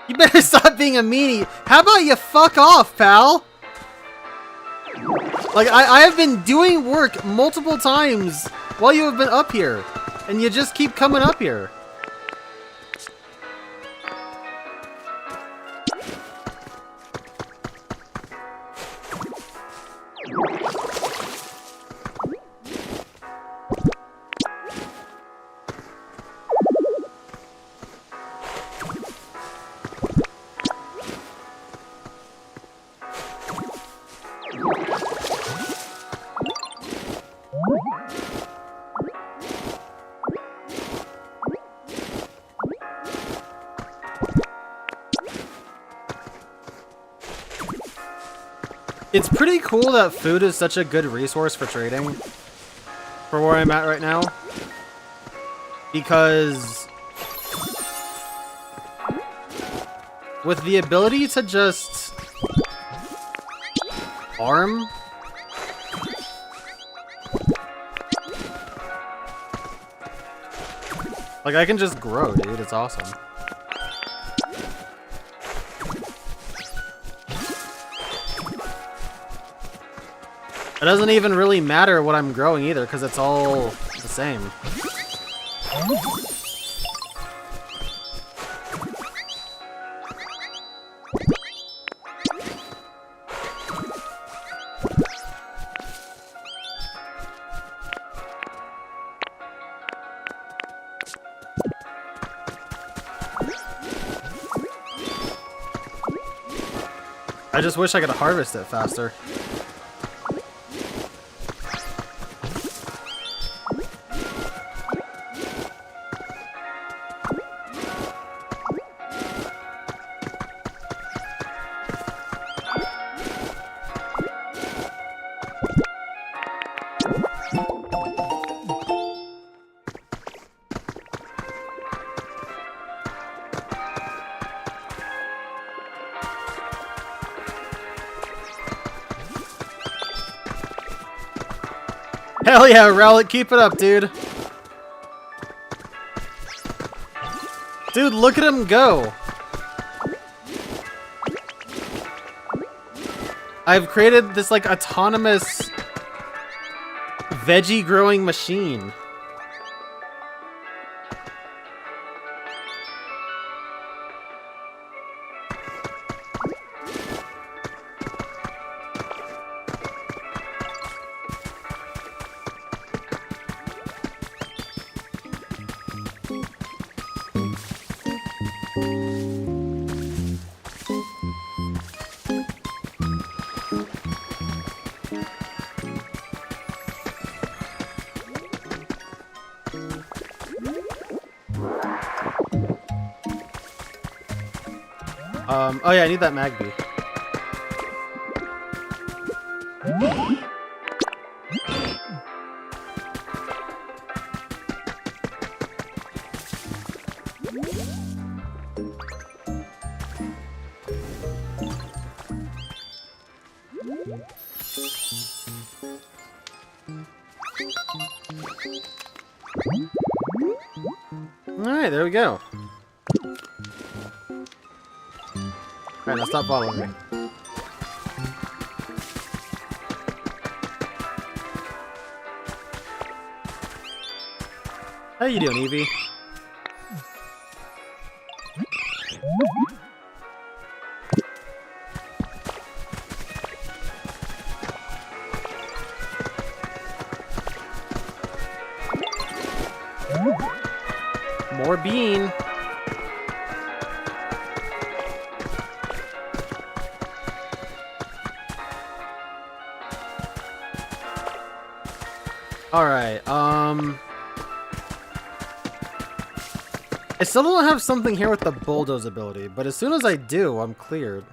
You better stop being a meanie. How about you fuck off, pal? Like, I have been doing work multiple times while you have been up here, and you just keep coming up here. It's pretty cool that food is such a good resource for trading for where I'm at right now, because with the ability to just farm, like, I can just grow, dude. It's awesome. It doesn't even really matter what I'm growing either, because it's all the same. I just wish I could harvest it faster. Hell yeah, Rowlet, keep it up, dude. Dude, look at him go. I've created this, like, autonomous veggie growing machine. Oh yeah, I need that Magby. Alright, there we go. Alright, now stop following me. How you doing, Eevee? More bean. Alright, I still don't have something here with the bulldoze ability, but as soon as I do, I'm cleared.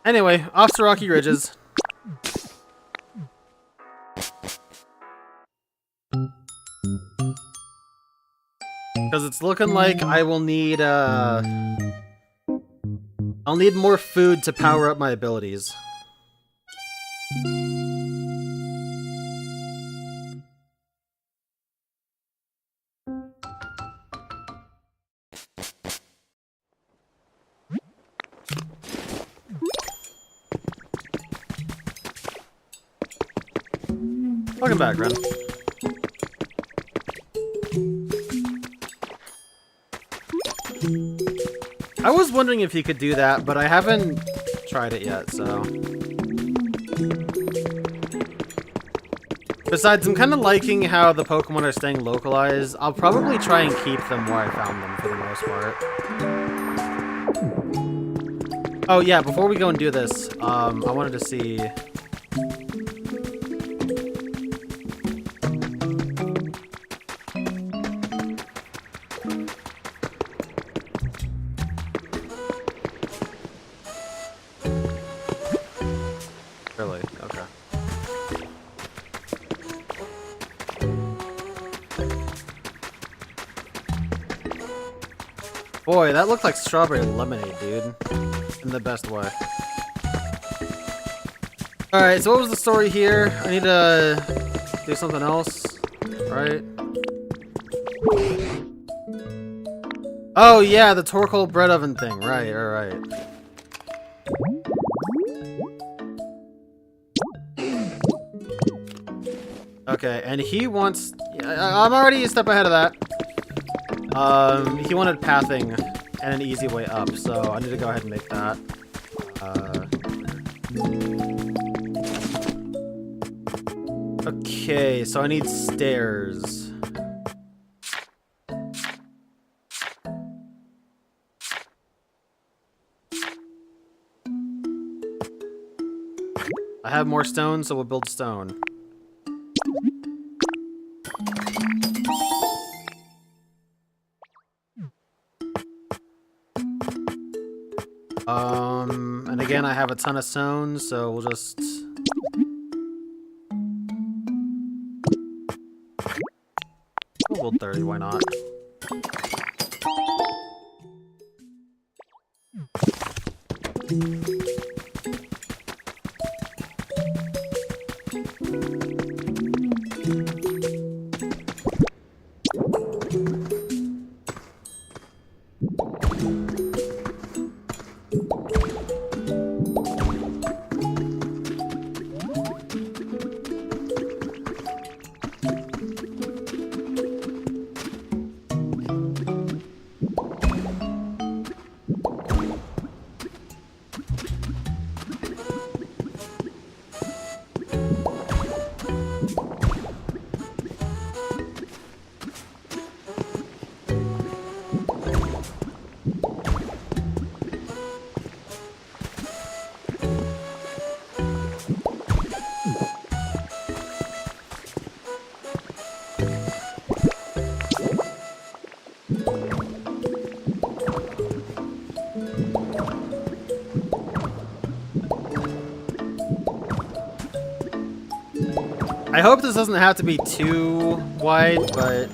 Anyway, off to Rocky Ridges. Because it's looking like I will need, I'll need more food to power up my abilities. Welcome back, Ren. I was wondering if you could do that, but I haven't tried it yet, so... Besides, I'm kind of liking how the Pokemon are staying localized. I'll probably try and keep them where I found them, for the most part. Oh yeah, before we go and do this, I wanted to see... Really? Okay. Boy, that looked like strawberry lemonade, dude. In the best way. Alright, so what was the story here? I need to do something else. right? Oh yeah, the Torkoal bread oven thing. Right. Okay, and he wants... I'm already a step ahead of that. He wanted pathing and an easy way up, so I need to go ahead and make that. Okay, so I need stairs. I have more stone, so we'll build stone. And again, I have a ton of stone, so we'll just... We'll build 30, why not? I hope this doesn't have to be too wide, but...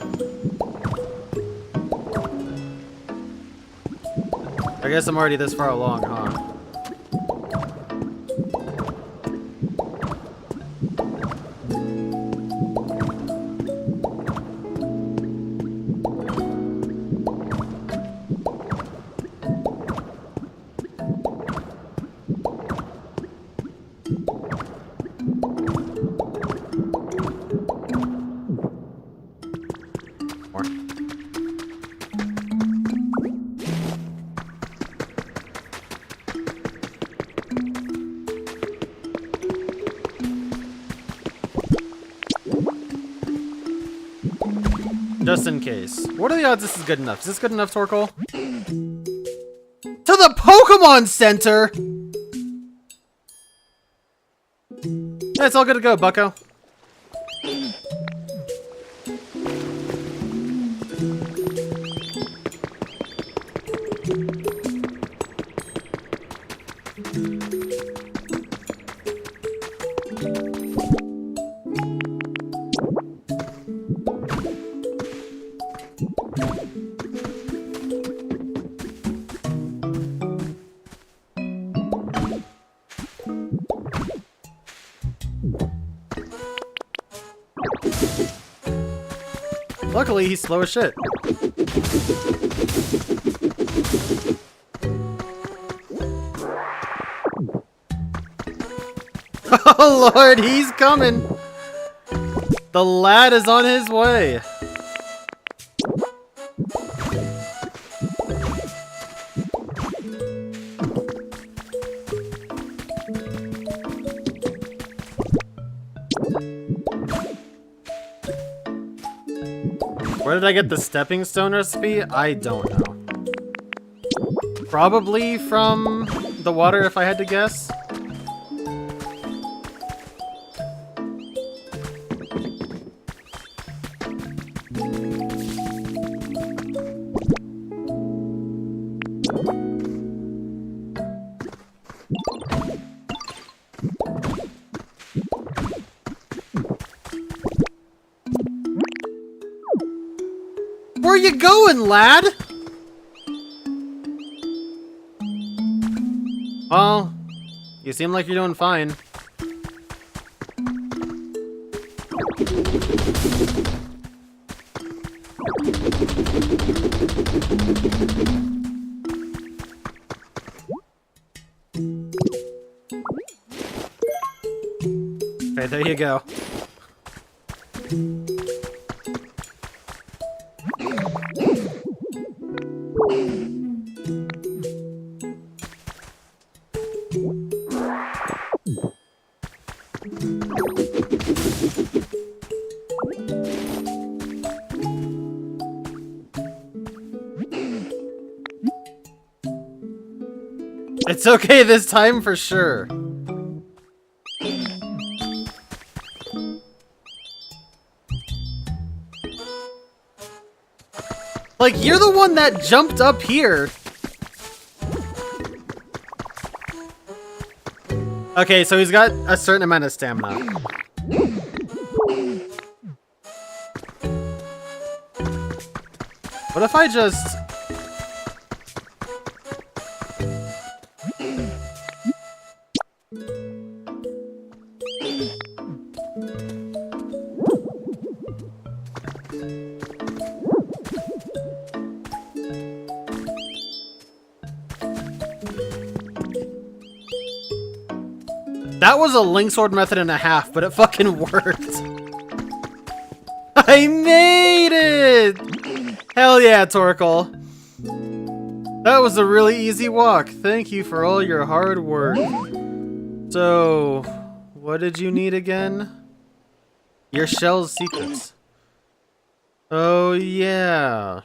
I guess I'm already this far along, huh? Just in case. What are the odds this is good enough? Is this good enough, Torkoal? To the Pokemon Center! Yeah, it's all good to go, bucko. Luckily, he's slow as shit. Oh lord, he's coming! The lad is on his way. Where did I get the stepping stone recipe? I don't know. Probably from the water, if I had to guess. Where you going, lad? Well, you seem like you're doing fine. Okay, there you go. It's okay this time for sure. Like, you're the one that jumped up here. Okay, so he's got a certain amount of stamina. What if I just... That was a link sword method and a half, but it fucking worked. I made it! Hell yeah, Torkoal. That was a really easy walk. Thank you for all your hard work. So, what did you need again? Your shell's secrets. Oh yeah.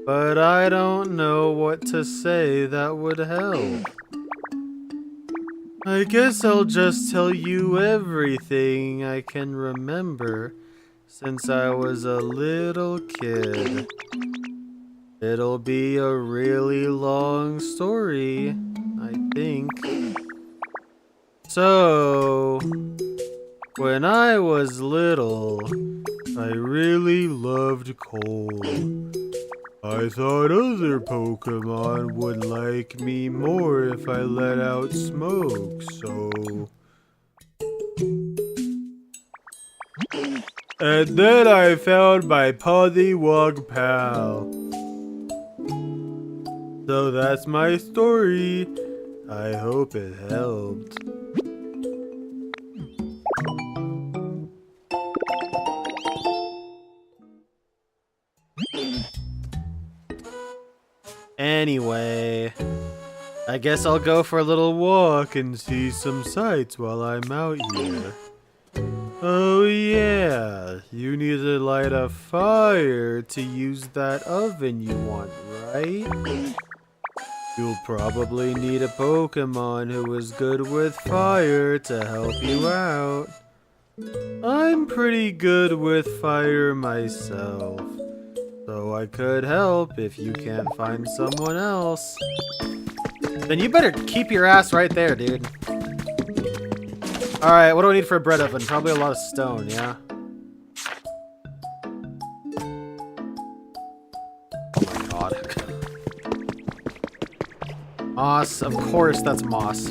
But I don't know what to say that would help. I guess I'll just tell you everything I can remember since I was a little kid. It'll be a really long story, I think. So, when I was little, I really loved coal. I thought other Pokemon would like me more if I let out smoke, so... And then I found my Pollywog pal. So that's my story. I hope it helped. Anyway, I guess I'll go for a little walk and see some sights while I'm out here. Oh yeah, you need to light a fire to use that oven you want, right? You'll probably need a Pokemon who is good with fire to help you out. I'm pretty good with fire myself, so I could help if you can't find someone else. Then you better keep your ass right there, dude. Alright, what do I need for a bread oven? Probably a lot of stone, yeah? Oh my god. Moss, of course that's moss.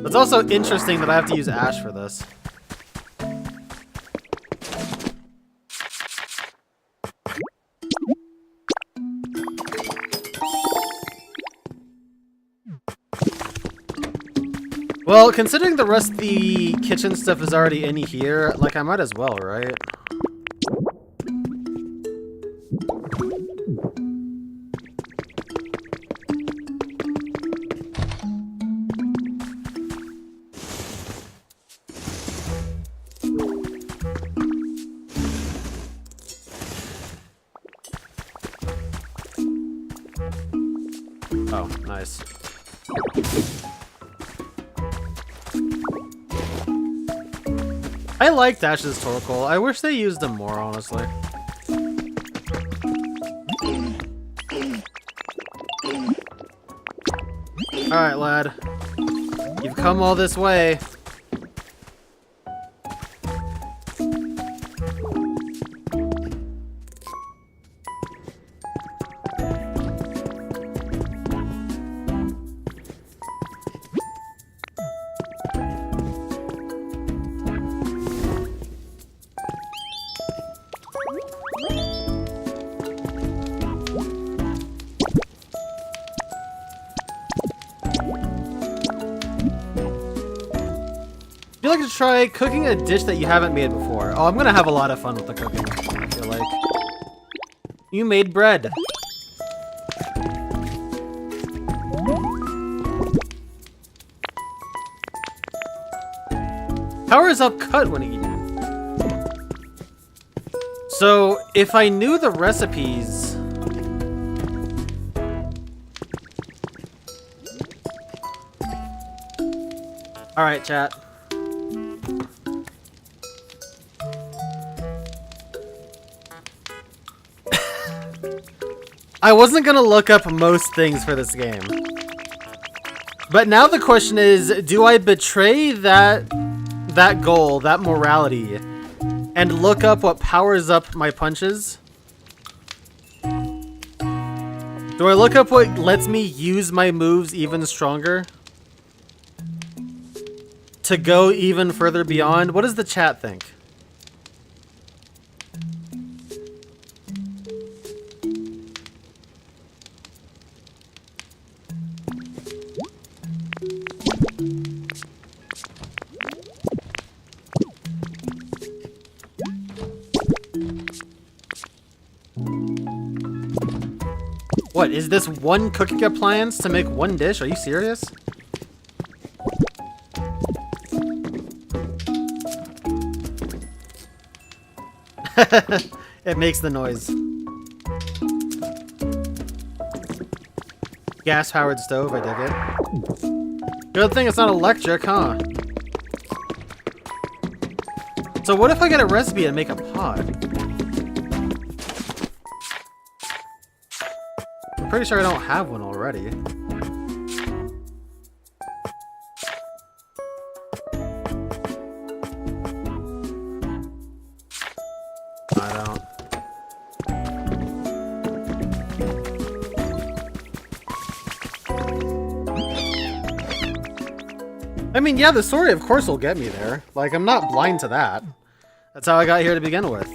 It's also interesting that I have to use ash for this. Well, considering the rest of the kitchen stuff is already in here, like, I might as well, right? Oh, nice. I like Dash's Torkoal. I wish they used him more, honestly. Alright, lad. You've come all this way. like to try cooking a dish that you haven't made before? Oh, I'm gonna have a lot of fun with the cooking, I feel like. You made bread. Powers up cut when eaten. So, if I knew the recipes... Alright, chat. I wasn't gonna look up most things for this game. But now the question is, do I betray that goal, that morality, and look up what powers up my punches? Do I look up what lets me use my moves even stronger? To go even further beyond? What does the chat think? What, is this one cooking appliance to make one dish? Are you serious? It makes the noise. Gas-powered stove, I dig it. Good thing it's not electric, huh? So what if I get a recipe to make a pot? I'm pretty sure I don't have one already. I don't. I mean, yeah, the story of course will get me there. Like, I'm not blind to that. That's how I got here to begin with.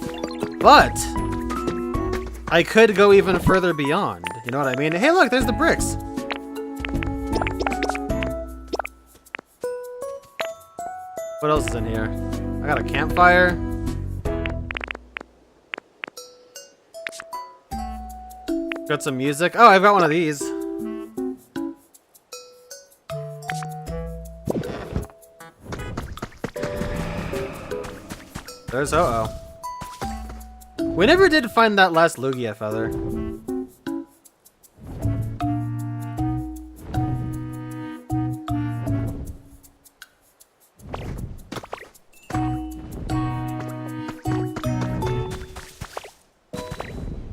But I could go even further beyond. You know what I mean? Hey, look, there's the bricks. What else is in here? I got a campfire. Got some music. Oh, I've got one of these. There's Uh-oh. We never did find that last Lugia feather.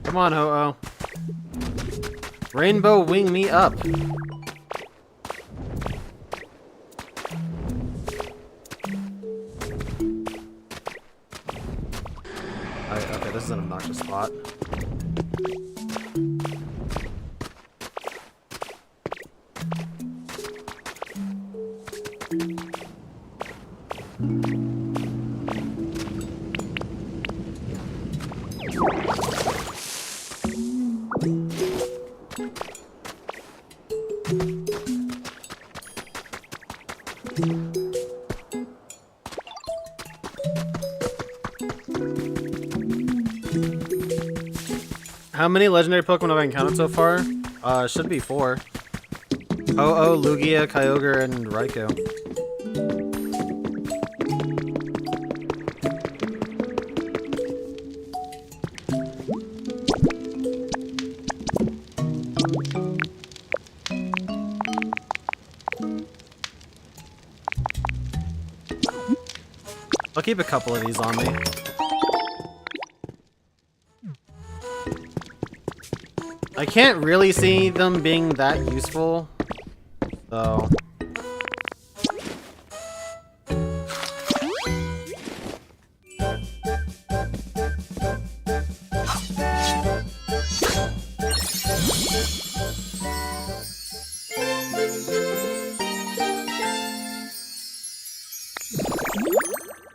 Come on, Ho-Oh. Rainbow wing me up. Okay, this is an obnoxious spot. How many legendary Pokemon have I encountered so far? Should be 4. Ho-Oh, Lugia, Kyogre, and Raikou. I'll keep a couple of these on me. I can't really see them being that useful, so...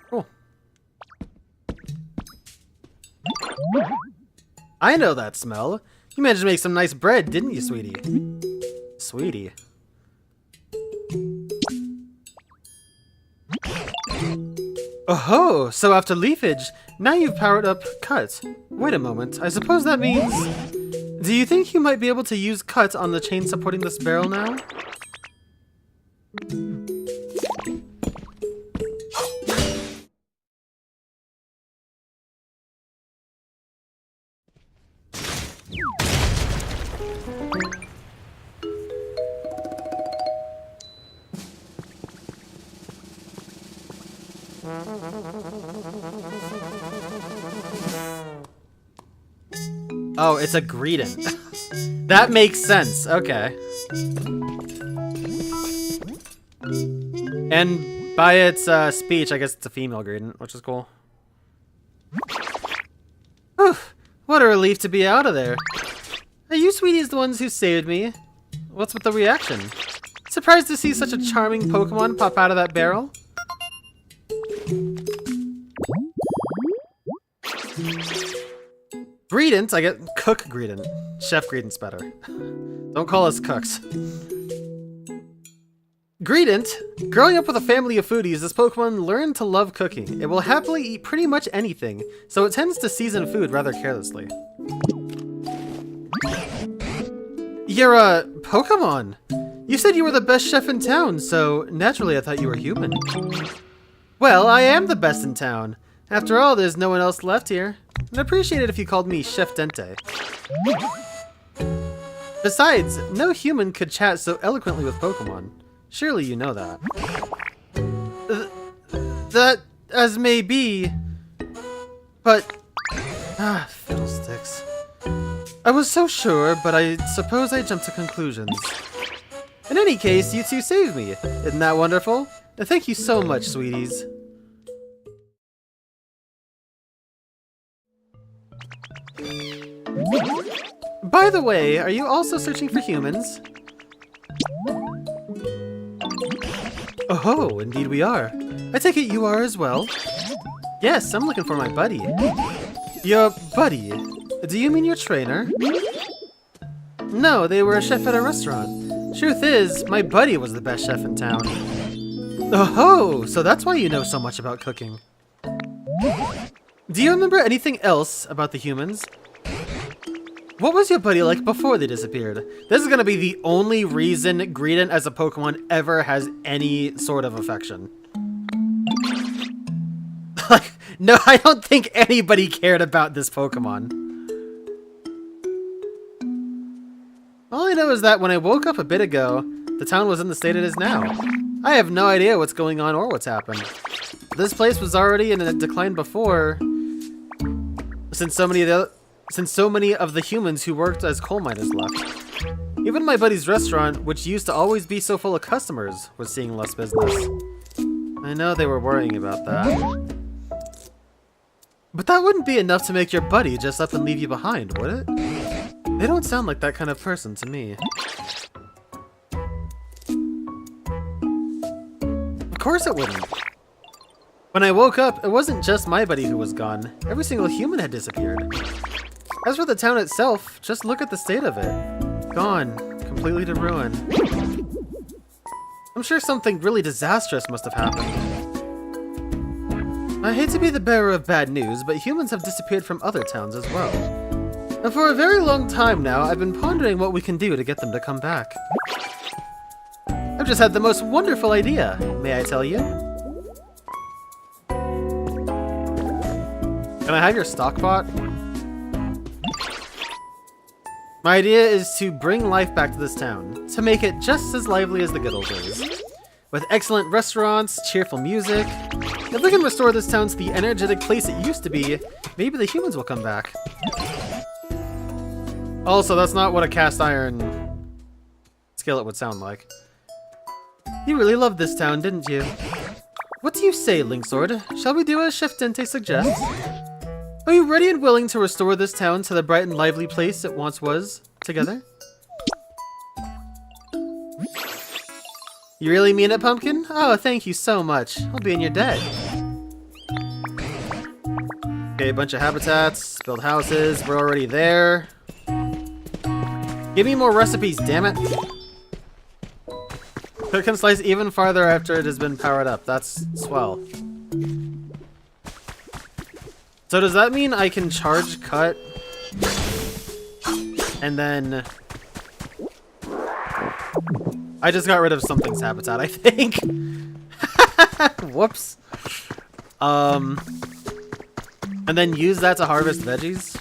Cool. I know that smell. You managed to make some nice bread, didn't you, sweetie? Sweetie. Oh, so after leafage, now you've powered up Cut. Wait a moment, I suppose that means... Do you think you might be able to use Cut on the chain supporting this barrel now? Oh, it's a greeting. That makes sense. Okay. And by its speech, I guess it's a female greeting, which is cool. Whew, what a relief to be out of there. Are you sweeties the ones who saved me? What's with the reaction? Surprised to see such a charming Pokemon pop out of that barrel? Greedent, I get Cook Greedent. Chef Greedent's better. Don't call us cooks. Greedent, growing up with a family of foodies, this Pokemon learned to love cooking. It will happily eat pretty much anything, so it tends to season food rather carelessly. You're a Pokemon! You said you were the best chef in town, so naturally I thought you were human. Well, I am the best in town. After all, there's no one else left here. I'd appreciate it if you called me Chef Dente. Besides, no human could chat so eloquently with Pokemon. Surely you know that. That as may be, but... fiddlesticks. I was so sure, but I suppose I jumped to conclusions. In any case, you two saved me. Isn't that wonderful? Thank you so much, sweeties. By the way, are you also searching for humans? Oh, indeed we are. I take it you are as well? Yes, I'm looking for my buddy. Your buddy? Do you mean your trainer? No, they were a chef at a restaurant. Truth is, my buddy was the best chef in town. Oh, so that's why you know so much about cooking. Do you remember anything else about the humans? What was your buddy like before they disappeared? This is gonna be the only reason Greedent as a Pokemon ever has any sort of affection. Like, no, I don't think anybody cared about this Pokemon. All I know is that when I woke up a bit ago, the town was in the state it is now. I have no idea what's going on or what's happened. This place was already in a decline before, since so many of the humans who worked as coal miners left. Even my buddy's restaurant, which used to always be so full of customers, was seeing less business. I know they were worrying about that. But that wouldn't be enough to make your buddy just up and leave you behind, would it? They don't sound like that kind of person to me. Of course it wouldn't. When I woke up, it wasn't just my buddy who was gone. Every single human had disappeared. As for the town itself, just look at the state of it. Gone. Completely to ruin. I'm sure something really disastrous must have happened. I hate to be the bearer of bad news, but humans have disappeared from other towns as well. And for a very long time now, I've been pondering what we can do to get them to come back. I've just had the most wonderful idea, may I tell you? Can I have your stockpot? My idea is to bring life back to this town, to make it just as lively as the good old days. With excellent restaurants, cheerful music. If we can restore this town to the energetic place it used to be, maybe the humans will come back. Also, that's not what a cast iron skillet would sound like. You really loved this town, didn't you? What do you say, Linksword? Shall we do as Chef Dente suggests? Are you ready and willing to restore this town to the bright and lively place it once was, together? You really mean it, Pumpkin? Oh, thank you so much. I'll be in your debt. Okay, a bunch of habitats, build houses, we're already there. Give me more recipes, damn it. Cook and slice even farther after it has been powered up. That's swell. So does that mean I can charge cut and then I just got rid of something's habitat, I think. Whoops. And then use that to harvest veggies?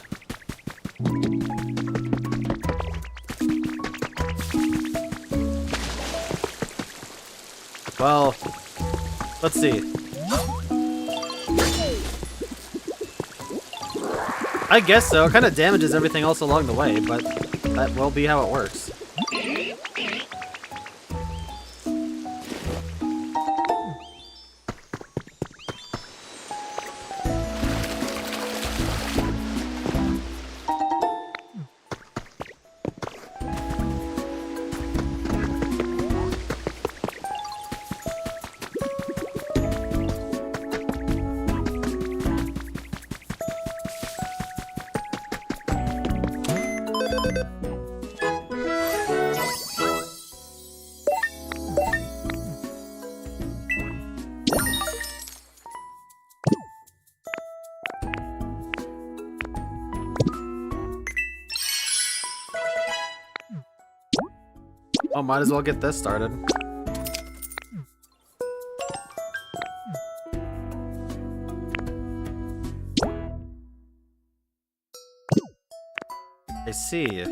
Well, let's see. I guess so. It kind of damages everything else along the way, but that will be how it works. Oh, might as well get this started. I see.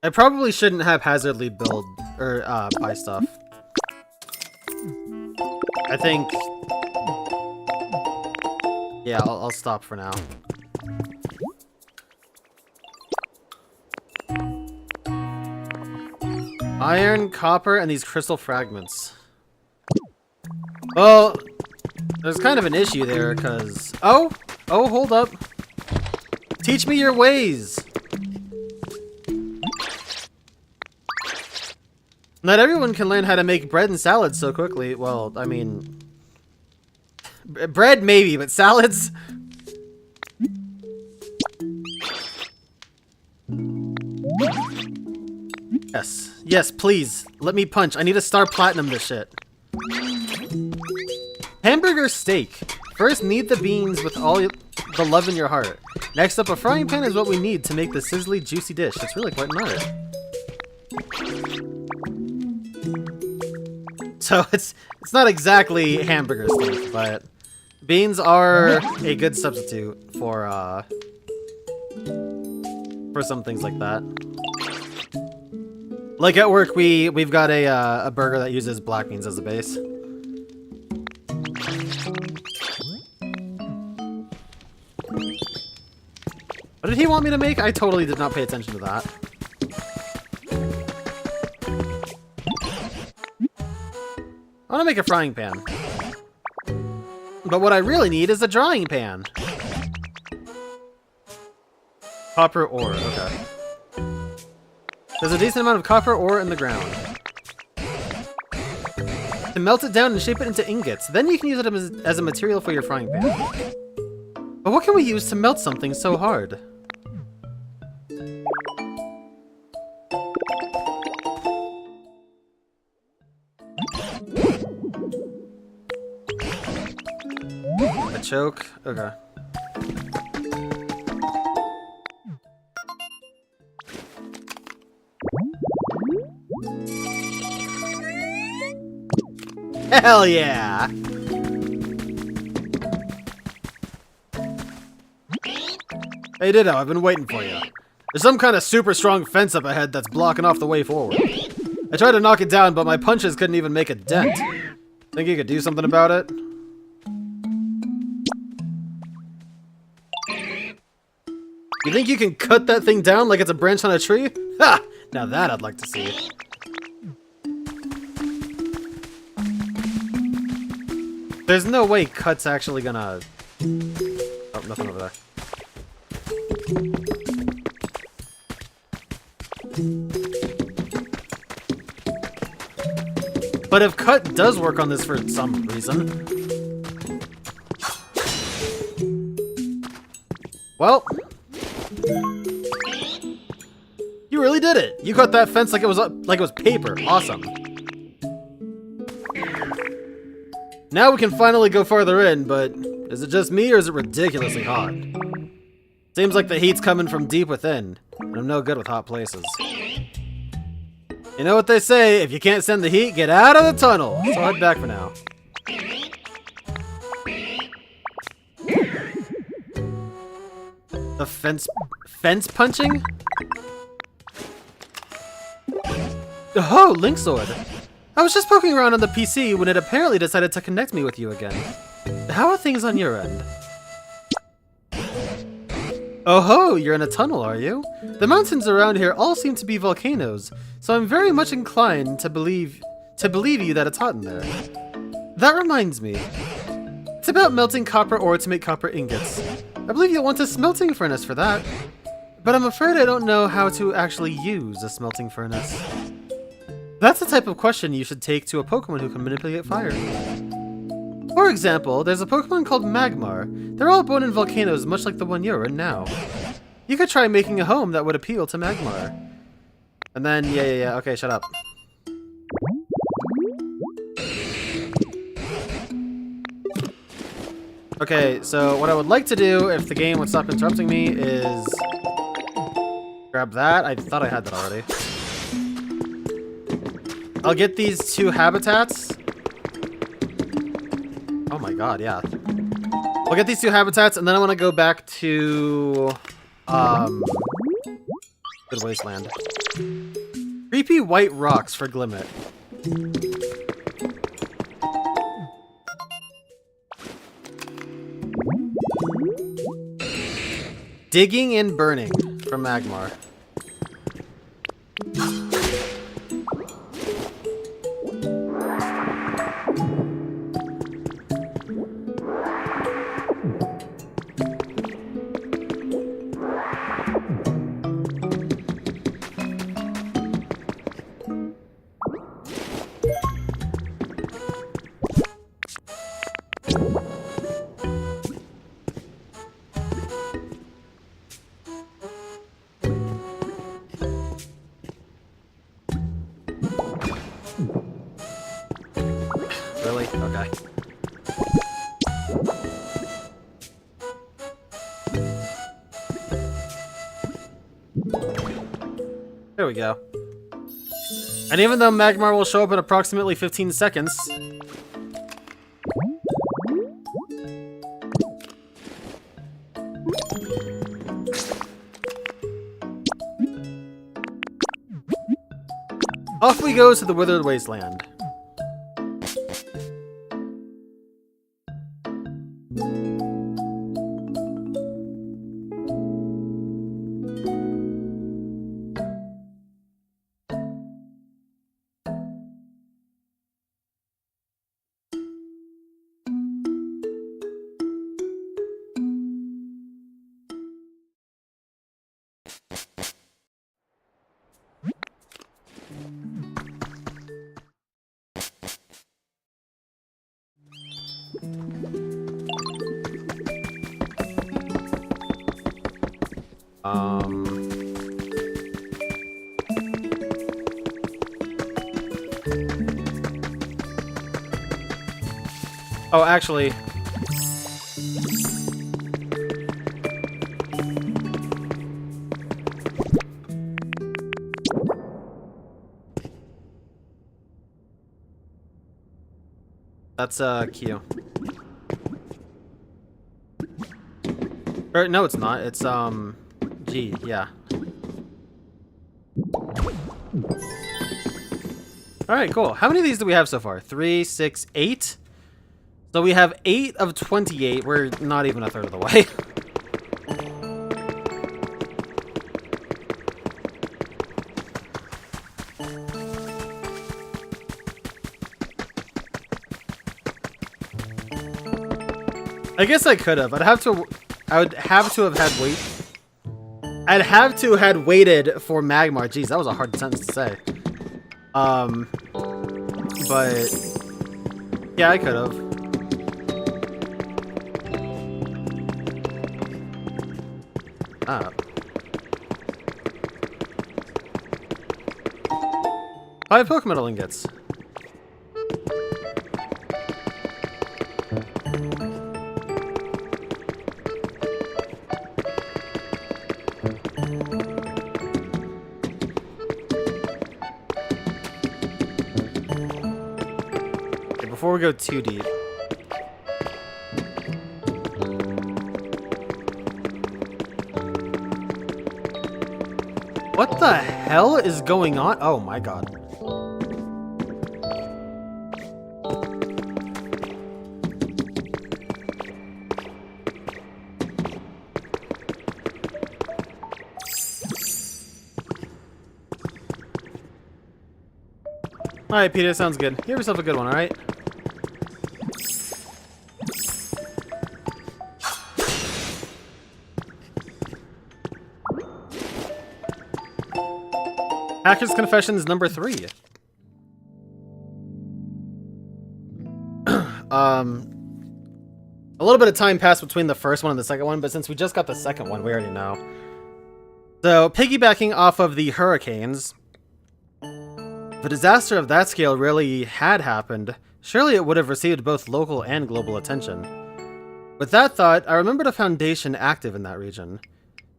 I probably shouldn't haphazardly build or buy stuff. I think. Yeah, I'll stop for now. Iron, copper, and these crystal fragments. Well, there's kind of an issue there, because... Oh, hold up. Teach me your ways. Not everyone can learn how to make bread and salads so quickly. Well, I mean... Bread, maybe, but salads? Yes. Yes, please. Let me punch. I need to star platinum this shit. Hamburger steak. First, knead the beans with all the love in your heart. Next up, a frying pan is what we need to make the sizzly, juicy dish. It's really quite an art. So, it's not exactly hamburger steak, but... Beans are a good substitute for some things like that. Like at work, we've got a burger that uses black beans as a base. What did he want me to make? I totally did not pay attention to that. I want to make a frying pan. But what I really need is a drying pan. Copper ore, okay. There's a decent amount of copper ore in the ground. To melt it down and shape it into ingots. Then you can use it as a material for your frying pan. But what can we use to melt something so hard? A choke? Okay. Hell yeah! Hey Ditto, I've been waiting for you. There's some kind of super strong fence up ahead that's blocking off the way forward. I tried to knock it down, but my punches couldn't even make a dent. Think you could do something about it? You think you can cut that thing down like it's a branch on a tree? Ha! Now that I'd like to see. There's no way cut's actually gonna... Oh, nothing over there. But if cut does work on this for some reason... Well... You really did it! You cut that fence like it was paper. Awesome. Now we can finally go farther in, but is it just me or is it ridiculously hot? Seems like the heat's coming from deep within, and I'm no good with hot places. You know what they say, if you can't stand the heat, get out of the tunnel! So I'll head back for now. The fence punching? Oh, Link Sword! I was just poking around on the PC when it apparently decided to connect me with you again. How are things on your end? Oh ho, you're in a tunnel, are you? The mountains around here all seem to be volcanoes, so I'm very much inclined to believe you that it's hot in there. That reminds me. It's about melting copper ore to make copper ingots. I believe you'll want a smelting furnace for that. But I'm afraid I don't know how to actually use a smelting furnace. That's the type of question you should take to a Pokemon who can manipulate fire. For example, there's a Pokemon called Magmar. They're all born in volcanoes much like the one you're in now. You could try making a home that would appeal to Magmar. And then, yeah, okay, shut up. Okay, so what I would like to do, if the game would stop interrupting me, is grab that. I thought I had that already. I'll get these 2 habitats. Oh my god, yeah. I'll get these 2 habitats, and then I want to go back to Good Wasteland. Creepy white rocks for Glimmet. Digging and burning from Magmar. Really? Okay. There we go. And even though Magmar will show up in approximately 15 seconds... off we go to the Withered Wasteland. Oh, actually... that's, Q. Or, no, it's not. It's, G, yeah. Alright, cool. How many of these do we have so far? 3, 6, 8? So we have 8 of 28. We're not even a third of the way. I guess I could have. I would have to have had I'd have to had waited for Magmar. Jeez, that was a hard sentence to say. But yeah, I could have. 5 Pokemetal ingots. Okay, before we go too deep. What the hell is going on? Oh my god. Alright, Peter, sounds good. Give yourself a good one, alright? Hacker's Confessions number 3. A little bit of time passed between the first one and the second one, but since we just got the second one, we already know. So, piggybacking off of the hurricanes, if a disaster of that scale really had happened, surely it would have received both local and global attention. With that thought, I remembered a foundation active in that region.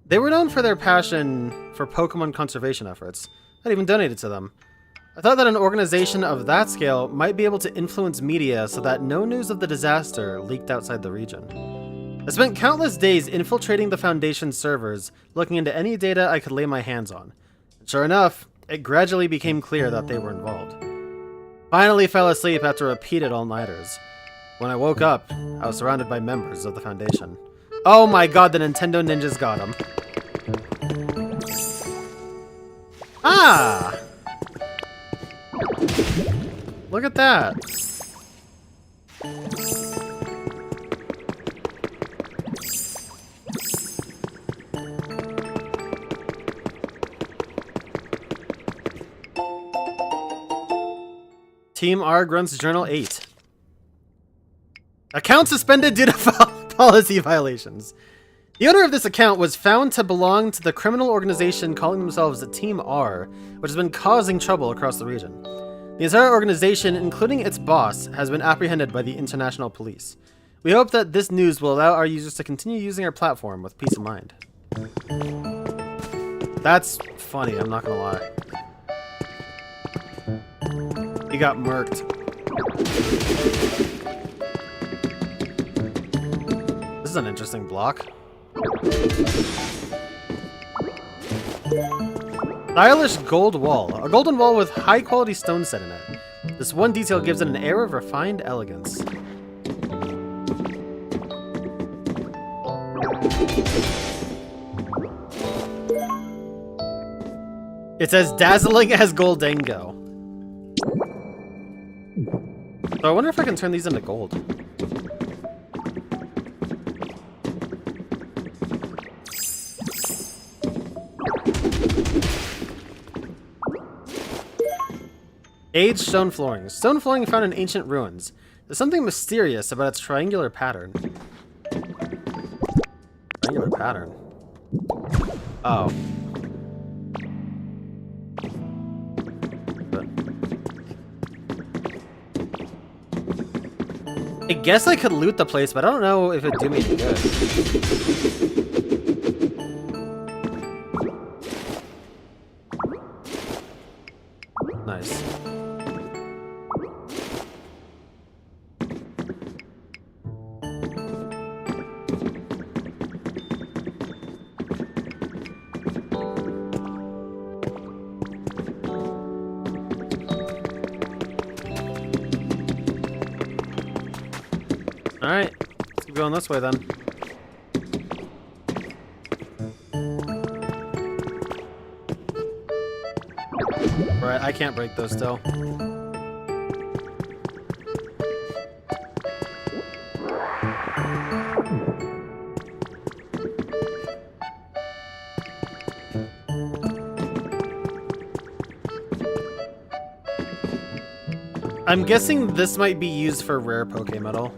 They were known for their passion for Pokemon conservation efforts. I'd even donated to them. I thought that an organization of that scale might be able to influence media so that no news of the disaster leaked outside the region. I spent countless days infiltrating the Foundation's servers, looking into any data I could lay my hands on. And sure enough, it gradually became clear that they were involved. Finally fell asleep after repeated all-nighters. When I woke up, I was surrounded by members of the Foundation. Oh my god, the Nintendo ninjas got him. Ah! Look at that. Team R grunts Journal 8. Account suspended due to policy violations. The owner of this account was found to belong to the criminal organization calling themselves the Team R, which has been causing trouble across the region. The entire organization, including its boss, has been apprehended by the international police. We hope that this news will allow our users to continue using our platform with peace of mind. That's funny, I'm not gonna lie. He got murked. This is an interesting block. Stylish gold wall. A golden wall with high quality stone set in it. This one detail gives it an air of refined elegance. It's as dazzling as Goldango. So I wonder if I can turn these into gold. Aged stone flooring. Stone flooring found in ancient ruins. There's something mysterious about its triangular pattern. Triangular pattern. Oh. I guess I could loot the place, but I don't know if it'd do me any good. Nice. Alright, let's keep going this way then. Right, I can't break those still. I'm guessing this might be used for rare Pokémetal.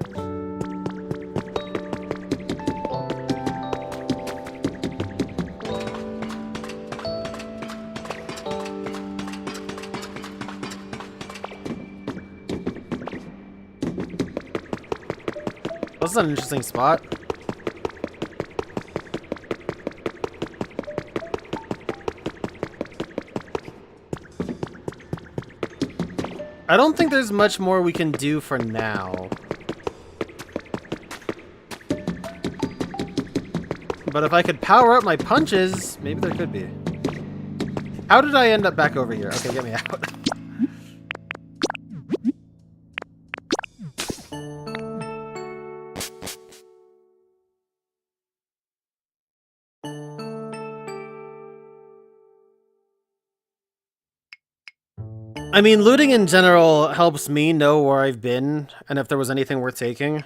That's an interesting spot. I don't think there's much more we can do for now. But if I could power up my punches, maybe there could be. How did I end up back over here? Okay, get me out. I mean, looting in general helps me know where I've been and if there was anything worth taking.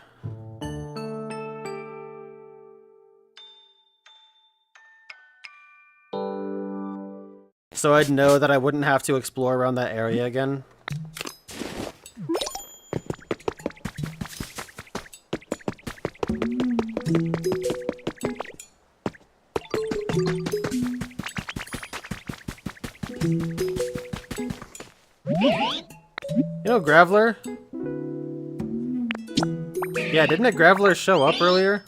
So I'd know that I wouldn't have to explore around that area again. You know, Graveler? Yeah, didn't a Graveler show up earlier?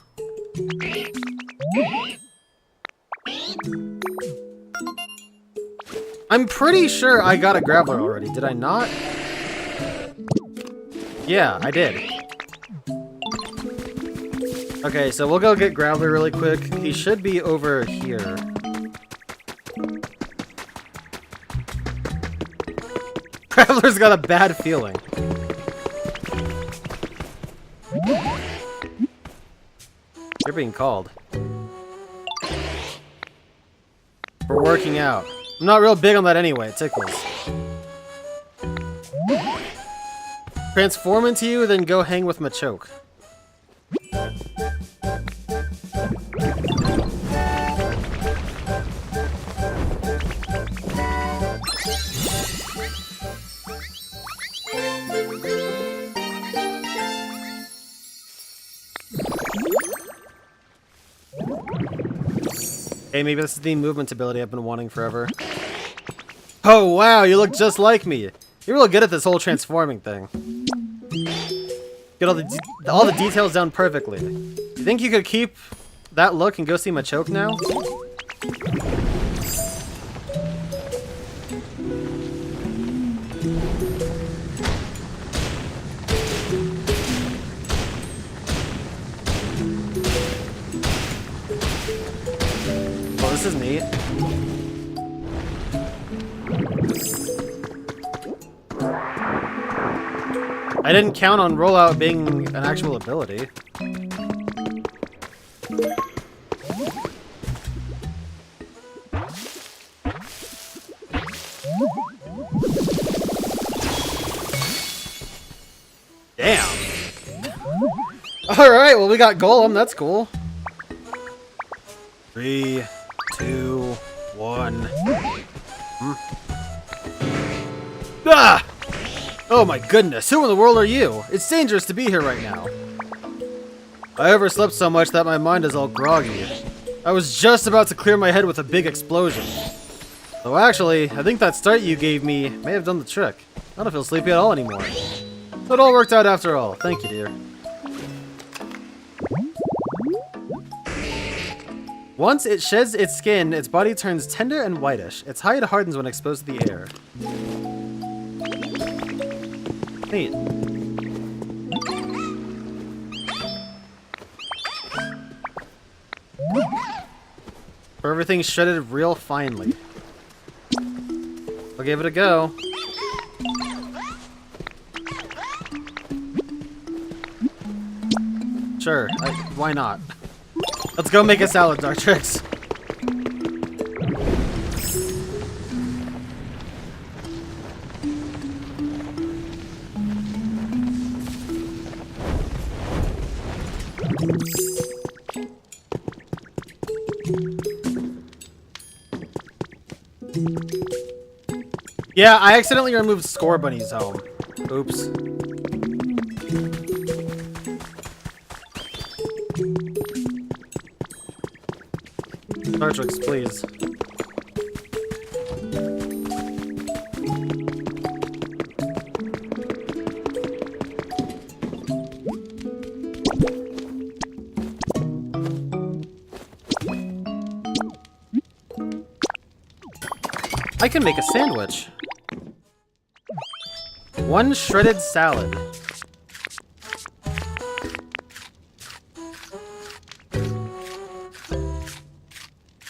I'm pretty sure I got a Graveler already, did I not? Yeah, I did. Okay, so we'll go get Graveler really quick. He should be over here. Graveler's got a bad feeling. You're being called. We're working out. I'm not real big on that anyway, it tickles. Transform into you, then go hang with Machoke. Hey, maybe this is the movement ability I've been wanting forever. Oh wow, you look just like me. You're real good at this whole transforming thing. Get all the details down perfectly. You think you could keep that look and go see Machoke now? Oh, this is neat. I didn't count on rollout being an actual ability. Damn. Alright, well we got Golem, that's cool. 3, 2, 1. Ah! Oh my goodness, who in the world are you? It's dangerous to be here right now. I overslept so much that my mind is all groggy. I was just about to clear my head with a big explosion. Though actually, I think that start you gave me may have done the trick. I don't feel sleepy at all anymore. So it all worked out after all. Thank you, dear. Once it sheds its skin, its body turns tender and whitish. Its hide hardens when exposed to the air. Neat. Everything's shredded real finely. I'll give it a go. Sure, why not? Let's go make a salad, Dartrix. Yeah, I accidentally removed Score Bunny's home. Oops. Dartrix, please. I can make a sandwich. 1 shredded salad.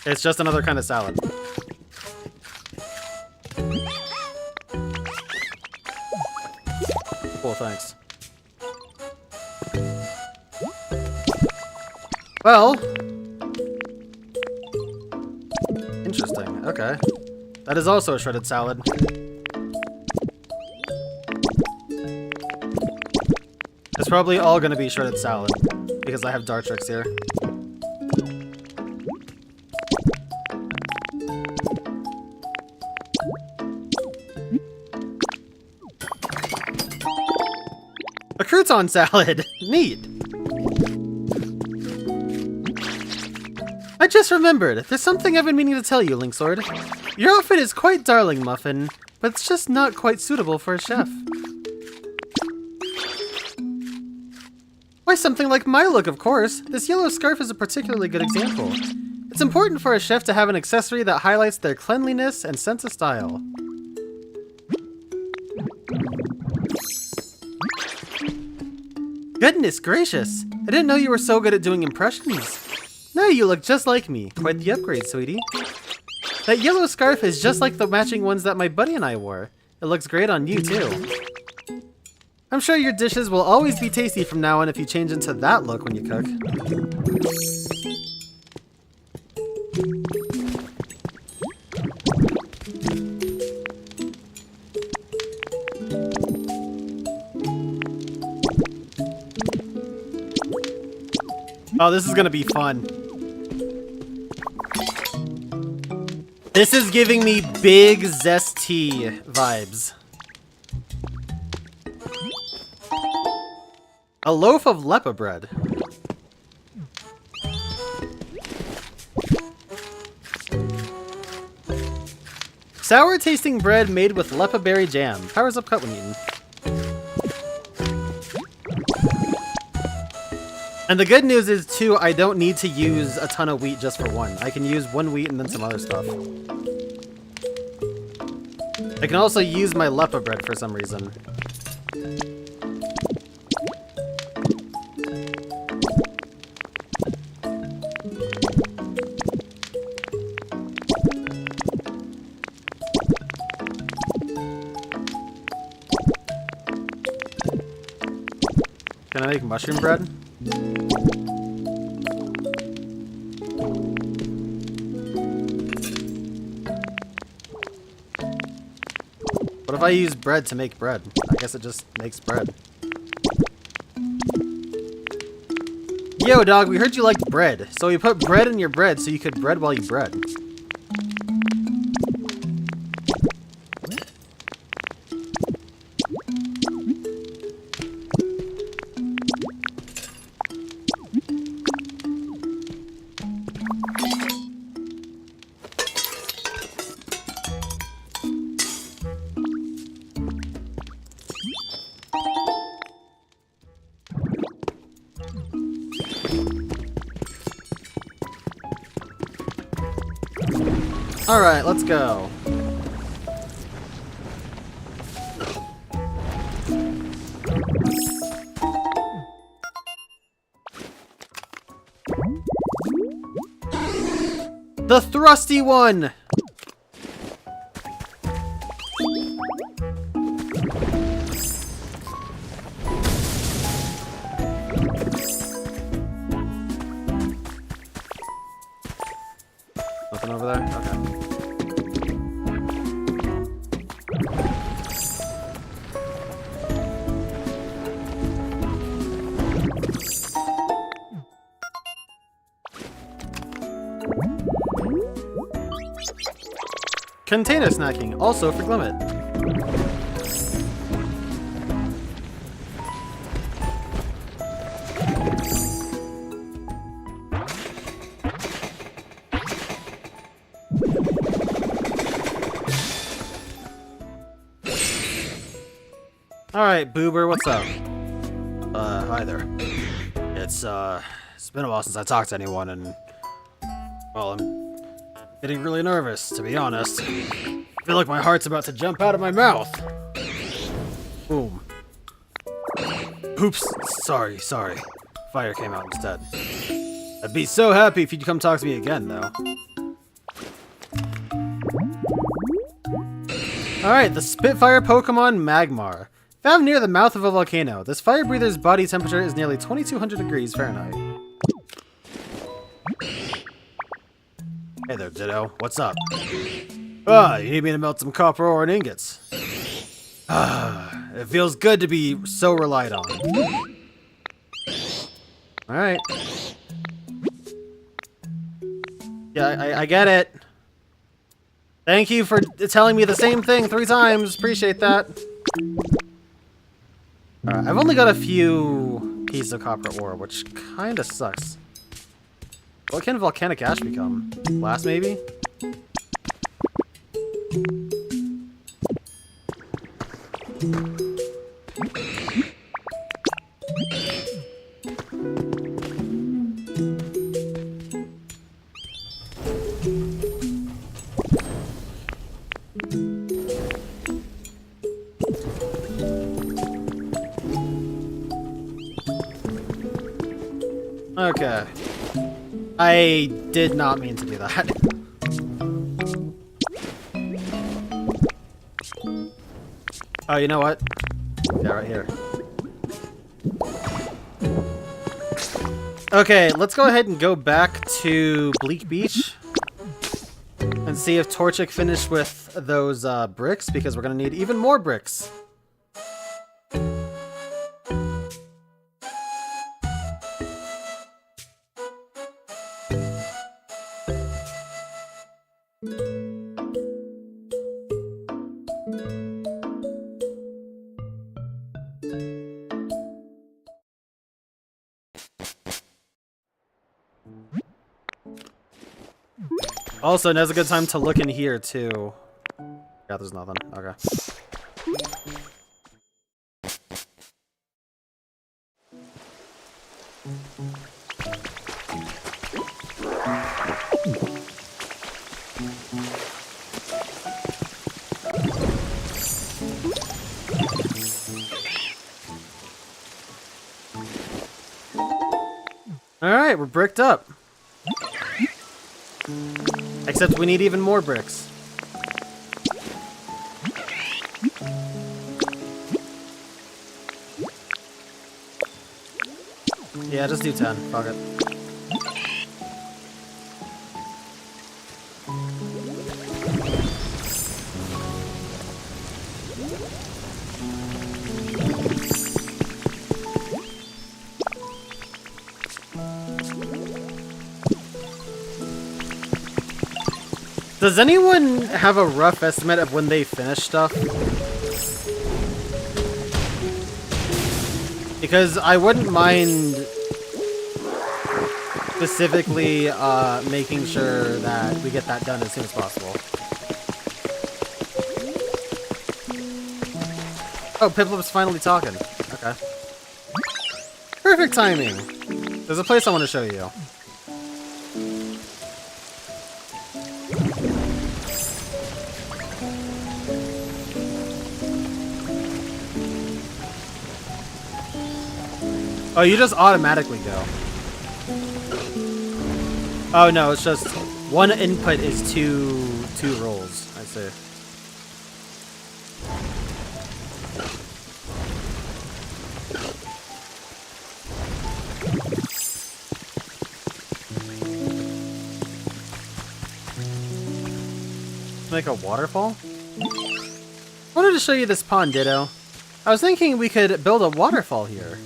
It's just another kind of salad. Cool, thanks. Well... Interesting, okay. That is also a shredded salad. It's probably all gonna be shredded salad, because I have Dartrix here. A crouton salad! Neat! I just remembered, there's something I've been meaning to tell you, Linksword. Your outfit is quite darling, Muffin, but it's just not quite suitable for a chef. Why, something like my look, of course. This yellow scarf is a particularly good example. It's important for a chef to have an accessory that highlights their cleanliness and sense of style. Goodness gracious! I didn't know you were so good at doing impressions. Now you look just like me. Quite the upgrade, sweetie. That yellow scarf is just like the matching ones that my buddy and I wore. It looks great on you, too. I'm sure your dishes will always be tasty from now on if you change into that look when you cook. Oh, this is gonna be fun. This is giving me big Zesty vibes. A loaf of lepa bread. Sour tasting bread made with lepa berry jam. Powers up cut when eaten. And the good news is, too, I don't need to use a ton of wheat just for one. I can use 1 wheat and then some other stuff. I can also use my lepa bread for some reason. Can I make mushroom bread? What if I use bread to make bread? I guess it just makes bread. Yo, dog, we heard you liked bread. So we put bread in your bread so you could bread while you bread. Alright, let's go. The thrusty one! Nothing over there? Okay. Container snacking, also for Glimmet. Alright, Boober, what's up? Hi there. It's been a while since I talked to anyone, and, well, I'm getting really nervous, to be honest. feel like my heart's about to jump out of my mouth. Boom. Oops. Sorry. Fire came out instead. I'd be so happy if you'd come talk to me again, though. Alright, the Spitfire Pokemon Magmar. Found near the mouth of a volcano, this fire breather's body temperature is nearly 2200 degrees Fahrenheit. Hey there, Ditto. What's up? Ah, you need me to melt some copper ore and ingots. Ah, it feels good to be so relied on. Alright. Yeah, I get it. Thank you for telling me the same thing 3 times. Appreciate that. Alright, I've only got a few pieces of copper ore, which kinda sucks. What can volcanic ash become? Glass, maybe? Okay. I did not mean to do that. Oh, you know what? Yeah, right here. Okay, let's go ahead and go back to Bleak Beach and see if Torchic finished with those bricks, because we're gonna need even more bricks. Also, now's a good time to look in here, too. Yeah, there's nothing. Okay. Alright, we're bricked up. Except we need even more bricks. Yeah, just do 10. Fuck it. Does anyone have a rough estimate of when they finish stuff? Because I wouldn't mind specifically making sure that we get that done as soon as possible. Oh, Piplup's finally talking. Okay. Perfect timing! There's a place I want to show you. Oh, you just automatically go. Oh no, it's just one input is two rolls. I see. Make a waterfall? I wanted to show you this pond, Ditto. I was thinking we could build a waterfall here.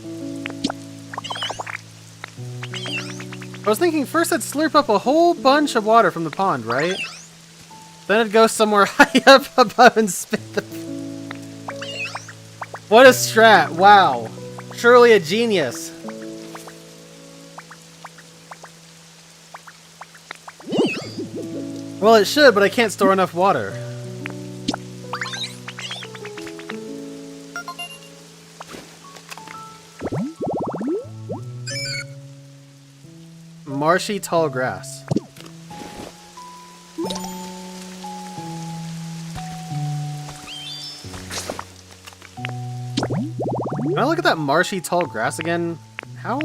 I was thinking first I'd slurp up a whole bunch of water from the pond, right? Then it'd go somewhere high up above and spit the... What a strat! Wow. Surely a genius. Well, it should, but I can't store enough water. Marshy tall grass. Can I look at that marshy tall grass again? How?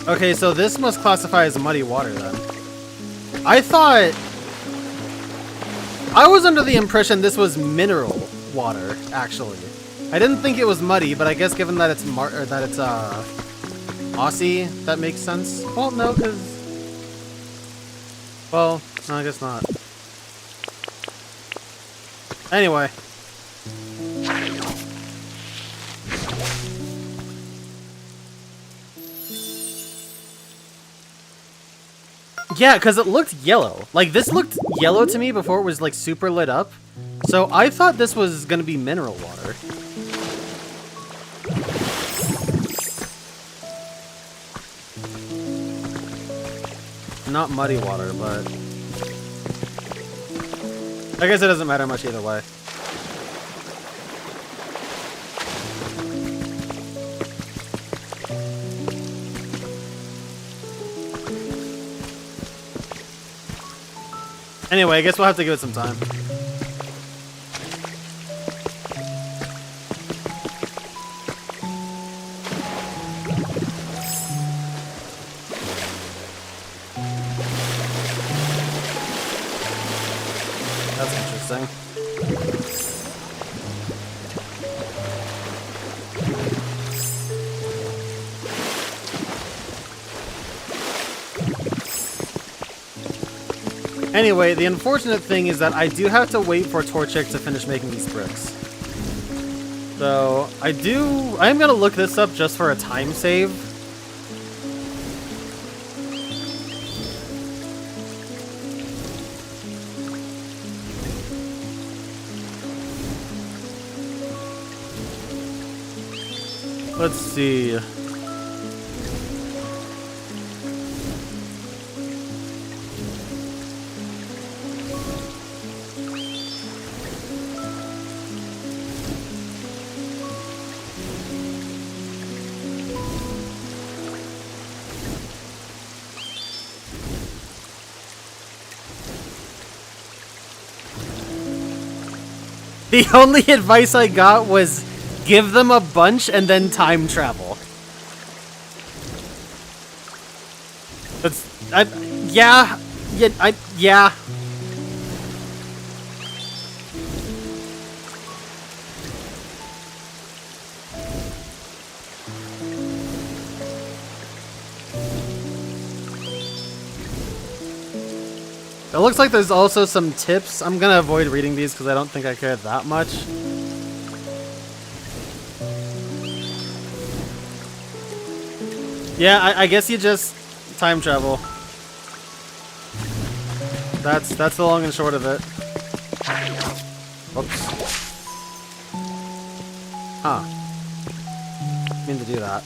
Okay, so this must classify as muddy water then. I was under the impression this was mineral water, actually. I didn't think it was muddy, but I guess given that it's Aussie, that makes sense. Well, no, because... Well, no, I guess not. Anyway. Yeah, because it looked yellow. Like, this looked yellow to me before it was, like, super lit up. So I thought this was going to be mineral water. Not muddy water, but... I guess it doesn't matter much either way. Anyway, I guess we'll have to give it some time. That's interesting. Anyway, the unfortunate thing is that I do have to wait for Torchic to finish making these bricks. So, I am gonna look this up just for a time save. Let's see. The only advice I got was give them a bunch and then time travel. Yeah. It looks like there's also some tips. I'm gonna avoid reading these because I don't think I care that much. Yeah, I guess you just time travel. That's the long and short of it. Oops. Huh. Didn't mean to do that.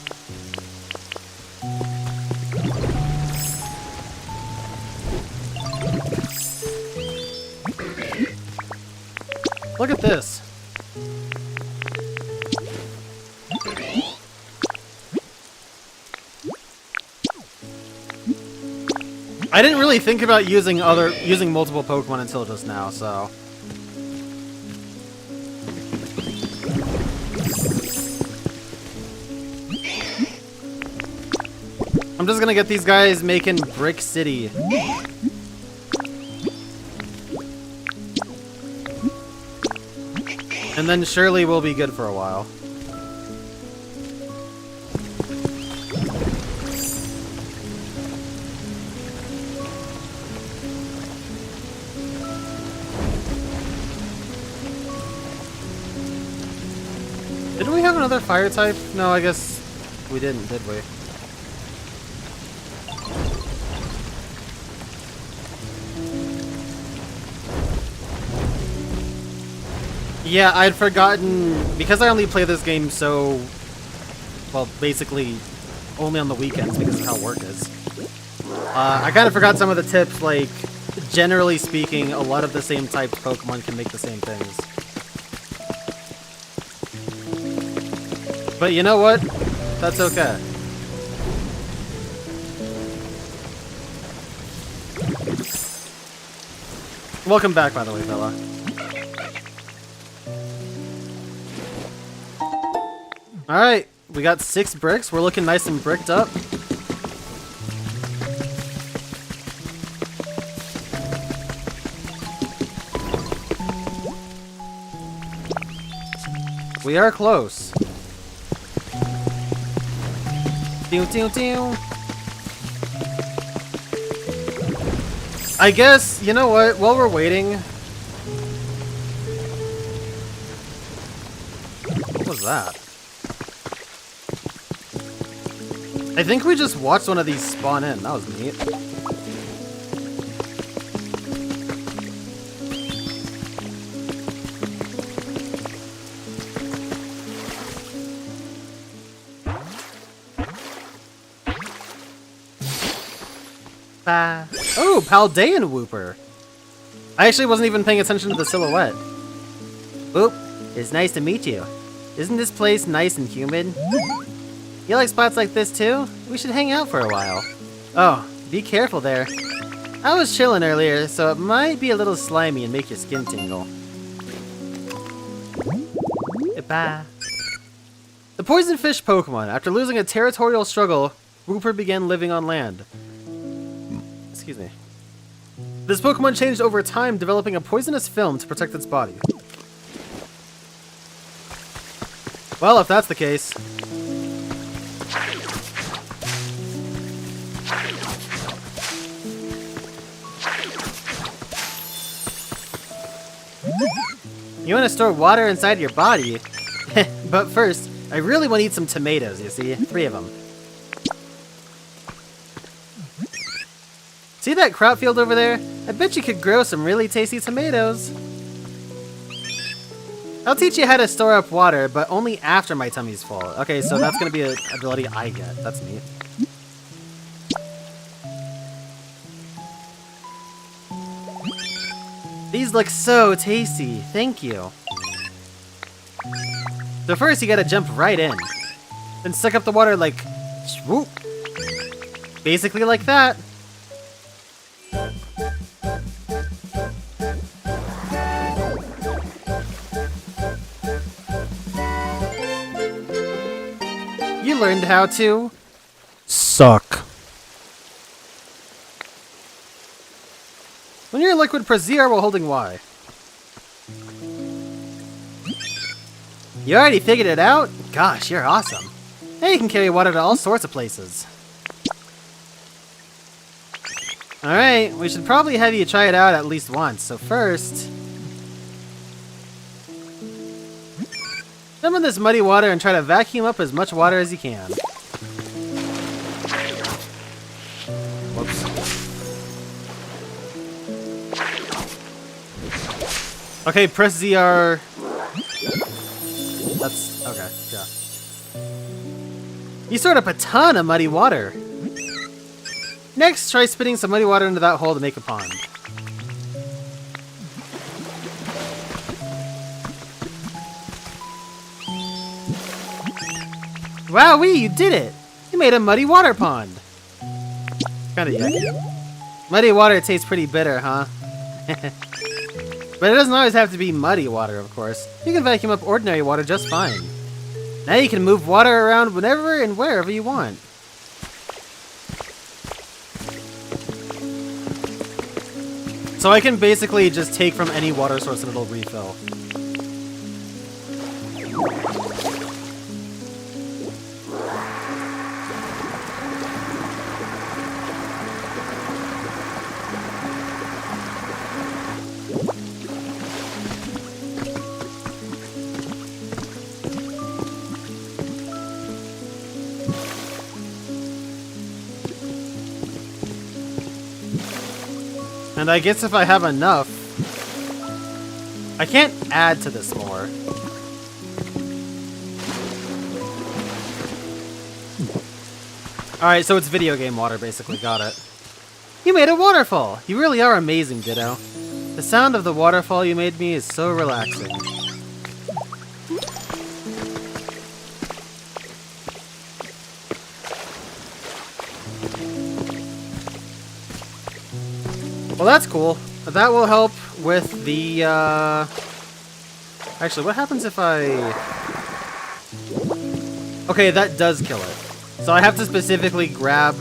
Look at this. I didn't really think about using multiple Pokemon until just now, so. I'm just gonna get these guys making Brick City. And then surely we'll be good for a while. Didn't we have another fire type? No, I guess we didn't, did we? Yeah, I'd forgotten, because I only play this game so, well, basically only on the weekends because of how work is. I kind of forgot some of the tips, like, generally speaking, a lot of the same typed Pokemon can make the same things. But you know what? That's okay. Welcome back, by the way, fella. Alright, we got 6 bricks. We're looking nice and bricked up. We are close. Doo, doo, doo. I guess, you know what, while we're waiting... What was that? I think we just watched one of these spawn in. That was neat. Oh, Paldean Whooper. I actually wasn't even paying attention to the silhouette. Whoop, it's nice to meet you. Isn't this place nice and humid? You like spots like this too? We should hang out for a while. Oh, be careful there. I was chilling earlier, so it might be a little slimy and make your skin tingle. Goodbye. The poison fish Pokemon. After losing a territorial struggle, Whooper began living on land. Excuse me. This Pokemon changed over time, developing a poisonous film to protect its body. Well, if that's the case... You want to store water inside your body? But first, I really want to eat some tomatoes, you see? 3 of them. See that crop field over there? I bet you could grow some really tasty tomatoes. I'll teach you how to store up water, but only after my tummy's full. Okay, so that's going to be an ability I get. That's neat. These look so tasty. Thank you. So first you gotta jump right in. Then suck up the water like... swoop. Basically like that. You learned how to... suck. When you're in liquid, press ZR while holding Y. You already figured it out? Gosh, you're awesome. Now you can carry water to all sorts of places. Alright, we should probably have you try it out at least once. So first... jump in this muddy water and try to vacuum up as much water as you can. Whoops. Okay, press ZR. That's... okay, yeah. You stored up a ton of muddy water. Next, try spitting some muddy water into that hole to make a pond. Wowee, you did it! You made a muddy water pond. Kinda yucky. Muddy water tastes pretty bitter, huh? But it doesn't always have to be muddy water, of course. You can vacuum up ordinary water just fine. Now you can move water around whenever and wherever you want. So I can basically just take from any water source and it'll refill. And I guess if I have enough... I can't add to this more. Alright, so it's video game water, basically. Got it. You made a waterfall! You really are amazing, Ditto. The sound of the waterfall you made me is so relaxing. Well, that's cool. That will help with the, Actually, what happens if I... Okay, that does kill it. So I have to specifically grab...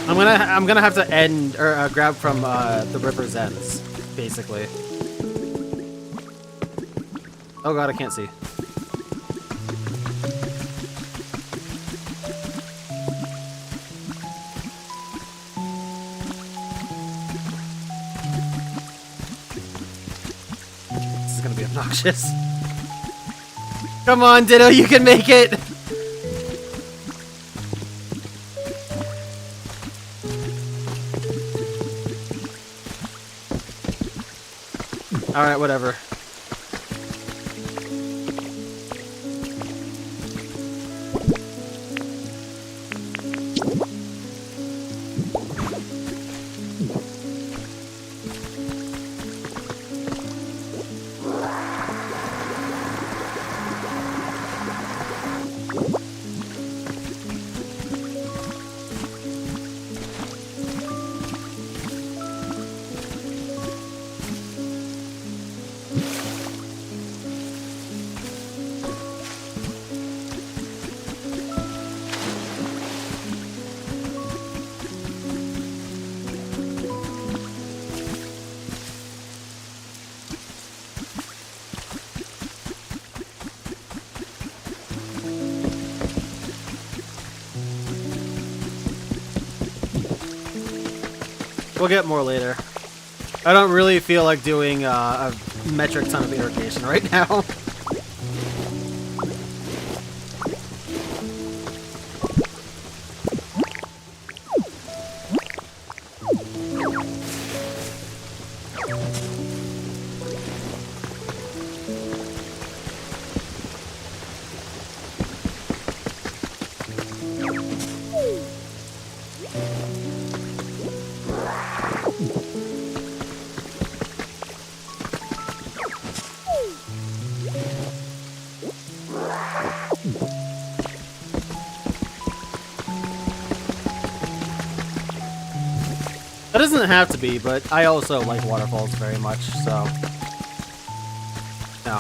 I'm gonna have to end, or grab from, the river's ends, basically. Oh god, I can't see. This is gonna be obnoxious. Come on, Ditto, you can make it! Alright, whatever. We'll get more later. I don't really feel like doing a metric ton of irrigation right now. That doesn't have to be, but I also like waterfalls very much, so... No.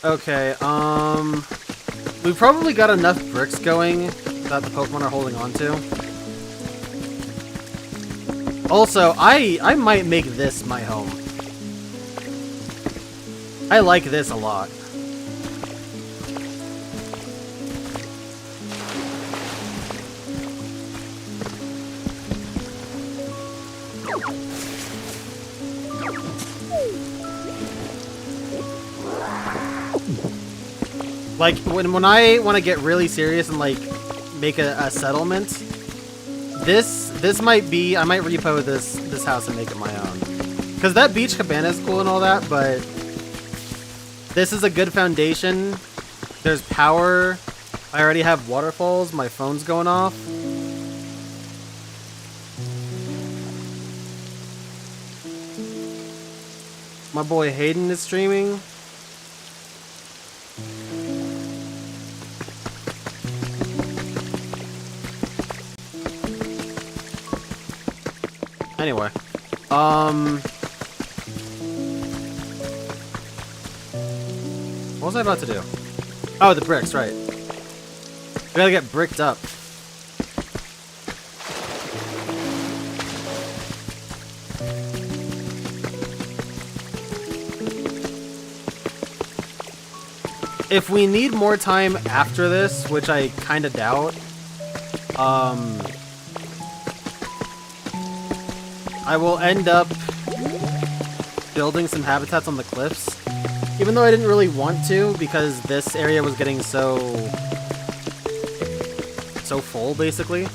Okay, we probably got enough bricks going that the Pokemon are holding on to. Also, I might make this my home. I like this a lot. Like, when I want to get really serious and, like, make a settlement, this might be... I might repo this house and make it my own. Because that beach cabana is cool and all that, but... This is a good foundation. There's power. I already have waterfalls. My phone's going off. My boy Hayden is streaming. Anyway, what was I about to do? Oh, the bricks, right. We gotta get bricked up. If we need more time after this, which I kinda doubt, I will end up building some habitats on the cliffs. Even though I didn't really want to, because this area was getting so full, basically.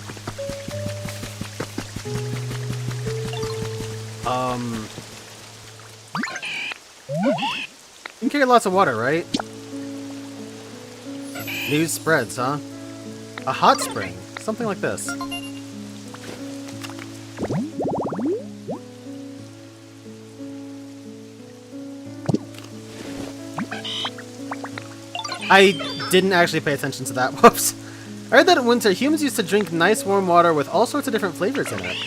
You can carry lots of water, right? News spreads, huh? A hot spring. Something like this. I didn't actually pay attention to that. Whoops. I heard that in winter, humans used to drink nice warm water with all sorts of different flavors in it.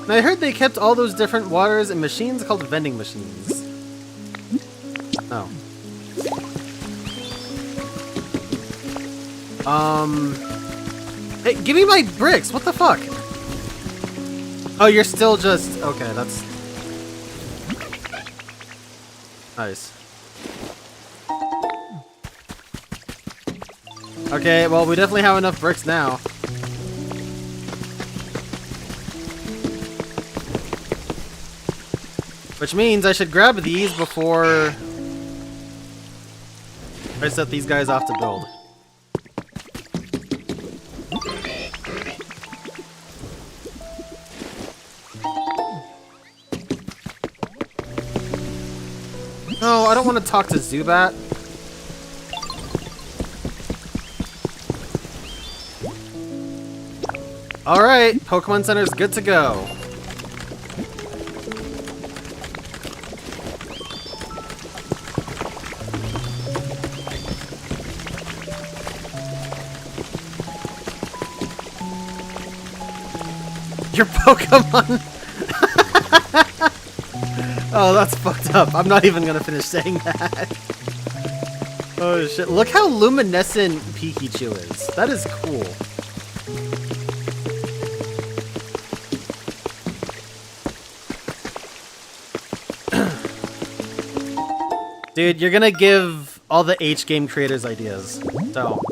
And I heard they kept all those different waters in machines called vending machines. Oh. Hey, give me my bricks! What the fuck? Oh, you're still just... Okay, that's... Nice. Okay, well, we definitely have enough bricks now. Which means I should grab these before I set these guys off to build. No, I don't want to talk to Zubat. Alright, Pokemon Center's good to go. Your Pokemon! Oh, that's fucked up. I'm not even gonna finish saying that. Oh shit, look how luminescent Pikachu is. That is cool. Dude, you're gonna give all the H-game creators ideas. Don't.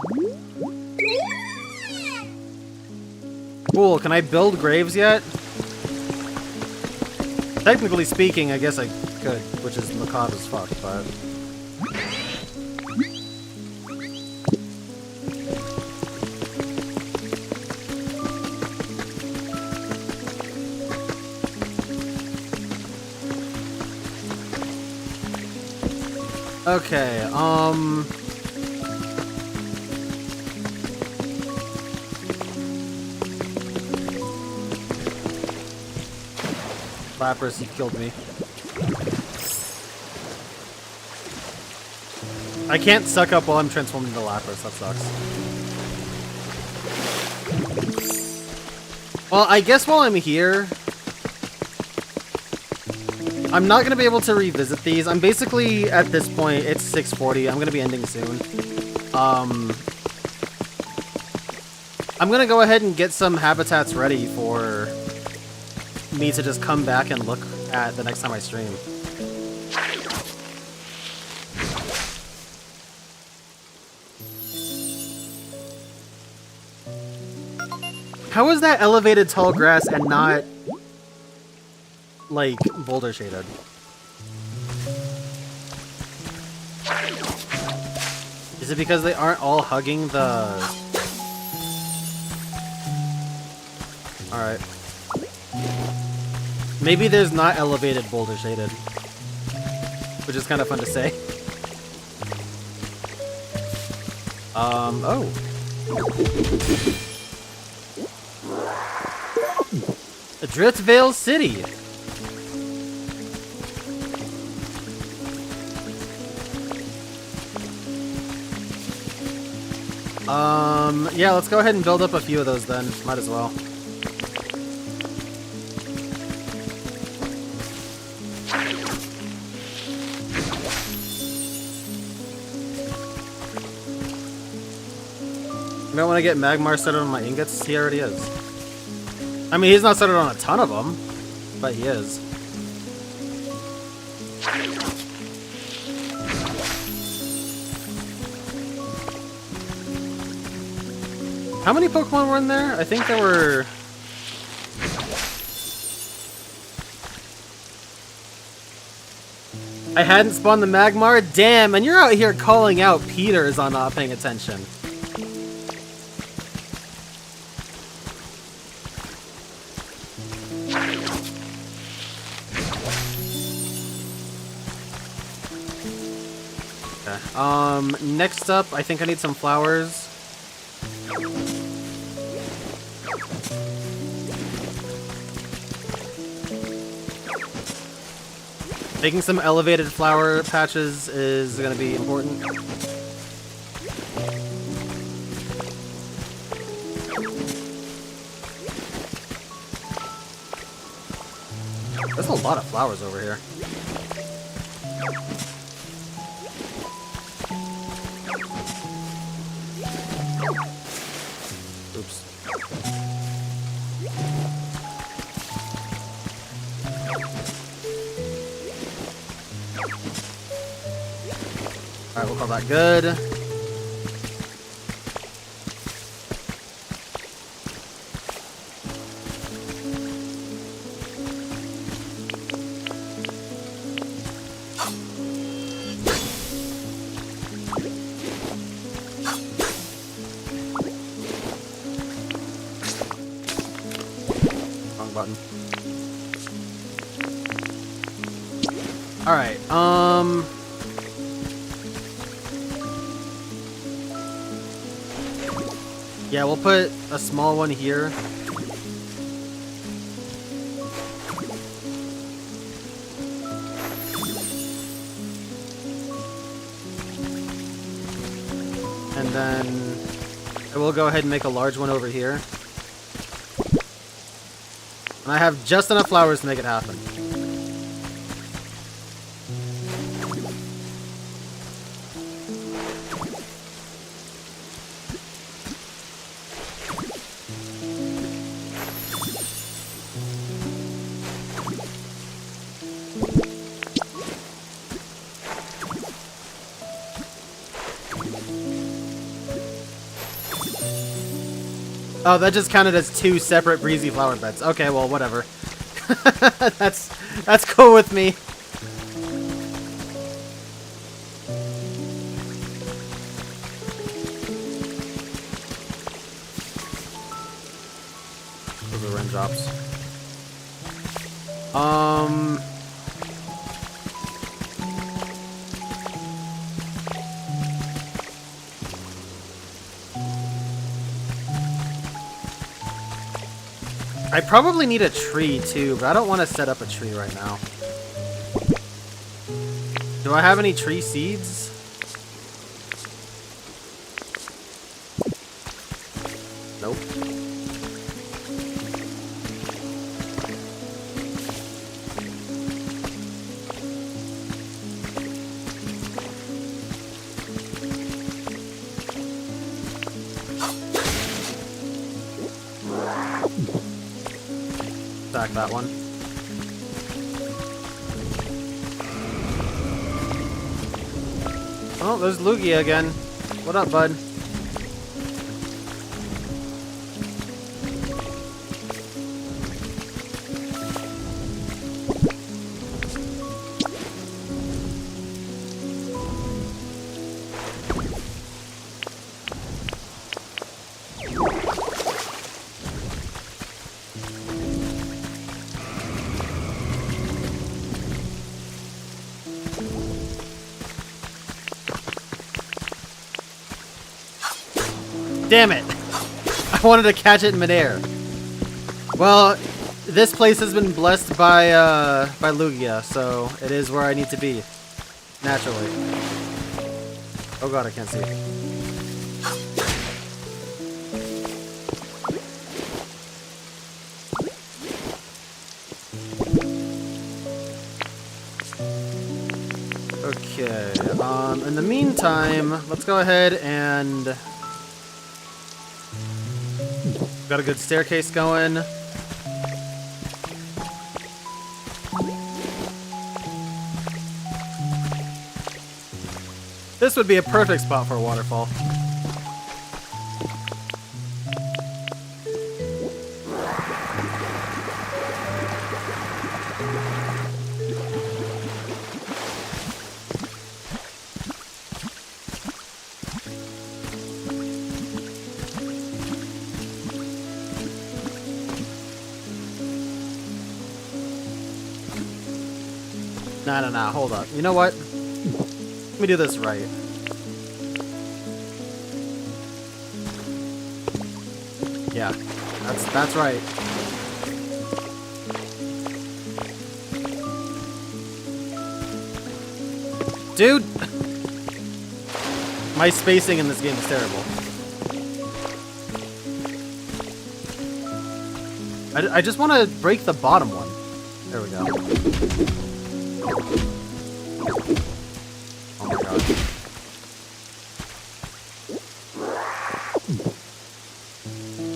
Cool, can I build graves yet? Technically speaking, I guess I could, which is macabre as fuck, but... Okay, Lapras, you killed me. I can't suck up while I'm transformed into Lapras, that sucks. Well, I guess while I'm here, I'm not going to be able to revisit these. I'm basically, at this point, it's 6:40. I'm going to be ending soon. I'm going to go ahead and get some habitats ready for me to just come back and look at the next time I stream. How is that elevated tall grass and not, like, boulder shaded? Is it because they aren't all hugging the... Alright. Maybe there's not elevated boulder shaded. Which is kind of fun to say. Oh. Driftvale City. Yeah, let's go ahead and build up a few of those then. Might as well. I don't want to get Magmar started on my ingots. He already is. I mean, he's not started on a ton of them, but he is. How many Pokemon were in there? I think there were... I hadn't spawned the Magmar? Damn, and you're out here calling out Peters on not paying attention. Okay, next up, I think I need some flowers. Making some elevated flower patches is going to be important. There's a lot of flowers over here. Oops. Alright, we'll call that good. Wrong button. Alright, yeah, we'll put a small one here. And then I will go ahead and make a large one over here. And I have just enough flowers to make it happen. Oh, that just counted as 2 separate breezy flower beds. Okay, well, whatever. That's cool with me. Those are raindrops. I probably need a tree too, but I don't want to set up a tree right now. Do I have any tree seeds? Nope. Stack that one. Oh, there's Lugia again. What up, bud? Damn it! I wanted to catch it in midair. Well, this place has been blessed by Lugia, so it is where I need to be. Naturally. Oh god, I can't see. Okay, in the meantime, let's go ahead and... Got a good staircase going. This would be a perfect spot for a waterfall. Nah, hold up. You know what? Let me do this right. Yeah, that's right. Dude! My spacing in this game is terrible. I just want to break the bottom one. There we go. Oh my god.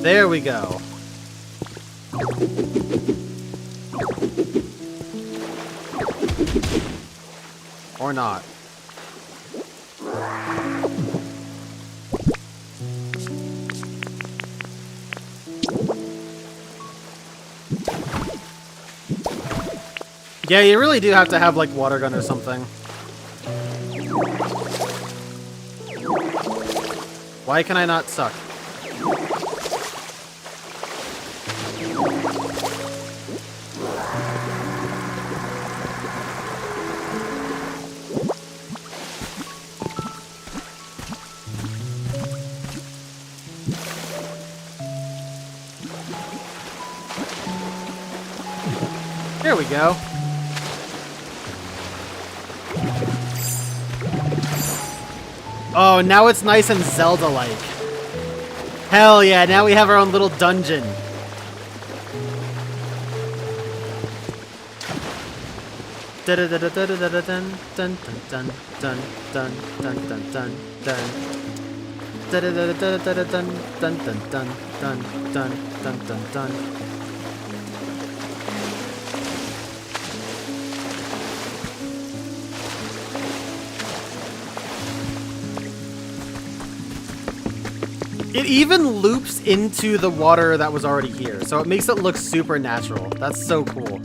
There we go. Or not. Yeah, you really do have to have, like, water gun or something. Why can I not suck? There we go. Oh, now it's nice and Zelda-like. Hell yeah, now we have our own little dungeon. It even loops into the water that was already here, so it makes it look super natural. That's so cool.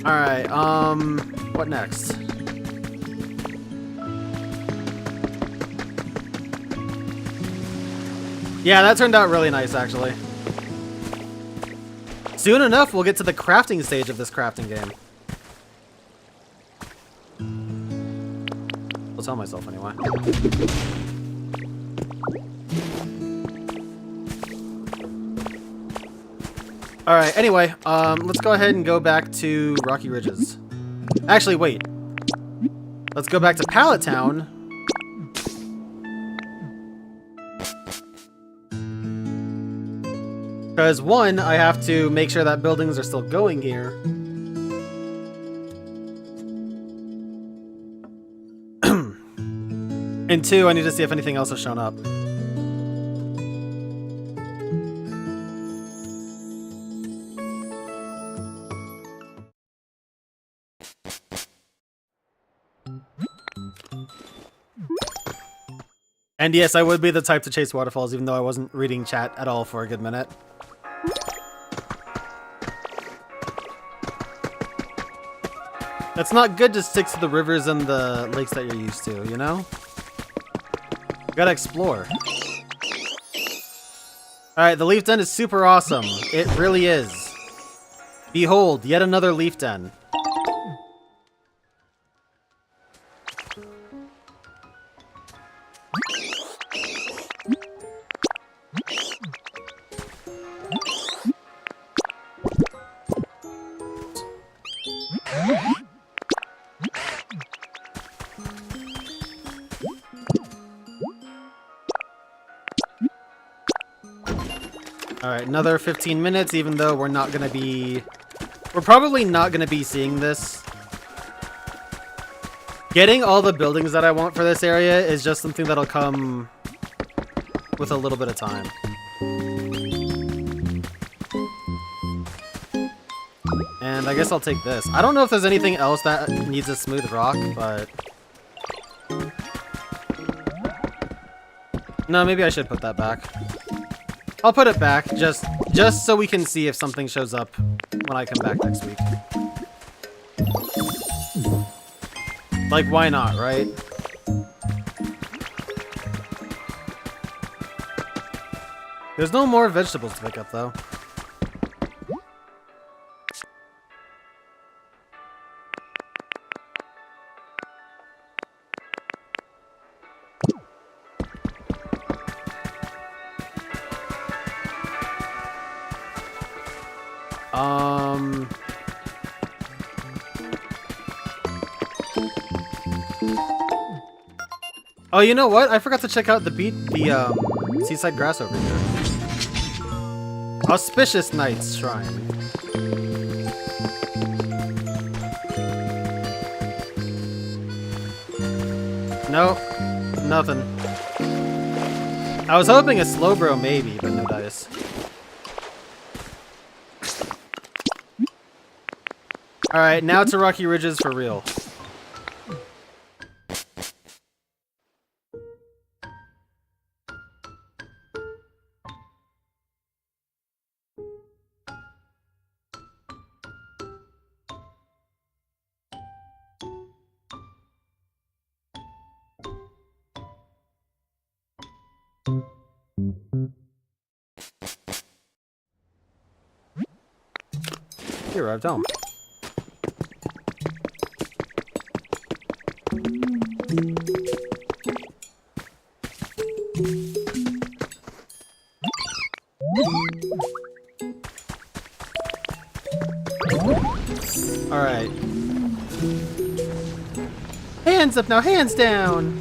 Alright, what next? Yeah, that turned out really nice, actually. Soon enough, we'll get to the crafting stage of this crafting game. I'll tell myself anyway. Alright, anyway, let's go ahead and go back to Rocky Ridges. Actually, wait. Let's go back to Pallet Town. Because, one, I have to make sure that buildings are still going here. And two, I need to see if anything else has shown up. And yes, I would be the type to chase waterfalls, even though I wasn't reading chat at all for a good minute. That's not good to stick to the rivers and the lakes that you're used to, you know? You gotta explore. Alright, the leaf den is super awesome. It really is. Behold, yet another leaf den. Alright, another 15 minutes, even though we're not gonna be... We're probably not gonna be seeing this. Getting all the buildings that I want for this area is just something that'll come with a little bit of time. And I guess I'll take this. I don't know if there's anything else that needs a smooth rock, but... No, maybe I should put that back. I'll put it back, just so we can see if something shows up when I come back next week. Like, why not, right? There's no more vegetables to pick up, though. Oh, you know what? I forgot to check out the seaside grass over here. Auspicious Knight's Shrine. No, nothing. I was hoping a Slowbro maybe, but no dice. Alright, now to Rocky Ridges for real. You arrived home. Alright. Hands up now, hands down!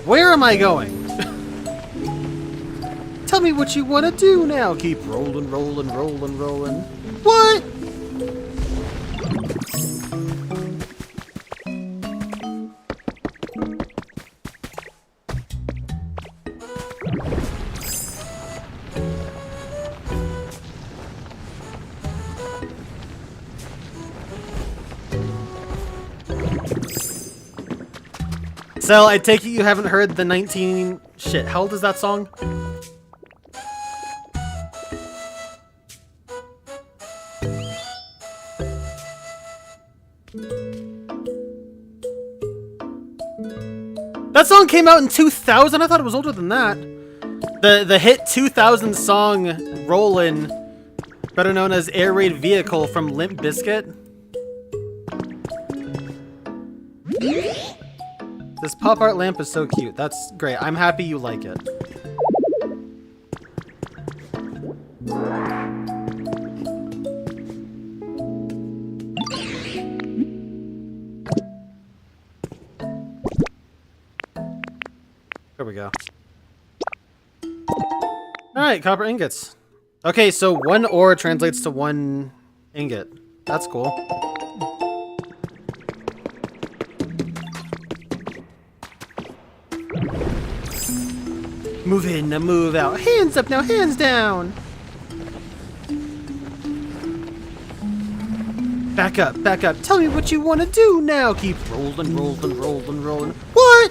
Where am I going? Tell me what you want to do now. Keep rolling, rolling, rolling, rolling. What? Sel, I take it you haven't heard the 19... Shit, how old is that song? That song came out in 2000? I thought it was older than that. The hit 2000 song Rollin', better known as Air Raid Vehicle from Limp Bizkit. This pop art lamp is so cute. That's great. I'm happy you like it. There we go. Alright, copper ingots. Okay, so one ore translates to one ingot. That's cool. Move in, now move out. Hands up now, hands down! Back up, back up. Tell me what you want to do now. Keep rolling, rolling, rolling, rolling. What?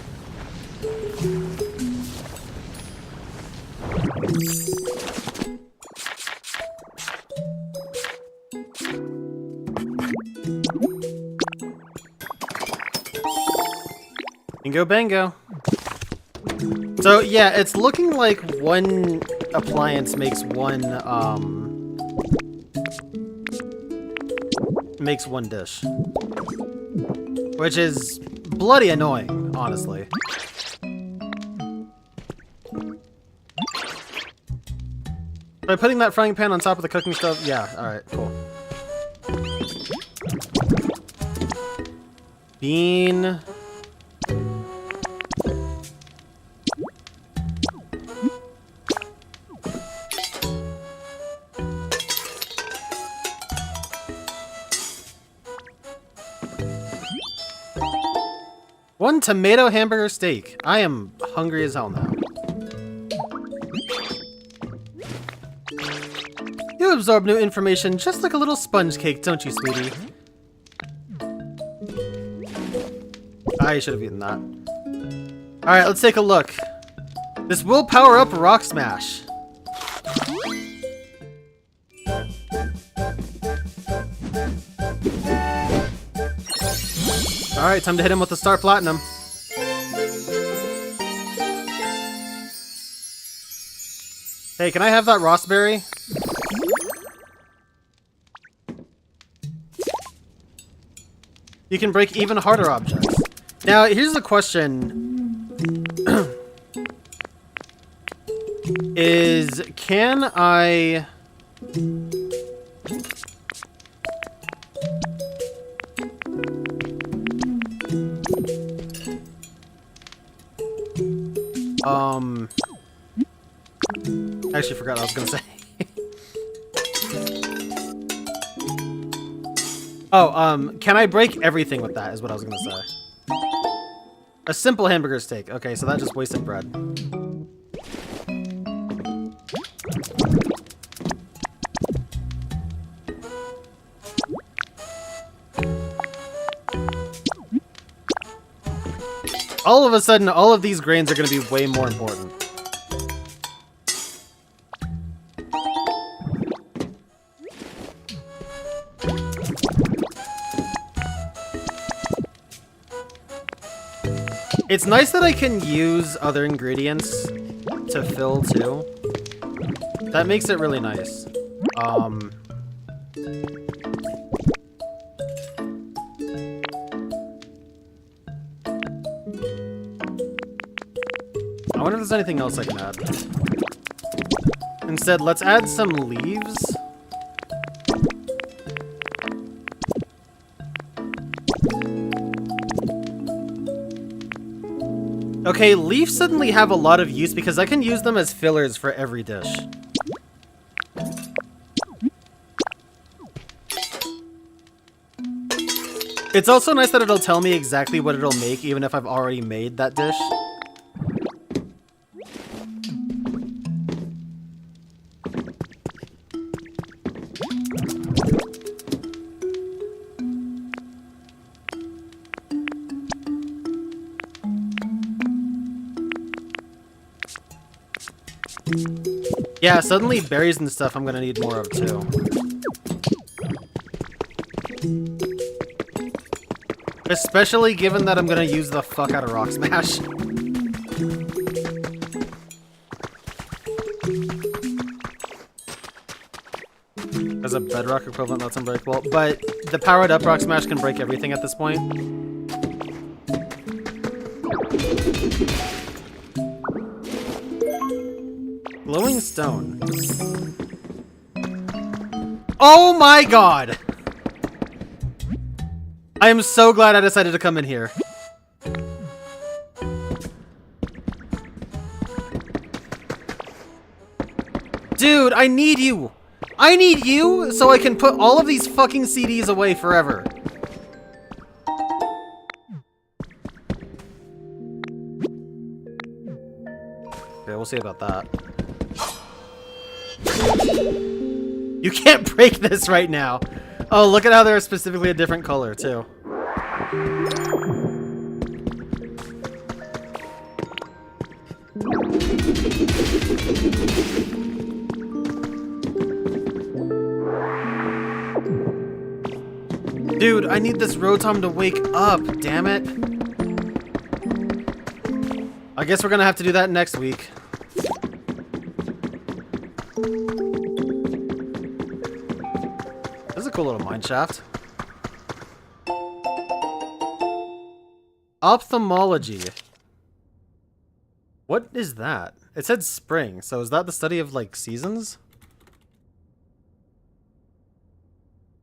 Bingo bango. So yeah, it's looking like one appliance makes one dish. Which is bloody annoying, honestly. By putting that frying pan on top of the cooking stove, yeah, alright, cool. Bean. One tomato hamburger steak. I am hungry as hell now. You absorb new information just like a little sponge cake, don't you, sweetie? I should have eaten that. Alright, let's take a look. This will power up Rock Smash. Alright, time to hit him with the Star Platinum. Hey, can I have that Rossberry? You can break even harder objects. Now, here's the question. is, can I... I actually forgot what I was gonna say. Oh, can I break everything with that, is what I was gonna say. A simple hamburger steak. Okay, so that just wasted bread. All of a sudden, all of these grains are gonna be way more important. It's nice that I can use other ingredients to fill too. That makes it really nice. I wonder if there's anything else I can add. Instead, let's add some leaves. Okay, leaves suddenly have a lot of use because I can use them as fillers for every dish. It's also nice that it'll tell me exactly what it'll make even if I've already made that dish. Yeah, suddenly berries and stuff I'm gonna need more of too. Especially given that I'm gonna use the fuck out of Rock Smash. As a bedrock equivalent, that's unbreakable. But the powered up Rock Smash can break everything at this point. Glowing stone. Oh my god! I am so glad I decided to come in here. Dude, I need you! I need you so I can put all of these fucking CDs away forever. Okay, we'll see about that. You can't break this right now. Oh, look at how they're specifically a different color, too. Dude, I need this Rotom to wake up, damn it. I guess we're gonna have to do that next week. This is a cool little mine shaft. Ophthalmology. What is that? It said spring, so is that the study of, like, seasons?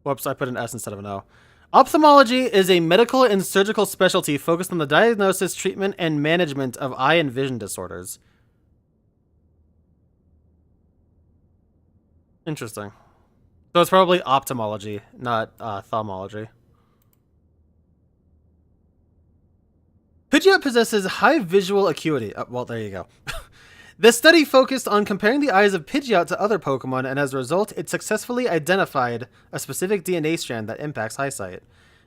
Whoops, I put an S instead of an O. Ophthalmology is a medical and surgical specialty focused on the diagnosis, treatment, and management of eye and vision disorders. Interesting. So it's probably ophthalmology, not ophthalmology. Pidgeot possesses high visual acuity. Well, there you go. This study focused on comparing the eyes of Pidgeot to other Pokemon, and as a result, it successfully identified a specific DNA strand that impacts eyesight.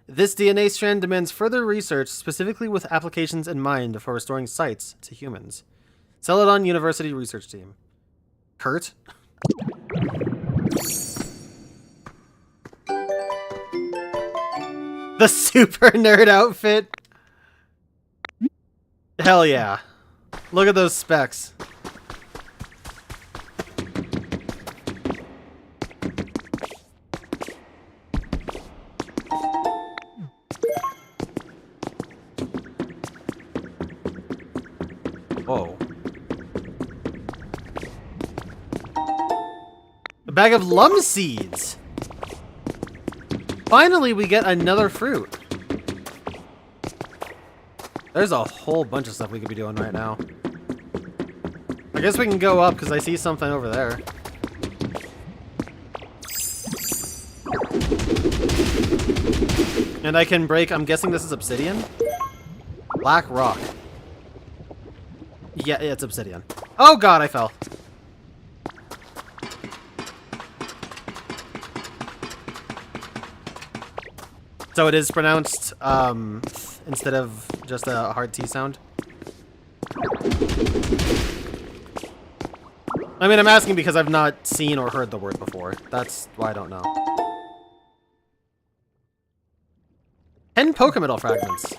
This DNA strand demands further research, specifically with applications in mind for restoring sights to humans. Celadon University Research Team. Kurt? The super nerd outfit? Hell yeah. Look at those specs. Whoa. Bag of lum seeds! Finally, we get another fruit. There's a whole bunch of stuff we could be doing right now. I guess we can go up because I see something over there. And I can break, I'm guessing this is obsidian? Black rock. Yeah, it's obsidian. Oh god, I fell. So it is pronounced, instead of just a hard T sound? I mean, I'm asking because I've not seen or heard the word before. That's why I don't know. 10 Pokemetal fragments.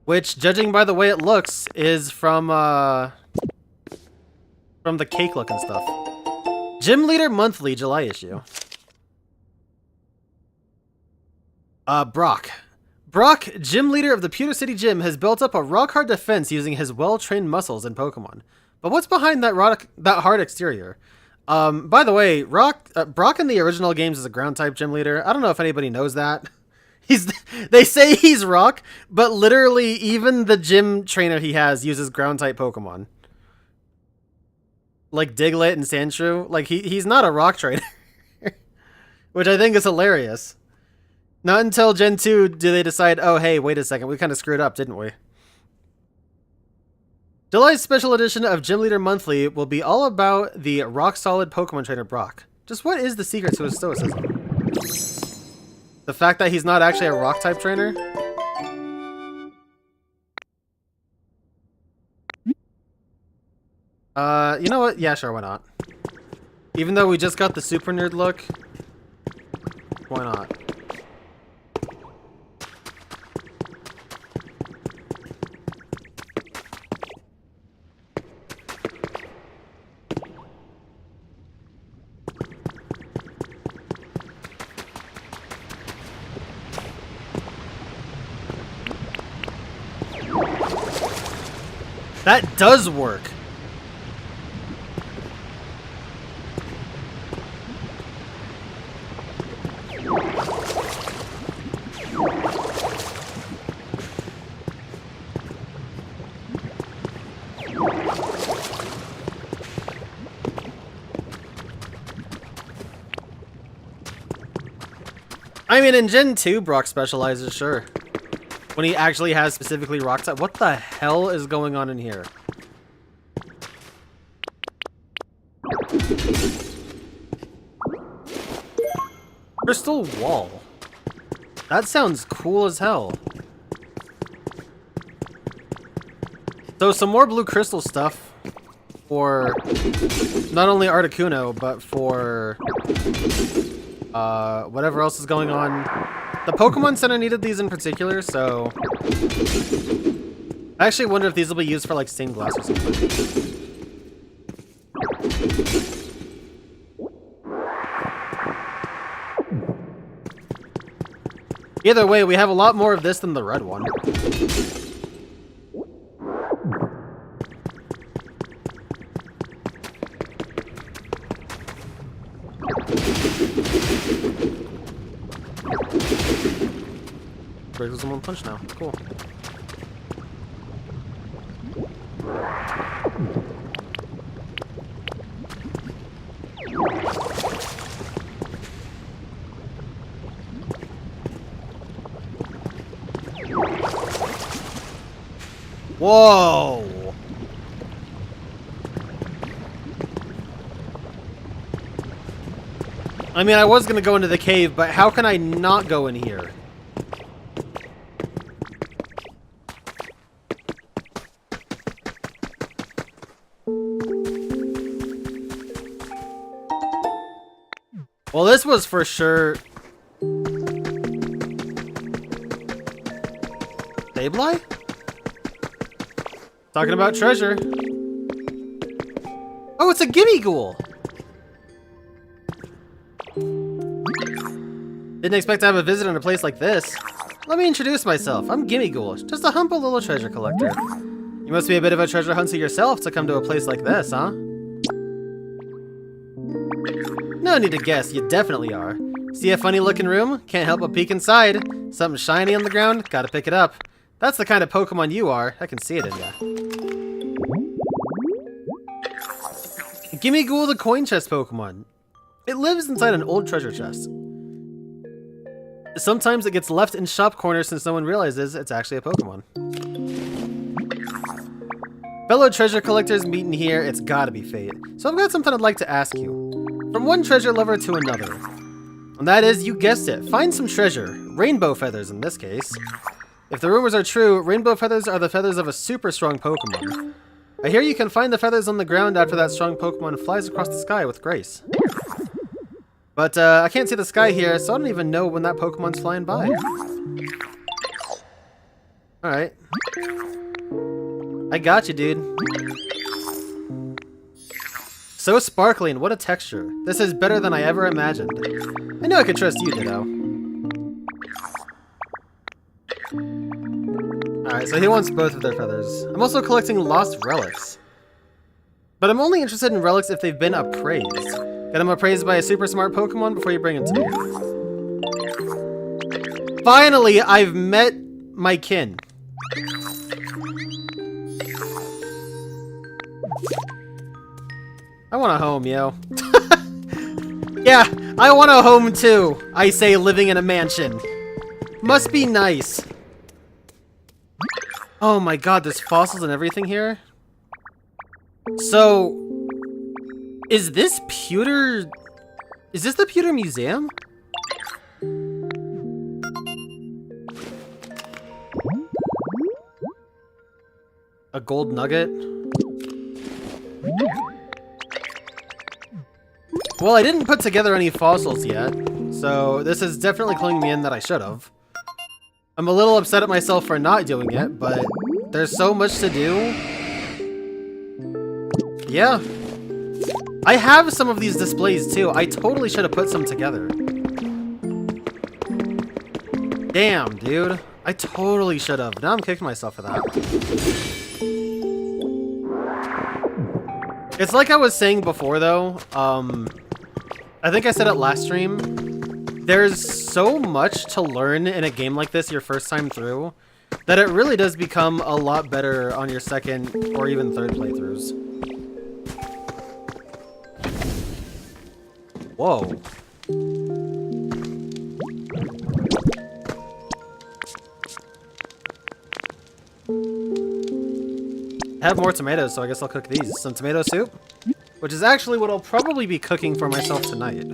Which, judging by the way it looks, is from the cake looking stuff. Gym Leader Monthly, July issue. Brock. Brock, gym leader of the Pewter City Gym, has built up a rock-hard defense using his well-trained muscles and Pokemon. But what's behind that hard exterior? By the way, Brock in the original games is a ground-type gym leader. I don't know if anybody knows that. They say he's rock, but literally even the gym trainer he has uses ground-type Pokemon. Like Diglett and Sandshrew. Like, he's not a rock trainer. Which I think is hilarious. Not until Gen 2 do they decide, oh, hey, wait a second, we kind of screwed up, didn't we? July's special edition of Gym Leader Monthly will be all about the rock-solid Pokemon trainer Brock. Just what is the secret to his stoicism? The fact that he's not actually a rock-type trainer? You know what? Yeah, sure, why not? Even though we just got the super nerd look, why not? That does work. I mean, in Gen 2, Brock specializes, sure. When he actually has specifically rock type. What the hell is going on in here? Crystal wall. That sounds cool as hell. So some more blue crystal stuff for not only Articuno, but for whatever else is going on. The Pokemon Center needed these in particular, so I actually wonder if these will be used for like stained glass or something. Either way, we have a lot more of this than the red one. Breaks in one punch now. Cool. Whoa! I mean, I was gonna go into the cave, but how can I not go in here? Well, this was for sure... Sableye? Talking about treasure. Oh, it's a Gimme Ghoul! Didn't expect to have a visit in a place like this. Let me introduce myself. I'm Gimme Ghoul, just a humble little treasure collector. You must be a bit of a treasure hunter yourself to come to a place like this, huh? don't need to guess, you definitely are. See a funny looking room? Can't help but peek inside. Something shiny on the ground? Gotta pick it up. That's the kind of Pokemon you are. I can see it in ya. Gimme Ghoul the coin chest Pokemon. It lives inside an old treasure chest. Sometimes it gets left in shop corners since no one realizes it's actually a Pokemon. Fellow treasure collectors meeting here, it's gotta be fate. So I've got something I'd like to ask you. From one treasure lover to another. And that is, you guessed it, find some treasure. Rainbow feathers in this case. If the rumors are true, rainbow feathers are the feathers of a super strong Pokemon. I hear you can find the feathers on the ground after that strong Pokemon flies across the sky with grace. But I can't see the sky here, so I don't even know when that Pokemon's flying by. Alright. I got you, dude. So sparkling, what a texture. This is better than I ever imagined. I knew I could trust you, Ditto. Alright, so he wants both of their feathers. I'm also collecting lost relics. But I'm only interested in relics if they've been appraised. Get them appraised by a super smart Pokemon before you bring them to me. Finally, I've met my kin. I want a home, yo. Yeah, I want a home too. I say living in a mansion. Must be nice. Oh my god, there's fossils and everything here. So, is this Pewter... Is this the Pewter Museum? A gold nugget? Well, I didn't put together any fossils yet, so this is definitely cluing me in that I should have. I'm a little upset at myself for not doing it, but there's so much to do. Yeah. I have some of these displays too. I totally should have put some together. Damn, dude. I totally should have. Now I'm kicking myself for that. It's like I was saying before though, I think I said it last stream, there's so much to learn in a game like this your first time through, that it really does become a lot better on your second or even third playthroughs. Whoa. I have more tomatoes, so I guess I'll cook these. Some tomato soup, which is actually what I'll probably be cooking for myself tonight.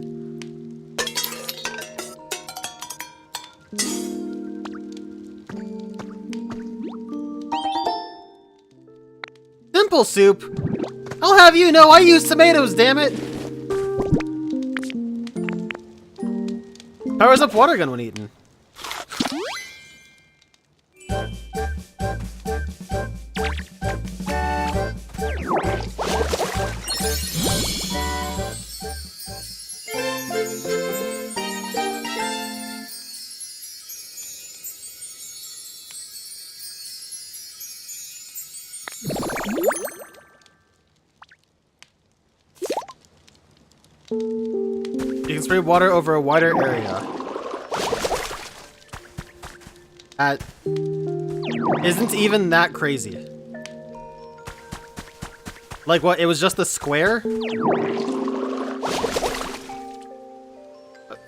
Simple soup. I'll have you know I use tomatoes, damn it. Powers up water gun when eaten. You can spray water over a wider area. That isn't even that crazy. Like what, it was just the square?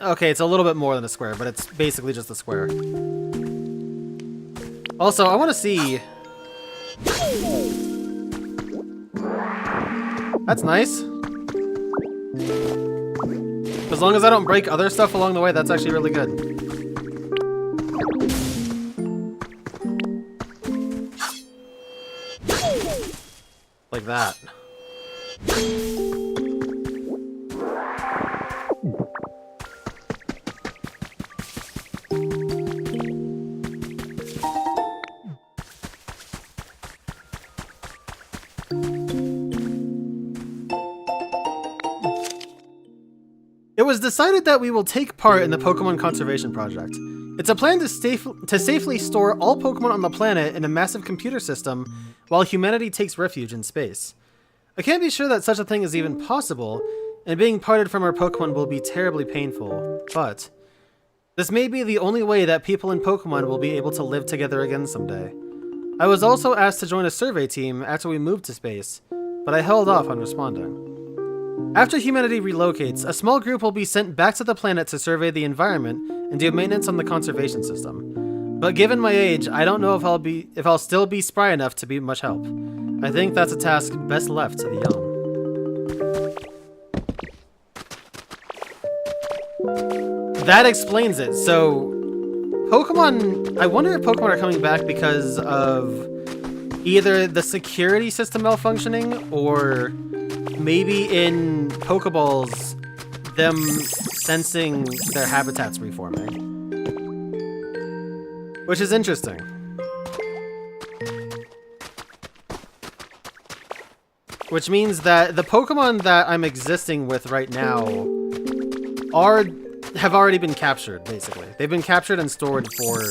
Okay, it's a little bit more than a square, but it's basically just a square. Also, I want to see... That's nice. As long as I don't break other stuff along the way, that's actually really good. Like that. It was decided that we will take part in the Pokemon Conservation Project. It's a plan to safely store all Pokemon on the planet in a massive computer system while humanity takes refuge in space. I can't be sure that such a thing is even possible, and being parted from our Pokemon will be terribly painful, but this may be the only way that people in Pokemon will be able to live together again someday. I was also asked to join a survey team after we moved to space, but I held off on responding. After humanity relocates, a small group will be sent back to the planet to survey the environment and do maintenance on the conservation system. But given my age, I don't know if I'll still be spry enough to be much help. I think that's a task best left to the young. That explains it. So, Pokemon, I wonder if Pokemon are coming back because of either the security system malfunctioning or maybe in Pokeballs, them sensing their habitats reforming. Which is interesting. Which means that the Pokemon that I'm existing with right now have already been captured, basically. They've been captured and stored for...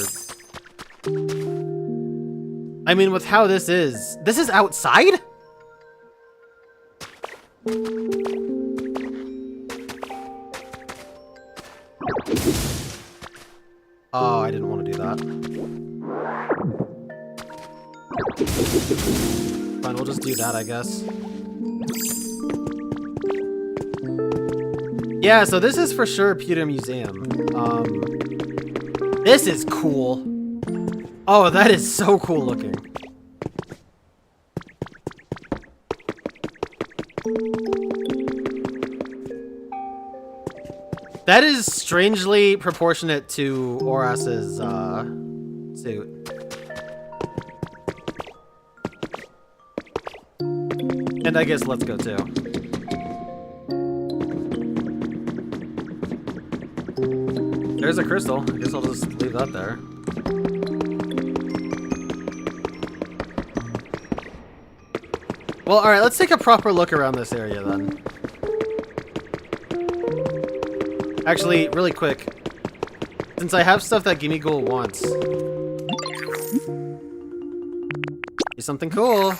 I mean, with how this is outside? Oh, I didn't want to do that. Fine, we'll just do that, I guess. Yeah, so this is for sure Pewter Museum. This is cool. Oh, that is so cool looking. That is strangely proportionate to Oras's suit. And I guess let's go too. There's a crystal. I guess I'll just leave that there. Well, alright, let's take a proper look around this area then. Actually, really quick, since I have stuff that Gimmighoul wants, do something cool.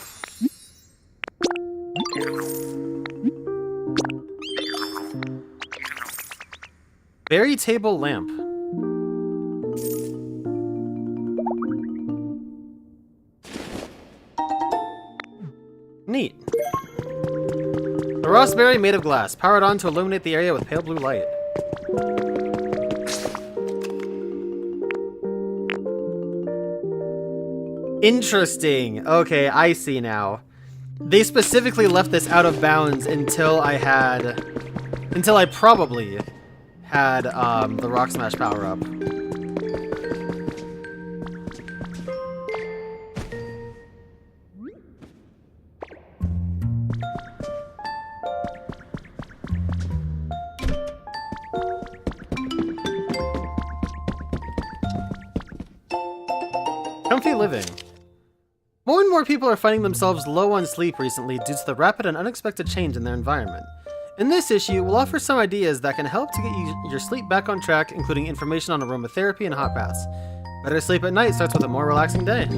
Berry table lamp. Neat. A raspberry made of glass, powered on to illuminate the area with pale blue light. Interesting. Okay, I see now. They specifically left this out of bounds until I probably had the Rock Smash power up. Comfy living. More and more people are finding themselves low on sleep recently due to the rapid and unexpected change in their environment. In this issue, we'll offer some ideas that can help to get your sleep back on track, including information on aromatherapy and hot baths. Better sleep at night starts with a more relaxing day.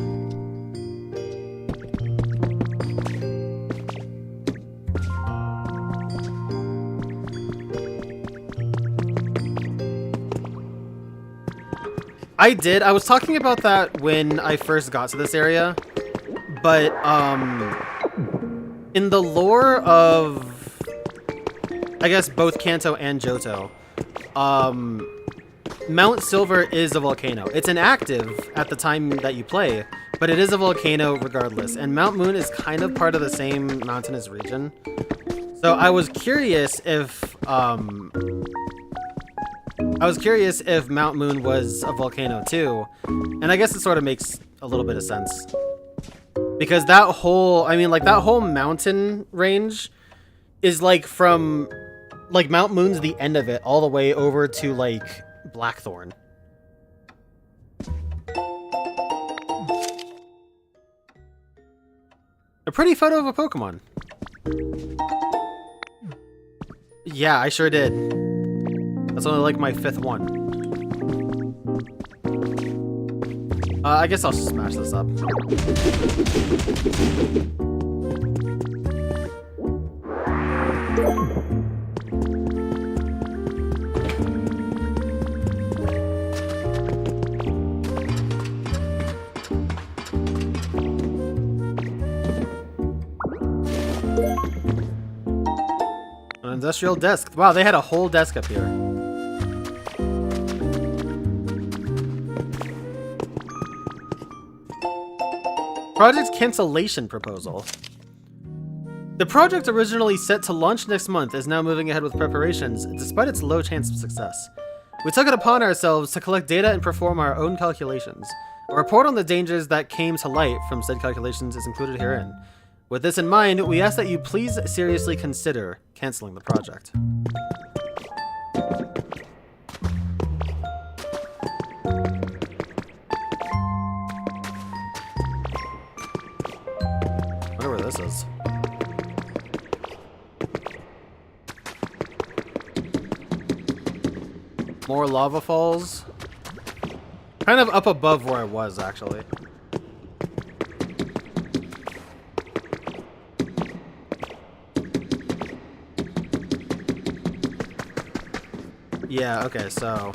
I was talking about that when I first got to this area, but in the lore of, I guess, both Kanto and Johto, Mount Silver is a volcano. It's inactive at the time that you play, but it is a volcano regardless, and Mount Moon is kind of part of the same mountainous region. So I was curious if Mount Moon was a volcano too, and I guess it sort of makes a little bit of sense. Because that whole, that whole mountain range is from Mount Moon's the end of it, all the way over to Blackthorn. A pretty photo of a Pokemon. Yeah, I sure did. That's only my 5th one. I guess I'll smash this up. An industrial desk. Wow, they had a whole desk up here. Project cancellation proposal. The project originally set to launch next month is now moving ahead with preparations, despite its low chance of success. We took it upon ourselves to collect data and perform our own calculations. A report on the dangers that came to light from said calculations is included herein. With this in mind, we ask that you please seriously consider canceling the project. I wonder where this is. More lava falls. Kind of up above where I was, actually. Yeah, okay, so...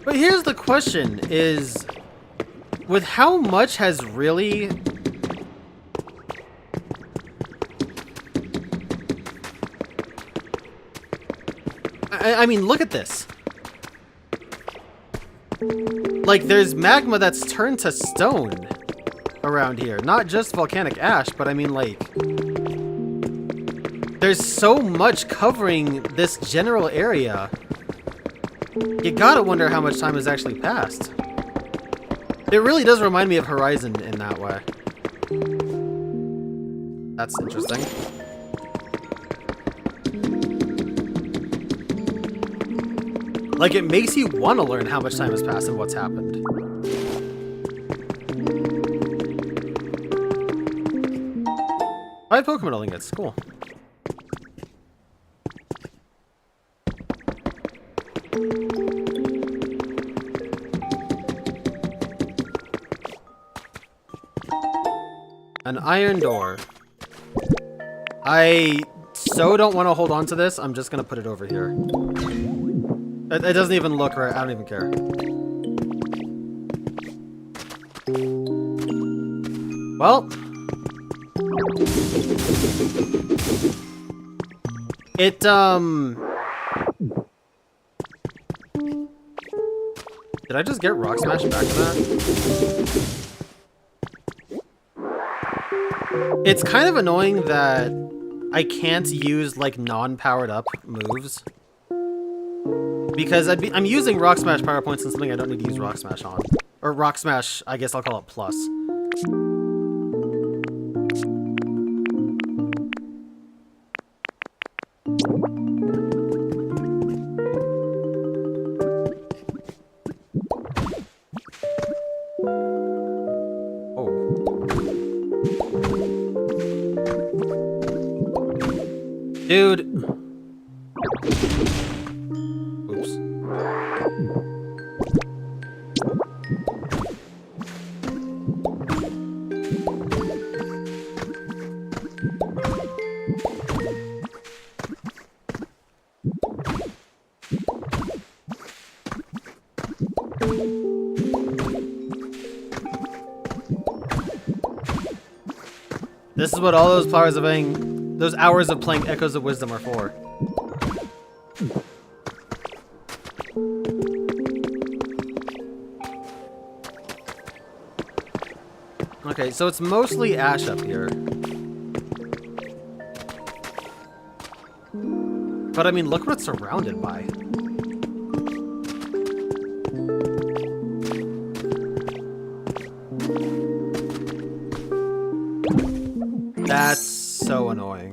But here's the question, is... With how much has really... I mean, look at this. Like, there's magma that's turned to stone around here. Not just volcanic ash, but I mean, like... There's so much covering this general area. You gotta wonder how much time has actually passed. It really does remind me of Horizon in that way. That's interesting. Like, it makes you want to learn how much time has passed and what's happened. 5 Pokemon ingots, cool. An iron door. I so don't want to hold on to this, I'm just going to put it over here. It doesn't even look right. I don't even care. Well. It, Did I just get Rock Smash back to that? It's kind of annoying that I can't use, like, non-powered up moves. Because I'm using Rock Smash power points on something I don't need to use Rock Smash on. Or Rock Smash, I guess I'll call it plus. Dude. Oops. This is what all those hours of playing Echoes of Wisdom are for. Okay, so it's mostly ash up here. But I mean, look what it's surrounded by. That's so annoying.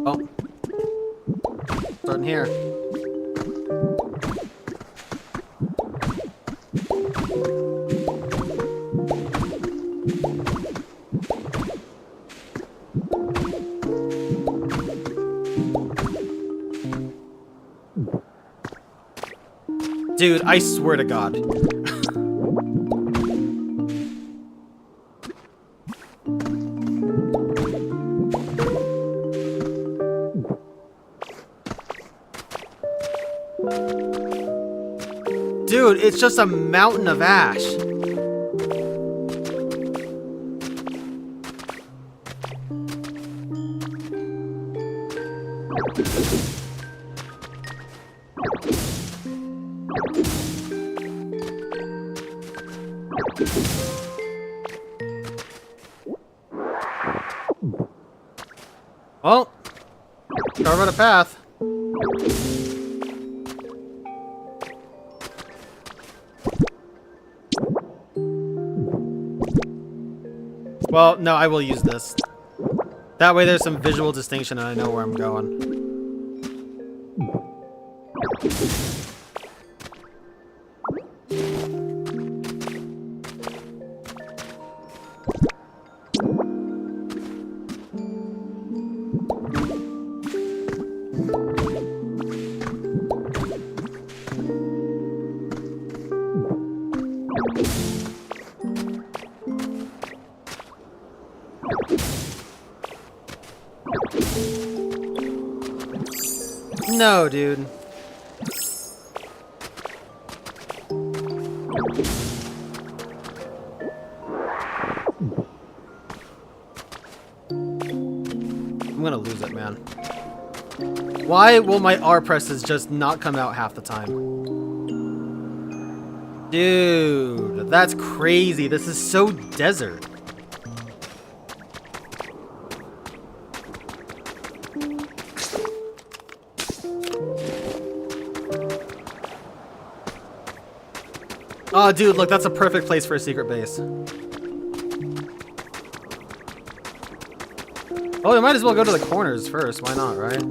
Oh. Starting here. Dude, I swear to God. Dude, it's just a mountain of ash. Well, carve out a path. Well, no, I will use this. That way there's some visual distinction and I know where I'm going. No, dude. I'm gonna lose it, man. Why will my R presses just not come out half the time? Dude, that's crazy. This is so desert. Oh, dude, look, that's a perfect place for a secret base. Oh, we might as well go to the corners first. Why not, right?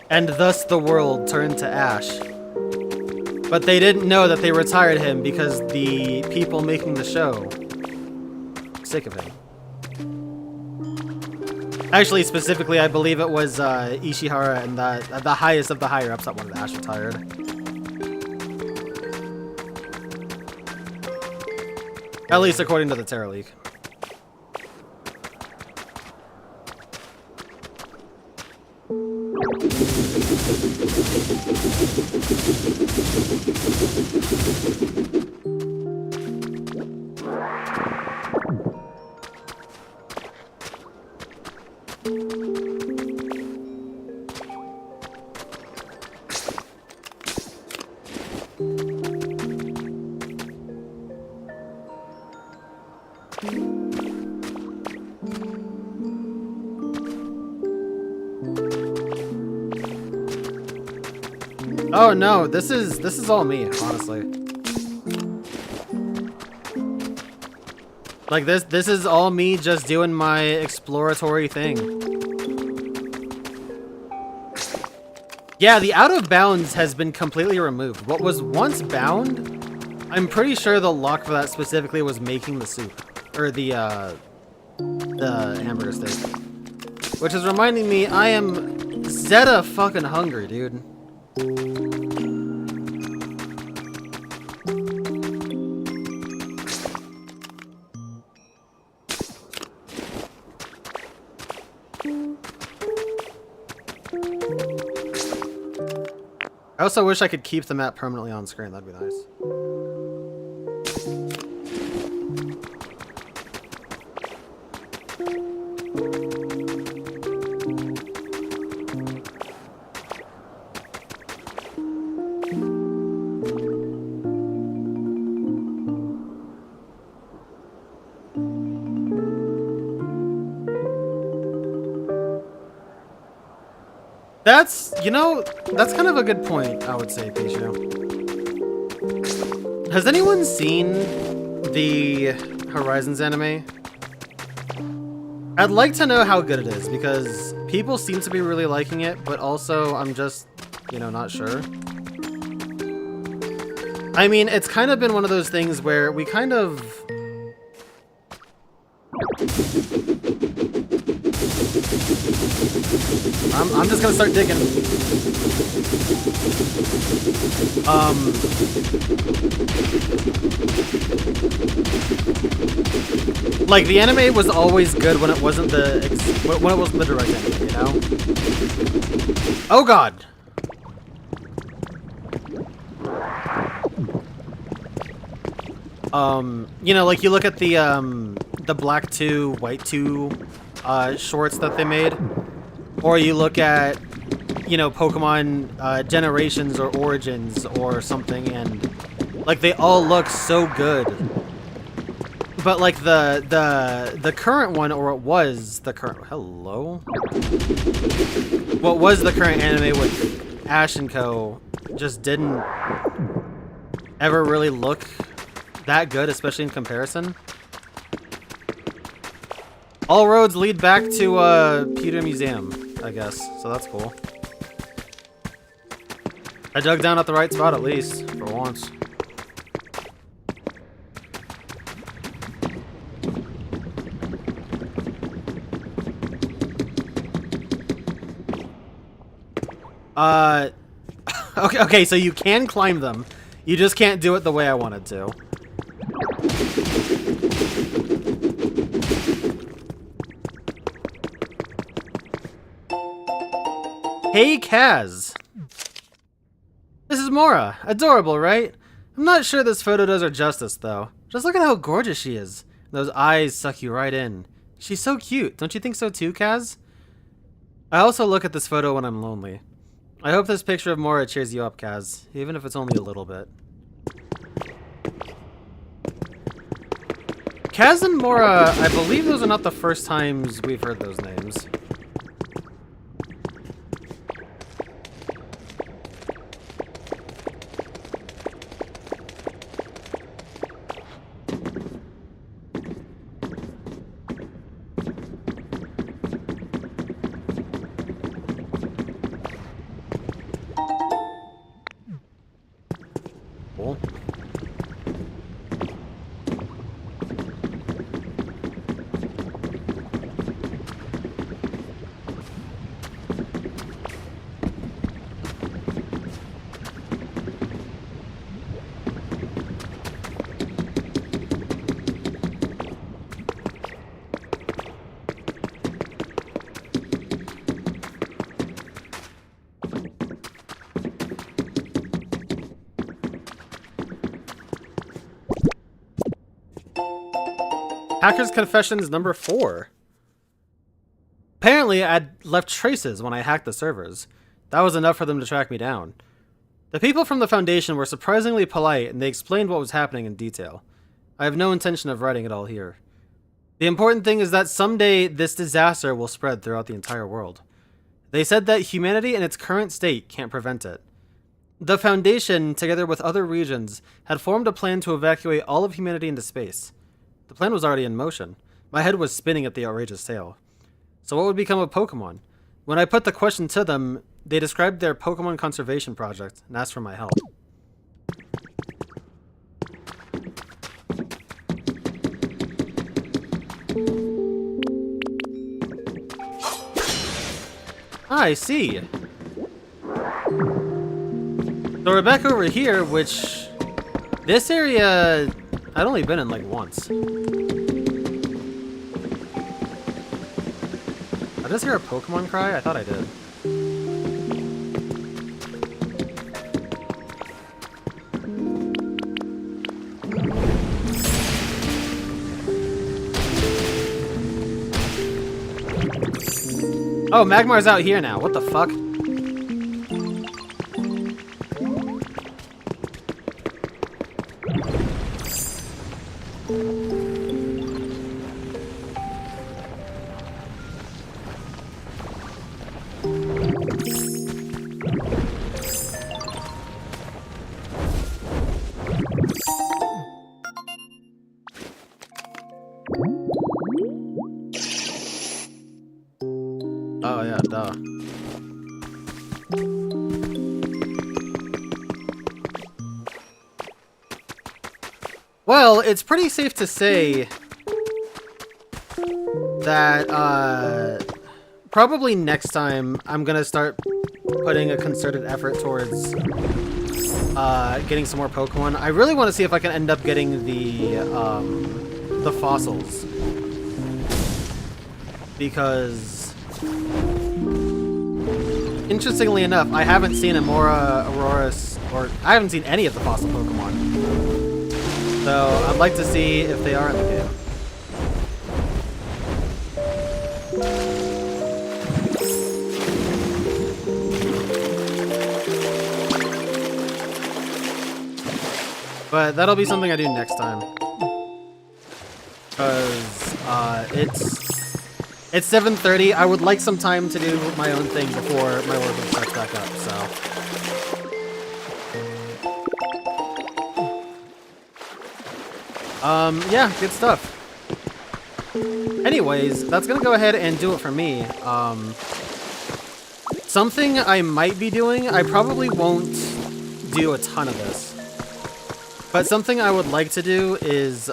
And thus the world turned to ash. But they didn't know that they retired him because the people making the show sick of him. Actually, specifically, I believe it was Ishihara and the highest of the higher-ups that wanted Ash retired. At least according to the Terra League. Oh no, this is all me, honestly. Like this is all me just doing my exploratory thing. Yeah, the out of bounds has been completely removed. What was once bound, I'm pretty sure the lock for that specifically was making the soup. Or the hamburger steak. Which is reminding me, I am Zeta fucking hungry, dude. I also wish I could keep the map permanently on screen. That'd be nice. That's, you know, that's kind of a good point, I would say, Pichu. Has anyone seen the Horizons anime? I'd like to know how good it is, because people seem to be really liking it, but also I'm just, you know, not sure. I mean, it's kind of been one of those things where we kind of... I'm just gonna start digging. Like, the anime was always good when it wasn't the direct anime, you know? Oh god! You know, like you look at the black 2, white 2 shorts that they made, or you look at, you know, Pokemon Generations or Origins or something, and like they all look so good. But like the current one, or it was the current what was the current anime with Ash and Co. just didn't ever really look that good, especially in comparison. All roads lead back to Peter Museum, I guess, so that's cool. I dug down at the right spot at least, for once. Okay, so you can climb them. You just can't do it the way I wanted to. Hey, Kaz! This is Mora. Adorable, right? I'm not sure this photo does her justice, though. Just look at how gorgeous she is. Those eyes suck you right in. She's so cute. Don't you think so too, Kaz? I also look at this photo when I'm lonely. I hope this picture of Mora cheers you up, Kaz, even if it's only a little bit. Kaz and Mora, I believe those are not the first times we've heard those names. Cool. Hacker's Confessions number 4. Apparently, I'd left traces when I hacked the servers. That was enough for them to track me down. The people from the Foundation were surprisingly polite, and they explained what was happening in detail. I have no intention of writing it all here. The important thing is that someday this disaster will spread throughout the entire world. They said that humanity in its current state can't prevent it. The Foundation, together with other regions, had formed a plan to evacuate all of humanity into space. The plan was already in motion. My head was spinning at the outrageous tale. So what would become of Pokemon? When I put the question to them, they described their Pokemon conservation project and asked for my help. Ah, I see. So we're back over here, which... this area... I'd only been in like once. I just hear a Pokemon cry? I thought I did. Oh, Magmar's out here now. What the fuck? Oh yeah, duh. Well, it's pretty safe to say that probably next time I'm gonna start putting a concerted effort towards getting some more Pokemon. I really want to see if I can end up getting the fossils, because interestingly enough, I haven't seen Amora, Aurorus, or I haven't seen any of the fossil Pokemon. So I'd like to see if they are in the game. But that'll be something I do next time. Because it's 7:30. I would like some time to do my own thing before my work starts back up, so. Yeah, good stuff. Anyways, that's gonna go ahead and do it for me. Something I might be doing, I probably won't do a ton of this. But something I would like to do is,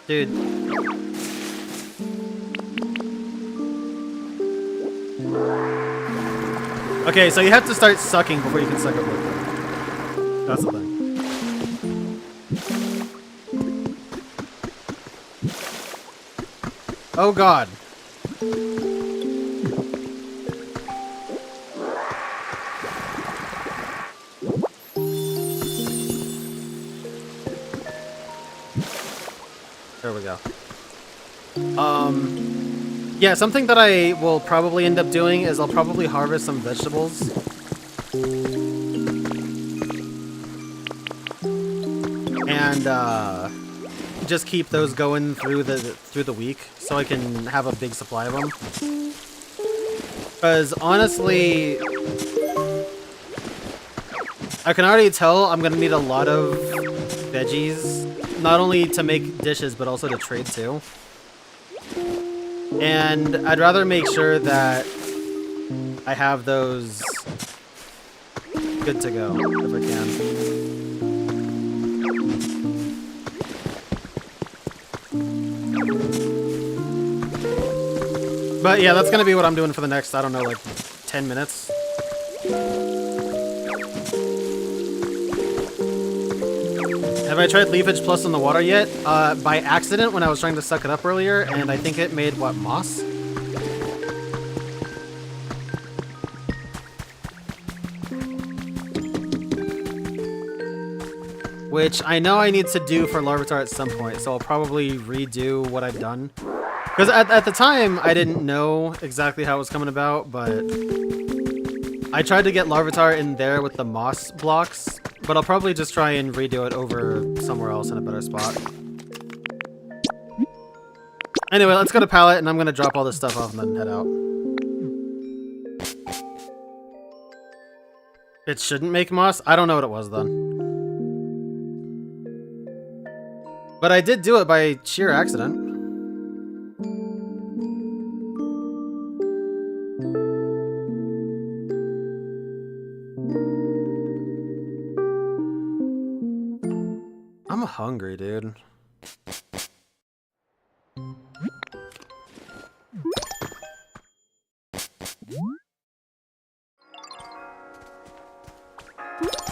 dude. Okay, so you have to start sucking before you can suck up liquid. That's the thing. Oh god. There we go. Yeah, something that I will probably end up doing is I'll probably harvest some vegetables. And just keep those going through the week so I can have a big supply of them. Because honestly, I can already tell I'm gonna need a lot of veggies, not only to make dishes but also to trade too. And I'd rather make sure that I have those good to go if I can. But yeah, that's gonna be what I'm doing for the next, I don't know, like 10 minutes. Have I tried Leafage Plus in the water yet? By accident when I was trying to suck it up earlier, and I think it made, what, moss? Which I know I need to do for Larvitar at some point, so I'll probably redo what I've done. Because at the time, I didn't know exactly how it was coming about, but I tried to get Larvitar in there with the moss blocks, but I'll probably just try and redo it over somewhere else in a better spot. Anyway, let's go to Pallet, and I'm going to drop all this stuff off and then head out. It shouldn't make moss? I don't know what it was then. But I did do it by sheer accident. I'm hungry, dude.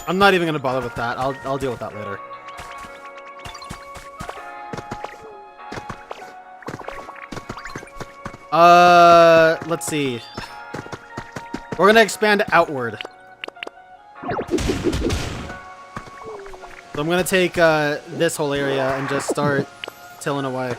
I'm not even gonna bother with that. I'll deal with that later. Let's see. We're gonna expand outward. So I'm gonna take this whole area and just start tilling away.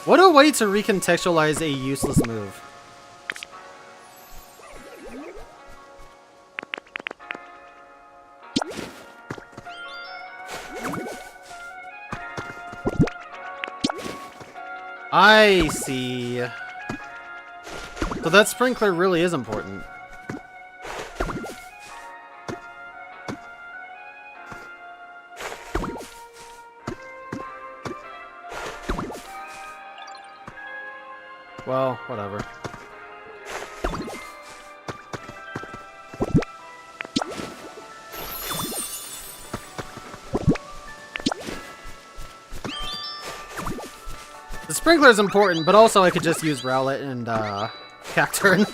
What a way to recontextualize a useless move. I see. So that sprinkler really is important. Well, whatever. The sprinkler is important, but also I could just use Rowlet and Cacturn.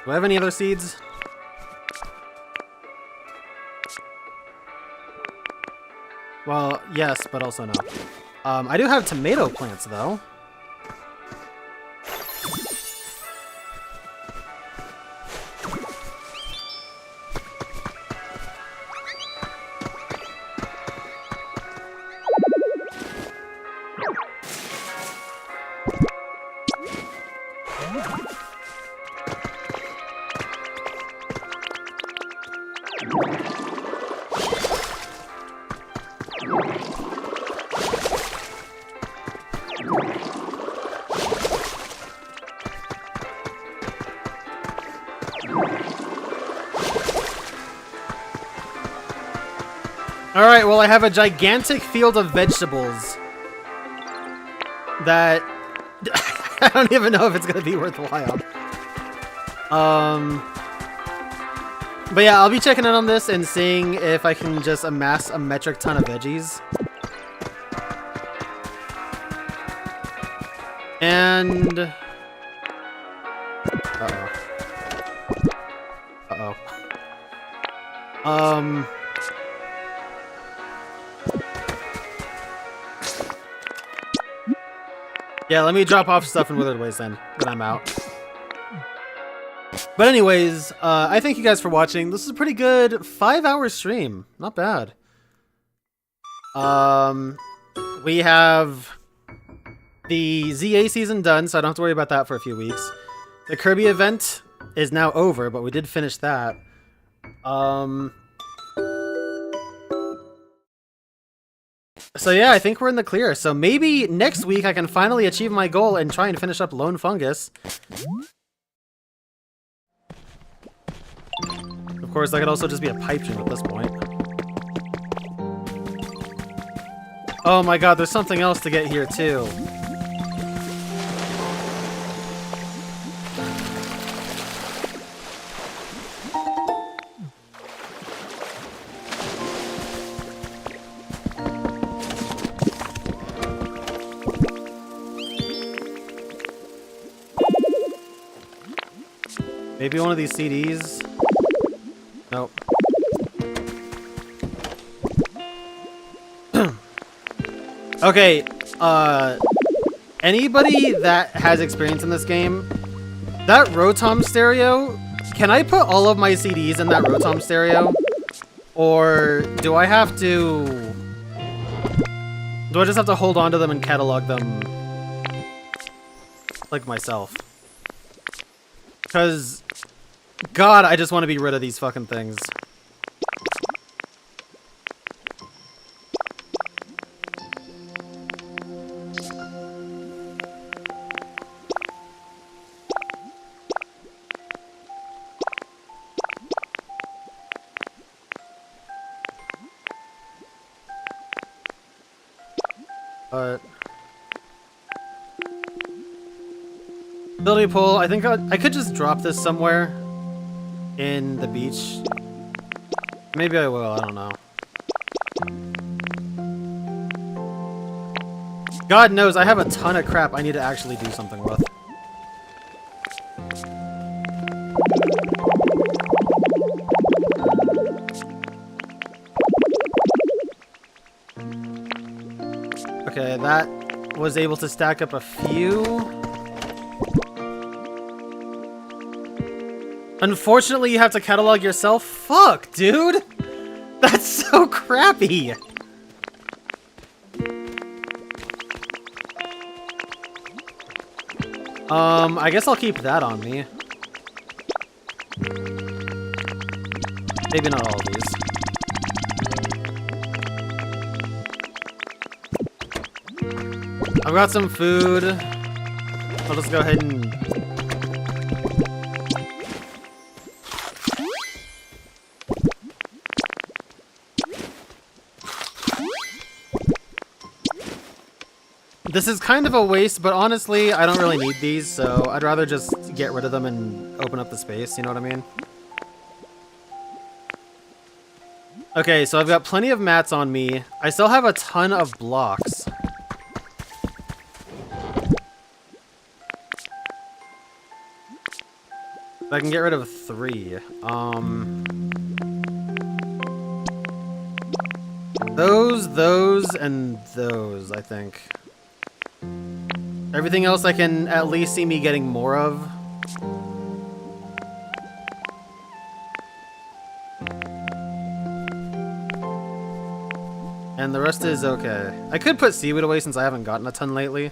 Do I have any other seeds? Well, yes, but also no. I do have tomato plants, though. Alright, well I have a gigantic field of vegetables that I don't even know if it's gonna be worthwhile. But yeah, I'll be checking in on this and seeing if I can just amass a metric ton of veggies. And yeah, let me drop off stuff in Withered Ways then I'm out. But anyways, I thank you guys for watching. This is a pretty good 5-hour stream. Not bad. We have the ZA season done, so I don't have to worry about that for a few weeks. The Kirby event is now over, but we did finish that. So yeah, I think we're in the clear. So maybe next week I can finally achieve my goal and try and finish up Lone Fungus. Of course, that could also just be a pipe dream at this point. Oh my god, there's something else to get here too. Maybe one of these CDs? Nope. Okay, anybody that has experience in this game, that Rotom stereo, can I put all of my CDs in that Rotom stereo? Or do I have to... Do I just have to hold on to them and catalog them like myself? Because, God, I just want to be rid of these fucking things. Ability pull, I think I could just drop this somewhere in the beach. Maybe I will, I don't know. God knows, I have a ton of crap I need to actually do something with. Okay, that was able to stack up a few. Unfortunately, you have to catalog yourself? Fuck, dude! That's so crappy! I guess I'll keep that on me. Maybe not all of these. I've got some food. I'll just go ahead and... This is kind of a waste, but honestly, I don't really need these, so I'd rather just get rid of them and open up the space, you know what I mean? Okay, so I've got plenty of mats on me. I still have a ton of blocks. I can get rid of 3. Those, and those, I think. Everything else I can at least see me getting more of. And the rest is okay. I could put seaweed away since I haven't gotten a ton lately.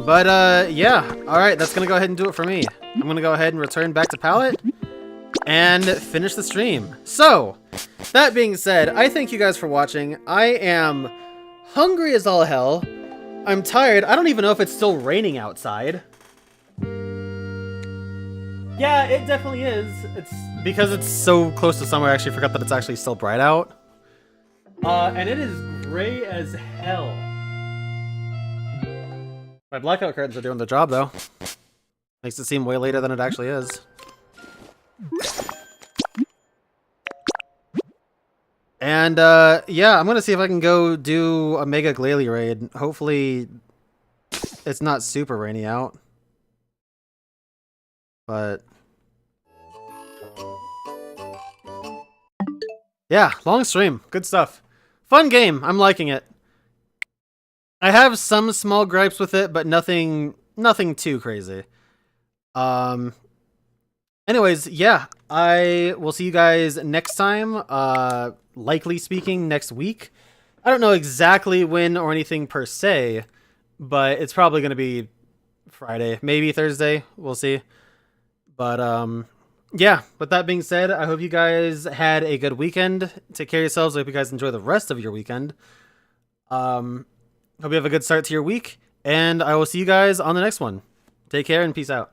But, yeah. Alright, that's gonna go ahead and do it for me. I'm gonna go ahead and return back to Palette and finish the stream. So, that being said, I thank you guys for watching. I am hungry as all hell. I'm tired. I don't even know if it's still raining outside. Yeah, it definitely is. It's because it's so close to summer, I actually forgot that it's actually still bright out. And it is gray as hell. My blackout curtains are doing the job, though. Makes it seem way later than it actually is. And, yeah, I'm gonna see if I can go do a Mega Glalie raid. Hopefully, it's not super rainy out. But... yeah, long stream. Good stuff. Fun game. I'm liking it. I have some small gripes with it, but nothing too crazy. Anyways, yeah, I will see you guys next time. Likely speaking, next week. I don't know exactly when or anything per se, but it's probably going to be Friday, maybe Thursday. We'll see. But, yeah, with that being said, I hope you guys had a good weekend. Take care of yourselves. I hope you guys enjoy the rest of your weekend. Hope you have a good start to your week, and I will see you guys on the next one. Take care and peace out.